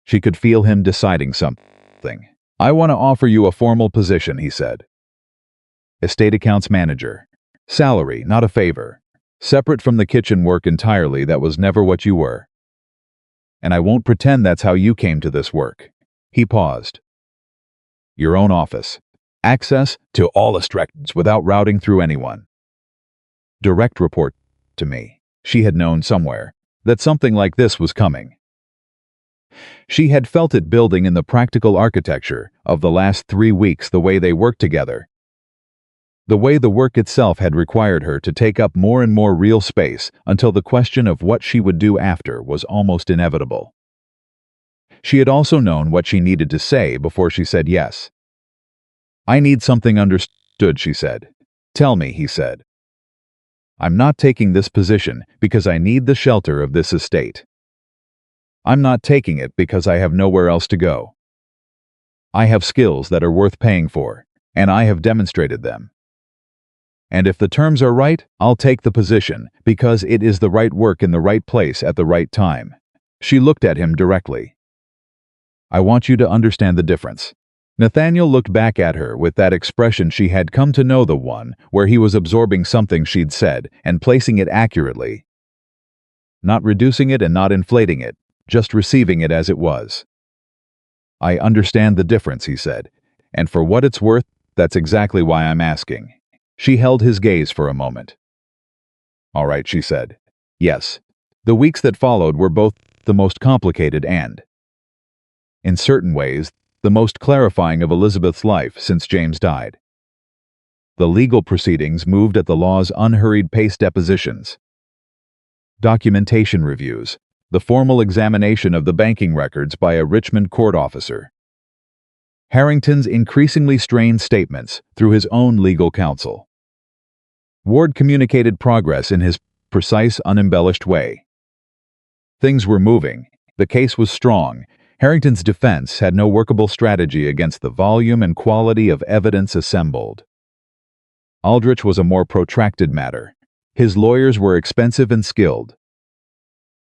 She could feel him deciding something. I want to offer you a formal position, he said. Estate accounts manager. Salary, not a favor. Separate from the kitchen work entirely, that was never what you were. And I won't pretend that's how you came to this work. He paused. Your own office. Access to all records without routing through anyone. Direct report to me. She had known somewhere that something like this was coming. She had felt it building in the practical architecture of the last 3 weeks, the way they worked together. The way the work itself had required her to take up more and more real space until the question of what she would do after was almost inevitable. She had also known what she needed to say before she said yes. I need something understood, she said. Tell me, he said. I'm not taking this position because I need the shelter of this estate. I'm not taking it because I have nowhere else to go. I have skills that are worth paying for, and I have demonstrated them. And if the terms are right, I'll take the position because it is the right work in the right place at the right time. She looked at him directly. I want you to understand the difference. Nathaniel looked back at her with that expression she had come to know, the one where he was absorbing something she'd said and placing it accurately. Not reducing it and not inflating it, just receiving it as it was. I understand the difference, he said, and for what it's worth, that's exactly why I'm asking. She held his gaze for a moment. All right, she said. Yes. The weeks that followed were both the most complicated and, in certain ways, the most clarifying of Elizabeth's life since James died. The legal proceedings moved at the law's unhurried pace, depositions, documentation reviews, the formal examination of the banking records by a Richmond court officer, Harrington's increasingly strained statements through his own legal counsel. Ward communicated progress in his precise, unembellished way. Things were moving. The case was strong. Harrington's defense had no workable strategy against the volume and quality of evidence assembled. Aldrich was a more protracted matter. His lawyers were expensive and skilled,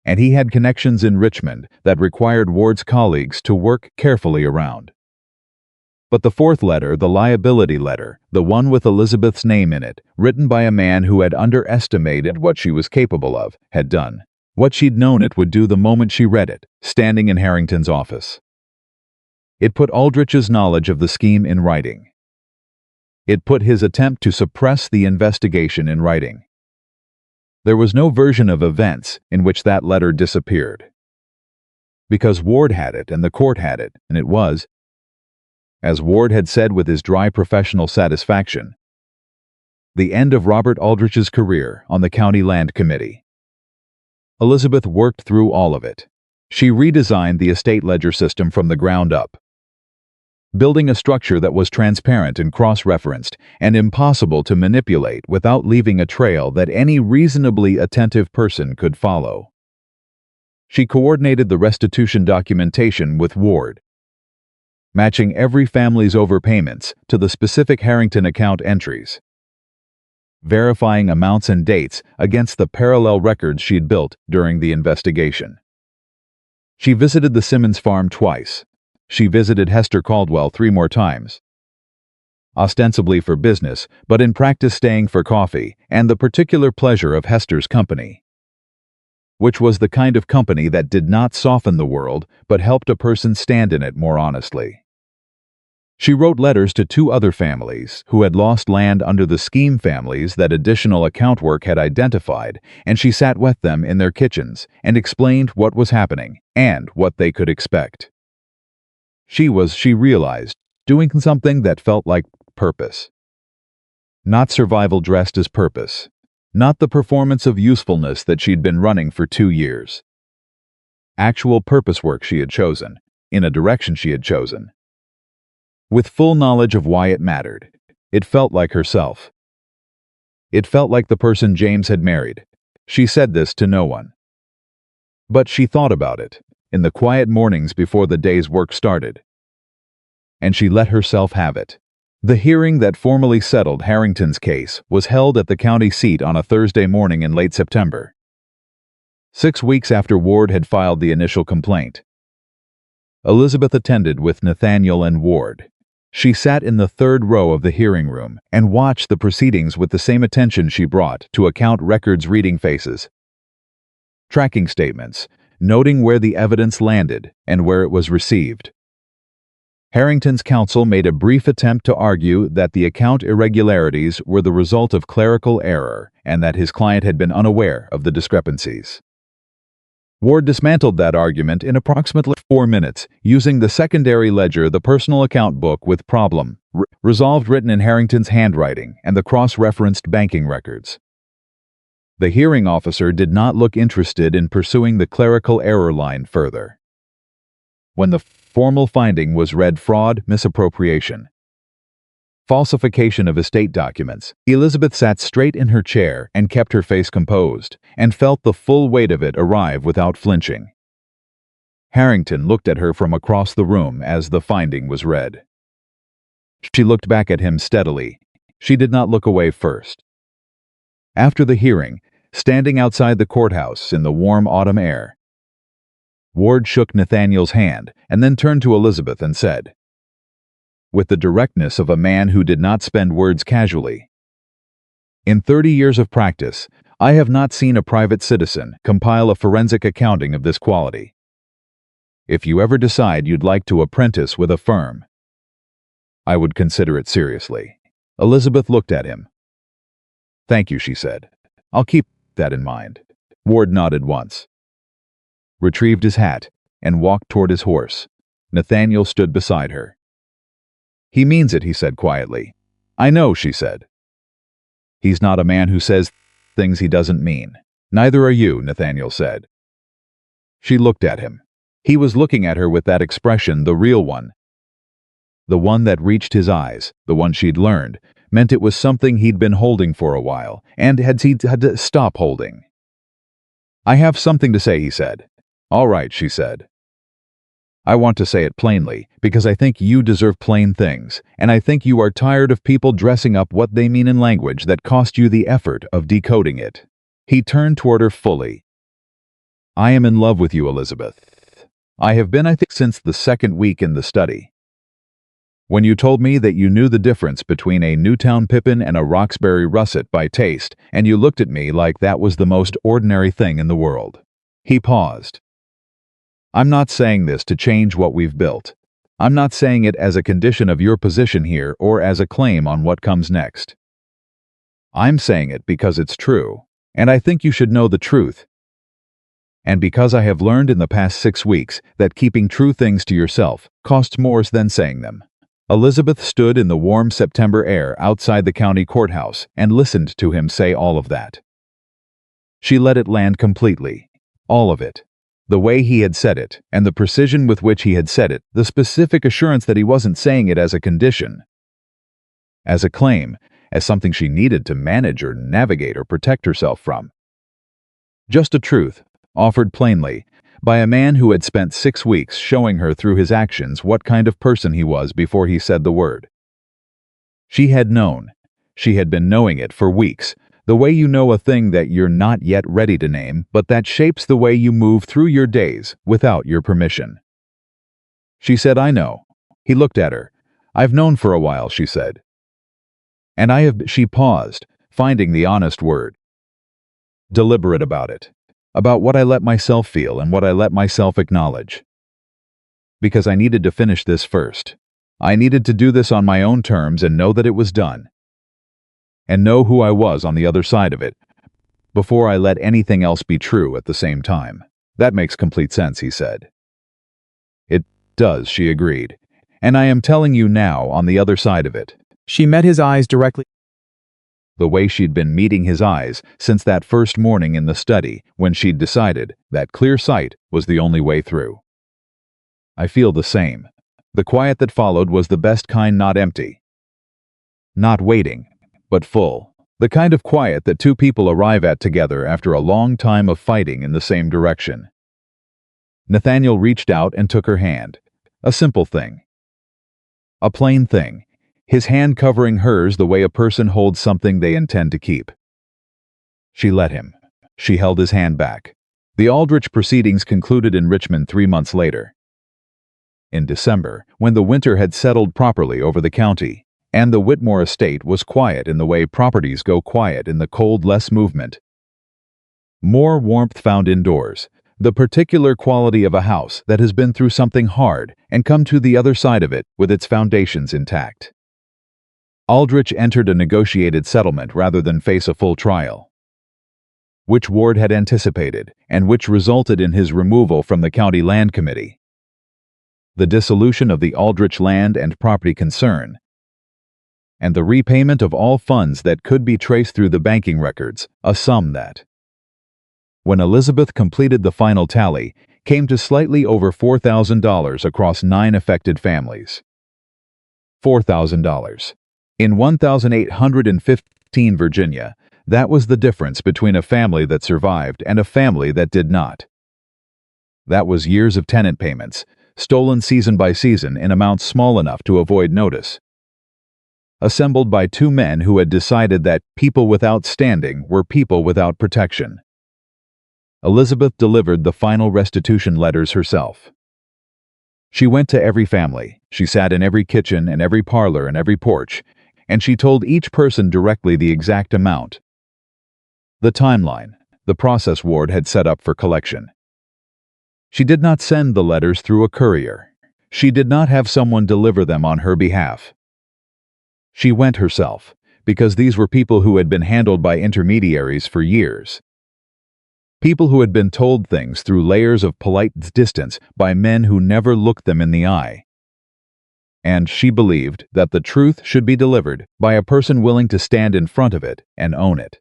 and he had connections in Richmond that required Ward's colleagues to work carefully around. But the fourth letter, the liability letter, the one with Elizabeth's name in it, written by a man who had underestimated what she was capable of, had done what she'd known it would do the moment she read it, standing in Harrington's office. It put Aldrich's knowledge of the scheme in writing. It put his attempt to suppress the investigation in writing. There was no version of events in which that letter disappeared. Because Ward had it and the court had it, and it was, as Ward had said with his dry professional satisfaction, the end of Robert Aldrich's career on the County Land Committee. Elizabeth worked through all of it. She redesigned the estate ledger system from the ground up, building a structure that was transparent and cross-referenced and impossible to manipulate without leaving a trail that any reasonably attentive person could follow. She coordinated the restitution documentation with Ward, matching every family's overpayments to the specific Harrington account entries, verifying amounts and dates against the parallel records she'd built during the investigation. She visited the Simmons farm twice. She visited Hester Caldwell 3 more times, ostensibly for business, but in practice staying for coffee and the particular pleasure of Hester's company, which was the kind of company that did not soften the world but helped a person stand in it more honestly. She wrote letters to 2 other families who had lost land under the scheme families that additional account work had identified, and she sat with them in their kitchens and explained what was happening and what they could expect. She realized, doing something that felt like purpose. Not survival dressed as purpose. Not the performance of usefulness that she'd been running for 2 years. Actual purpose work she had chosen, in a direction she had chosen. With full knowledge of why it mattered, it felt like herself. It felt like the person James had married. She said this to no one. But she thought about it, in the quiet mornings before the day's work started. And she let herself have it. The hearing that formally settled Harrington's case was held at the county seat on a Thursday morning in late September, 6 weeks after Ward had filed the initial complaint. Elizabeth attended with Nathaniel and Ward. She sat in the third row of the hearing room and watched the proceedings with the same attention she brought to account records, reading faces, tracking statements, noting where the evidence landed and where it was received. Harrington's counsel made a brief attempt to argue that the account irregularities were the result of clerical error and that his client had been unaware of the discrepancies. Ward dismantled that argument in approximately 4 minutes, using the secondary ledger, the personal account book with problem resolved written in Harrington's handwriting, and the cross-referenced banking records. The hearing officer did not look interested in pursuing the clerical error line further. When the formal finding was read, fraud, misappropriation, falsification of estate documents, Elizabeth sat straight in her chair and kept her face composed, and felt the full weight of it arrive without flinching. Harrington looked at her from across the room as the finding was read. She looked back at him steadily. She did not look away first. After the hearing, standing outside the courthouse in the warm autumn air, Ward shook Nathaniel's hand and then turned to Elizabeth and said, with the directness of a man who did not spend words casually, "In 30 years of practice, I have not seen a private citizen compile a forensic accounting of this quality. If you ever decide you'd like to apprentice with a firm, I would consider it seriously." Elizabeth looked at him. "Thank you," she said. "I'll keep that in mind." Ward nodded once, retrieved his hat, and walked toward his horse. Nathaniel stood beside her. "He means it," he said quietly. "I know," she said. "He's not a man who says things he doesn't mean." "Neither are you," Nathaniel said. She looked at him. He was looking at her with that expression, the real one. The one that reached his eyes, the one she'd learned, meant it was something he'd been holding for a while, and had to stop holding. "I have something to say," he said. "All right," she said. "I want to say it plainly, because I think you deserve plain things, and I think you are tired of people dressing up what they mean in language that cost you the effort of decoding it." He turned toward her fully. "I am in love with you, Elizabeth. I have been, I think, since the second week in the study. When you told me that you knew the difference between a Newtown Pippin and a Roxbury Russet by taste, and you looked at me like that was the most ordinary thing in the world." He paused. "I'm not saying this to change what we've built. I'm not saying it as a condition of your position here or as a claim on what comes next. I'm saying it because it's true, and I think you should know the truth. And because I have learned in the past 6 weeks that keeping true things to yourself costs more than saying them." Elizabeth stood in the warm September air outside the county courthouse and listened to him say all of that. She let it land completely, all of it. The way he had said it, and the precision with which he had said it, the specific assurance that he wasn't saying it as a condition, as a claim, as something she needed to manage or navigate or protect herself from. Just a truth, offered plainly, by a man who had spent 6 weeks showing her through his actions what kind of person he was before he said the word. She had known. She had been knowing it for weeks, the way you know a thing that you're not yet ready to name, but that shapes the way you move through your days without your permission. She said, "I know." He looked at her. "I've known for a while," she said. "And I have..." She paused, finding the honest word. "Deliberate about it. About what I let myself feel and what I let myself acknowledge. Because I needed to finish this first. I needed to do this on my own terms and know that it was done. And know who I was on the other side of it, before I let anything else be true at the same time." "That makes complete sense," he said. "It does," she agreed. "And I am telling you now on the other side of it." She met his eyes directly. the way she'd been meeting his eyes since that first morning in the study when she'd decided that clear sight was the only way through. I feel the same. The quiet that followed was the best kind, not empty. Not waiting, but full. The kind of quiet that two people arrive at together after a long time of fighting in the same direction. Nathaniel reached out and took her hand. A simple thing. A plain thing. His hand covering hers the way a person holds something they intend to keep. She let him. She held his hand back. The Aldrich proceedings concluded in Richmond 3 months later. In December, when the winter had settled properly over the county, and the Whitmore estate was quiet in the way properties go quiet in the cold, less movement. More warmth found indoors, the particular quality of a house that has been through something hard and come to the other side of it with its foundations intact. Aldrich entered a negotiated settlement rather than face a full trial, which Ward had anticipated and which resulted in his removal from the county land committee, the dissolution of the Aldrich land and property concern, and the repayment of all funds that could be traced through the banking records, a sum that, when Elizabeth completed the final tally, came to slightly over $4,000 across 9 affected families. $4,000. In 1815 Virginia, that was the difference between a family that survived and a family that did not. That was years of tenant payments, stolen season by season in amounts small enough to avoid notice, assembled by 2 men who had decided that people without standing were people without protection. Elizabeth delivered the final restitution letters herself. She went to every family, she sat in every kitchen and every parlor and every porch, and she told each person directly the exact amount. The timeline, the process Ward had set up for collection. She did not send the letters through a courier. She did not have someone deliver them on her behalf. She went herself, because these were people who had been handled by intermediaries for years. People who had been told things through layers of polite distance by men who never looked them in the eye. And she believed that the truth should be delivered by a person willing to stand in front of it and own it.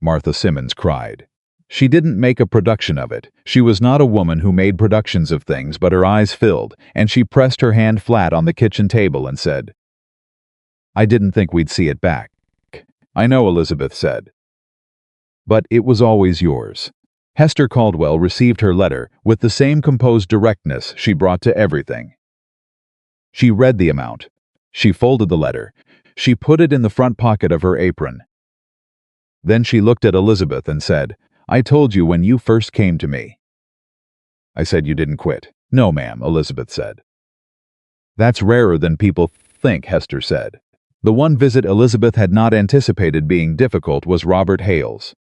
Martha Simmons cried. She didn't make a production of it. She was not a woman who made productions of things, but her eyes filled, and she pressed her hand flat on the kitchen table and said, "I didn't think we'd see it back." "I know," Elizabeth said. "But it was always yours." Hester Caldwell received her letter with the same composed directness she brought to everything. She read the amount. She folded the letter. She put it in the front pocket of her apron. Then she looked at Elizabeth and said, "I told you when you first came to me." I said, "You didn't quit." "No, ma'am," Elizabeth said. "That's rarer than people think," Hester said. The one visit Elizabeth had not anticipated being difficult was Robert Hale's.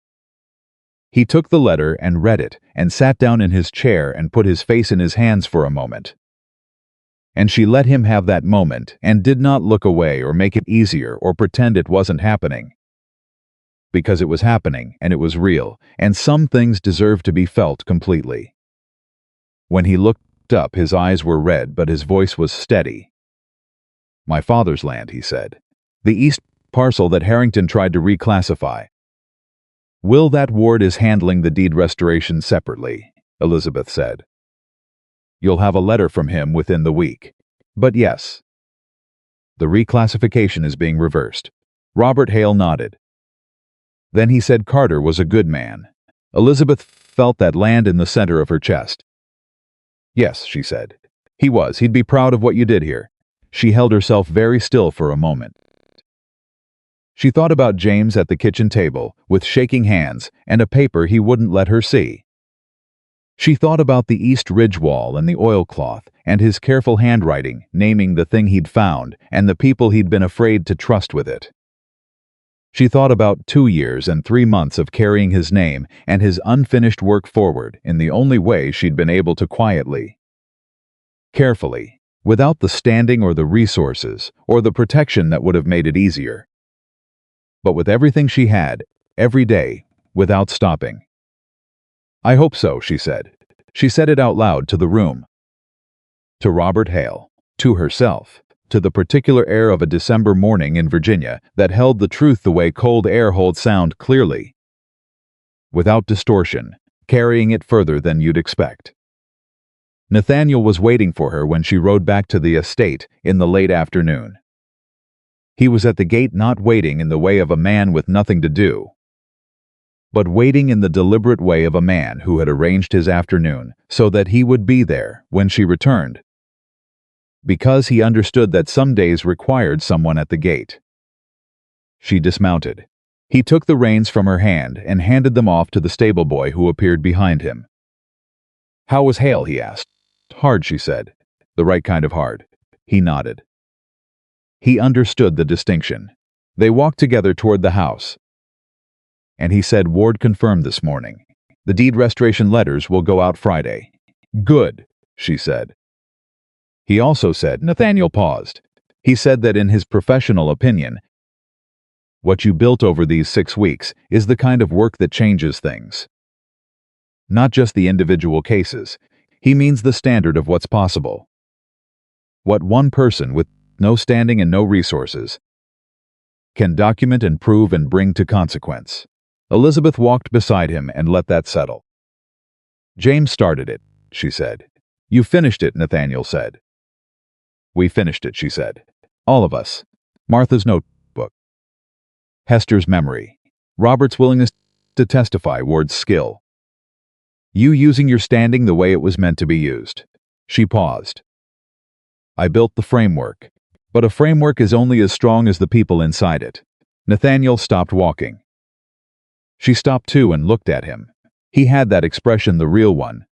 He took the letter and read it and sat down in his chair and put his face in his hands for a moment. And she let him have that moment and did not look away or make it easier or pretend it wasn't happening. Because it was happening and it was real, and some things deserved to be felt completely. When he looked up, his eyes were red, but his voice was steady. "My father's land," he said. "The east parcel that Harrington tried to reclassify. Will that Ward is handling the deed restoration separately," Elizabeth said. "You'll have a letter from him within the week. But yes, the reclassification is being reversed." Robert Hale nodded. Then he said Carter was a good man. Elizabeth felt that land in the center of her chest. "Yes," she said. "He was. He'd be proud of what you did here." She held herself very still for a moment. She thought about James at the kitchen table, with shaking hands and a paper he wouldn't let her see. She thought about the east ridge wall and the oilcloth, and his careful handwriting naming the thing he'd found and the people he'd been afraid to trust with it. She thought about 2 years and 3 months of carrying his name and his unfinished work forward in the only way she'd been able to quietly, carefully, without the standing or the resources or the protection that would have made it easier. But with everything she had, every day, without stopping. "I hope so," she said. She said it out loud to the room. To Robert Hale. To herself. to the particular air of a December morning in Virginia that held the truth the way cold air holds sound clearly, without distortion, carrying it further than you'd expect. Nathaniel was waiting for her when she rode back to the estate in the late afternoon. He was at the gate, not waiting in the way of a man with nothing to do, but waiting in the deliberate way of a man who had arranged his afternoon so that he would be there when she returned, because he understood that some days required someone at the gate. She dismounted. He took the reins from her hand and handed them off to the stable boy who appeared behind him. "How was Hale?" he asked. "Hard," she said. "The right kind of hard." He nodded. He understood the distinction. They walked together toward the house, and he said, "Ward confirmed this morning. The deed restoration letters will go out Friday." "Good," she said. He also said, Nathaniel paused. He said that in his professional opinion, what you built over these 6 weeks is the kind of work that changes things. Not just the individual cases. He means the standard of what's possible. What one person with no standing and no resources can document and prove and bring to consequence. Elizabeth walked beside him and let that settle. "James started it," she said. "You finished it," Nathaniel said. "We finished it," she said. "All of us." Martha's notebook. Hester's memory. Robert's willingness to testify, Ward's skill. You using your standing the way it was meant to be used. She paused. "I built the framework, but a framework is only as strong as the people inside it." Nathaniel stopped walking. She stopped too and looked at him. He had that expression, the real one.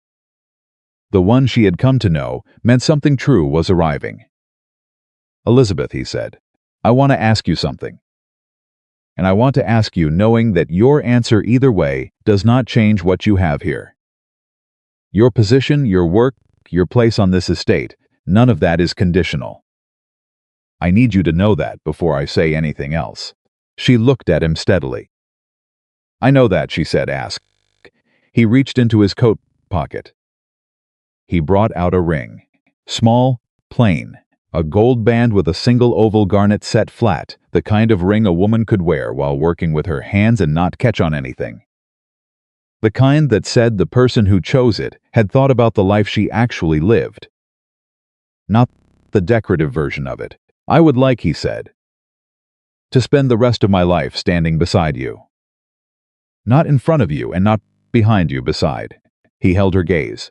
The one she had come to know meant something true was arriving. "Elizabeth," he said, "I want to ask you something. And I want to ask you knowing that your answer either way does not change what you have here. Your position, your work, your place on this estate, none of that is conditional. I need you to know that before I say anything else." She looked at him steadily. "I know that," she said. "Ask." He reached into his coat pocket. He brought out a ring. Small, plain, a gold band with a single oval garnet set flat, the kind of ring a woman could wear while working with her hands and not catch on anything. The kind that said the person who chose it had thought about the life she actually lived. Not the decorative version of it. "I would like," he said, "to spend the rest of my life standing beside you. Not in front of you and not behind you, beside." He held her gaze.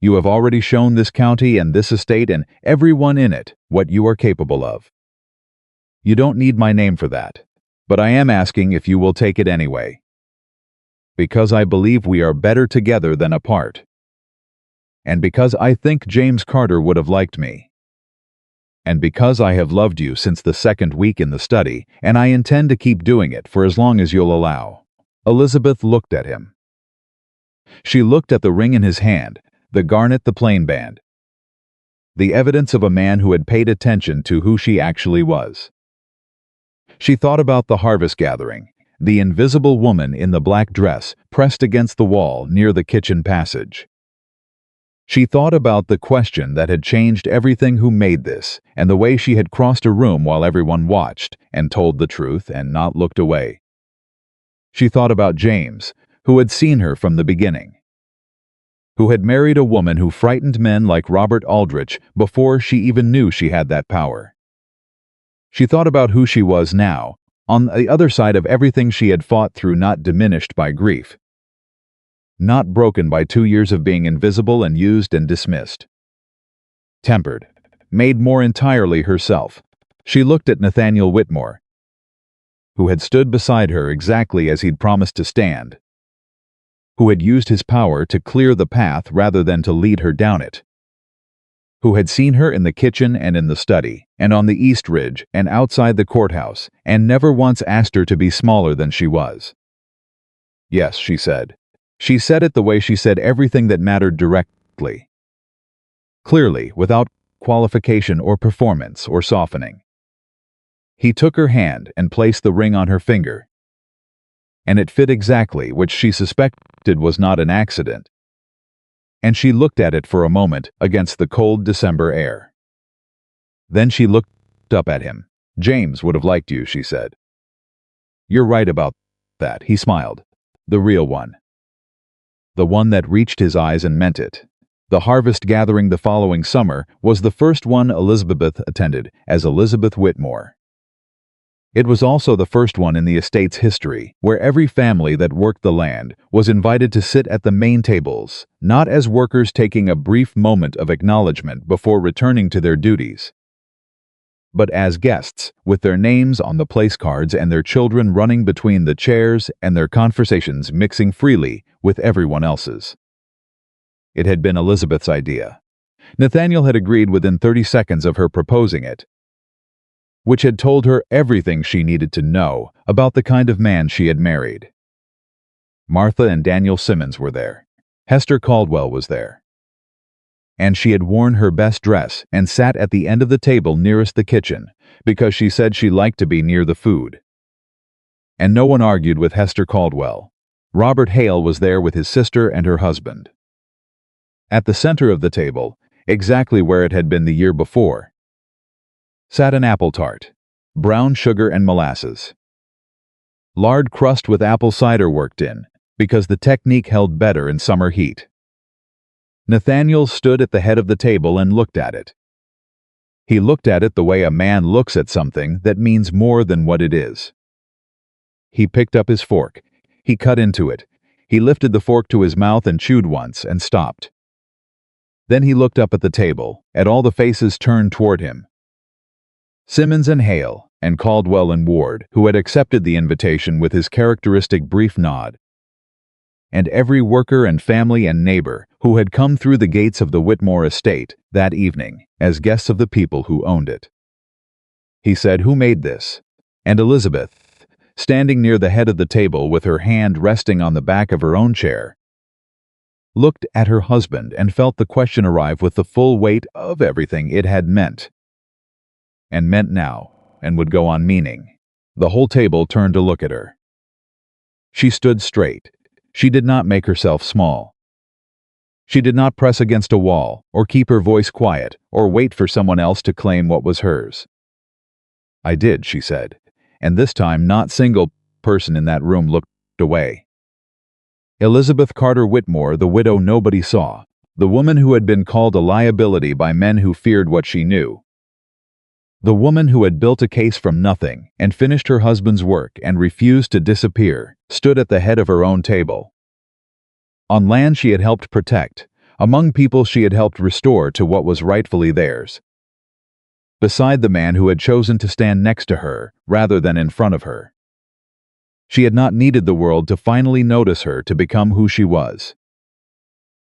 "You have already shown this county and this estate and everyone in it what you are capable of. You don't need my name for that, but I am asking if you will take it anyway. Because I believe we are better together than apart. And because I think James Carter would have liked me. And because I have loved you since the second week in the study, and I intend to keep doing it for as long as you'll allow." Elizabeth looked at him. She looked at the ring in his hand, the garnet, the plain band. The evidence of a man who had paid attention to who she actually was. She thought about the harvest gathering, the invisible woman in the black dress pressed against the wall near the kitchen passage. She thought about the question that had changed everything, who made this, and the way she had crossed a room while everyone watched and told the truth and not looked away. She thought about James, who had seen her from the beginning, who had married a woman who frightened men like Robert Aldrich before she even knew she had that power. She thought about who she was now, on the other side of everything she had fought through, not diminished by grief, not broken by 2 years of being invisible and used and dismissed. Tempered, made more entirely herself. She looked at Nathaniel Whitmore, who had stood beside her exactly as he'd promised to stand, who had used his power to clear the path rather than to lead her down it, who had seen her in the kitchen and in the study, and on the East Ridge and outside the courthouse, and never once asked her to be smaller than she was. "Yes," she said. She said it the way she said everything that mattered, directly, clearly, without qualification or performance or softening. He took her hand and placed the ring on her finger, and it fit exactly, which she suspected was not an accident. And she looked at it for a moment against the cold December air. Then she looked up at him. "James would have liked you," she said. "You're right about that," he smiled. "The real one. The one that reached his eyes and meant it." The harvest gathering the following summer was the first one Elizabeth attended as Elizabeth Whitmore. It was also the first one in the estate's history where every family that worked the land was invited to sit at the main tables, not as workers taking a brief moment of acknowledgement before returning to their duties, but as guests, with their names on the place cards and their children running between the chairs and their conversations mixing freely with everyone else's. It had been Elizabeth's idea. Nathaniel had agreed within 30 seconds of her proposing it, which had told her everything she needed to know about the kind of man she had married. Martha and Daniel Simmons were there. Hester Caldwell was there. And she had worn her best dress and sat at the end of the table nearest the kitchen because she said she liked to be near the food. And no one argued with Hester Caldwell. Robert Hale was there with his sister and her husband. At the center of the table, exactly where it had been the year before, sat an apple tart, brown sugar and molasses. Lard crust with apple cider worked in, because the technique held better in summer heat. Nathaniel stood at the head of the table and looked at it. He looked at it the way a man looks at something that means more than what it is. He picked up his fork. He cut into it. He lifted the fork to his mouth and chewed once and stopped. Then he looked up at the table, at all the faces turned toward him. Simmons and Hale, and Caldwell and Ward, who had accepted the invitation with his characteristic brief nod, and every worker and family and neighbor who had come through the gates of the Whitmore estate that evening as guests of the people who owned it. He said, "Who made this?" And Elizabeth, standing near the head of the table with her hand resting on the back of her own chair, looked at her husband and felt the question arrive with the full weight of everything it had meant. And meant now, and would go on meaning. The whole table turned to look at her. She stood straight. She did not make herself small. She did not press against a wall, or keep her voice quiet, or wait for someone else to claim what was hers. "I did," she said, and this time not a single person in that room looked away. Elizabeth Carter Whitmore, the widow nobody saw, the woman who had been called a liability by men who feared what she knew. The woman who had built a case from nothing and finished her husband's work and refused to disappear, stood at the head of her own table. On land she had helped protect, among people she had helped restore to what was rightfully theirs. Beside the man who had chosen to stand next to her rather than in front of her. She had not needed the world to finally notice her to become who she was.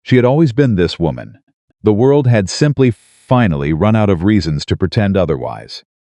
She had always been this woman. The world had simply finally run out of reasons to pretend otherwise.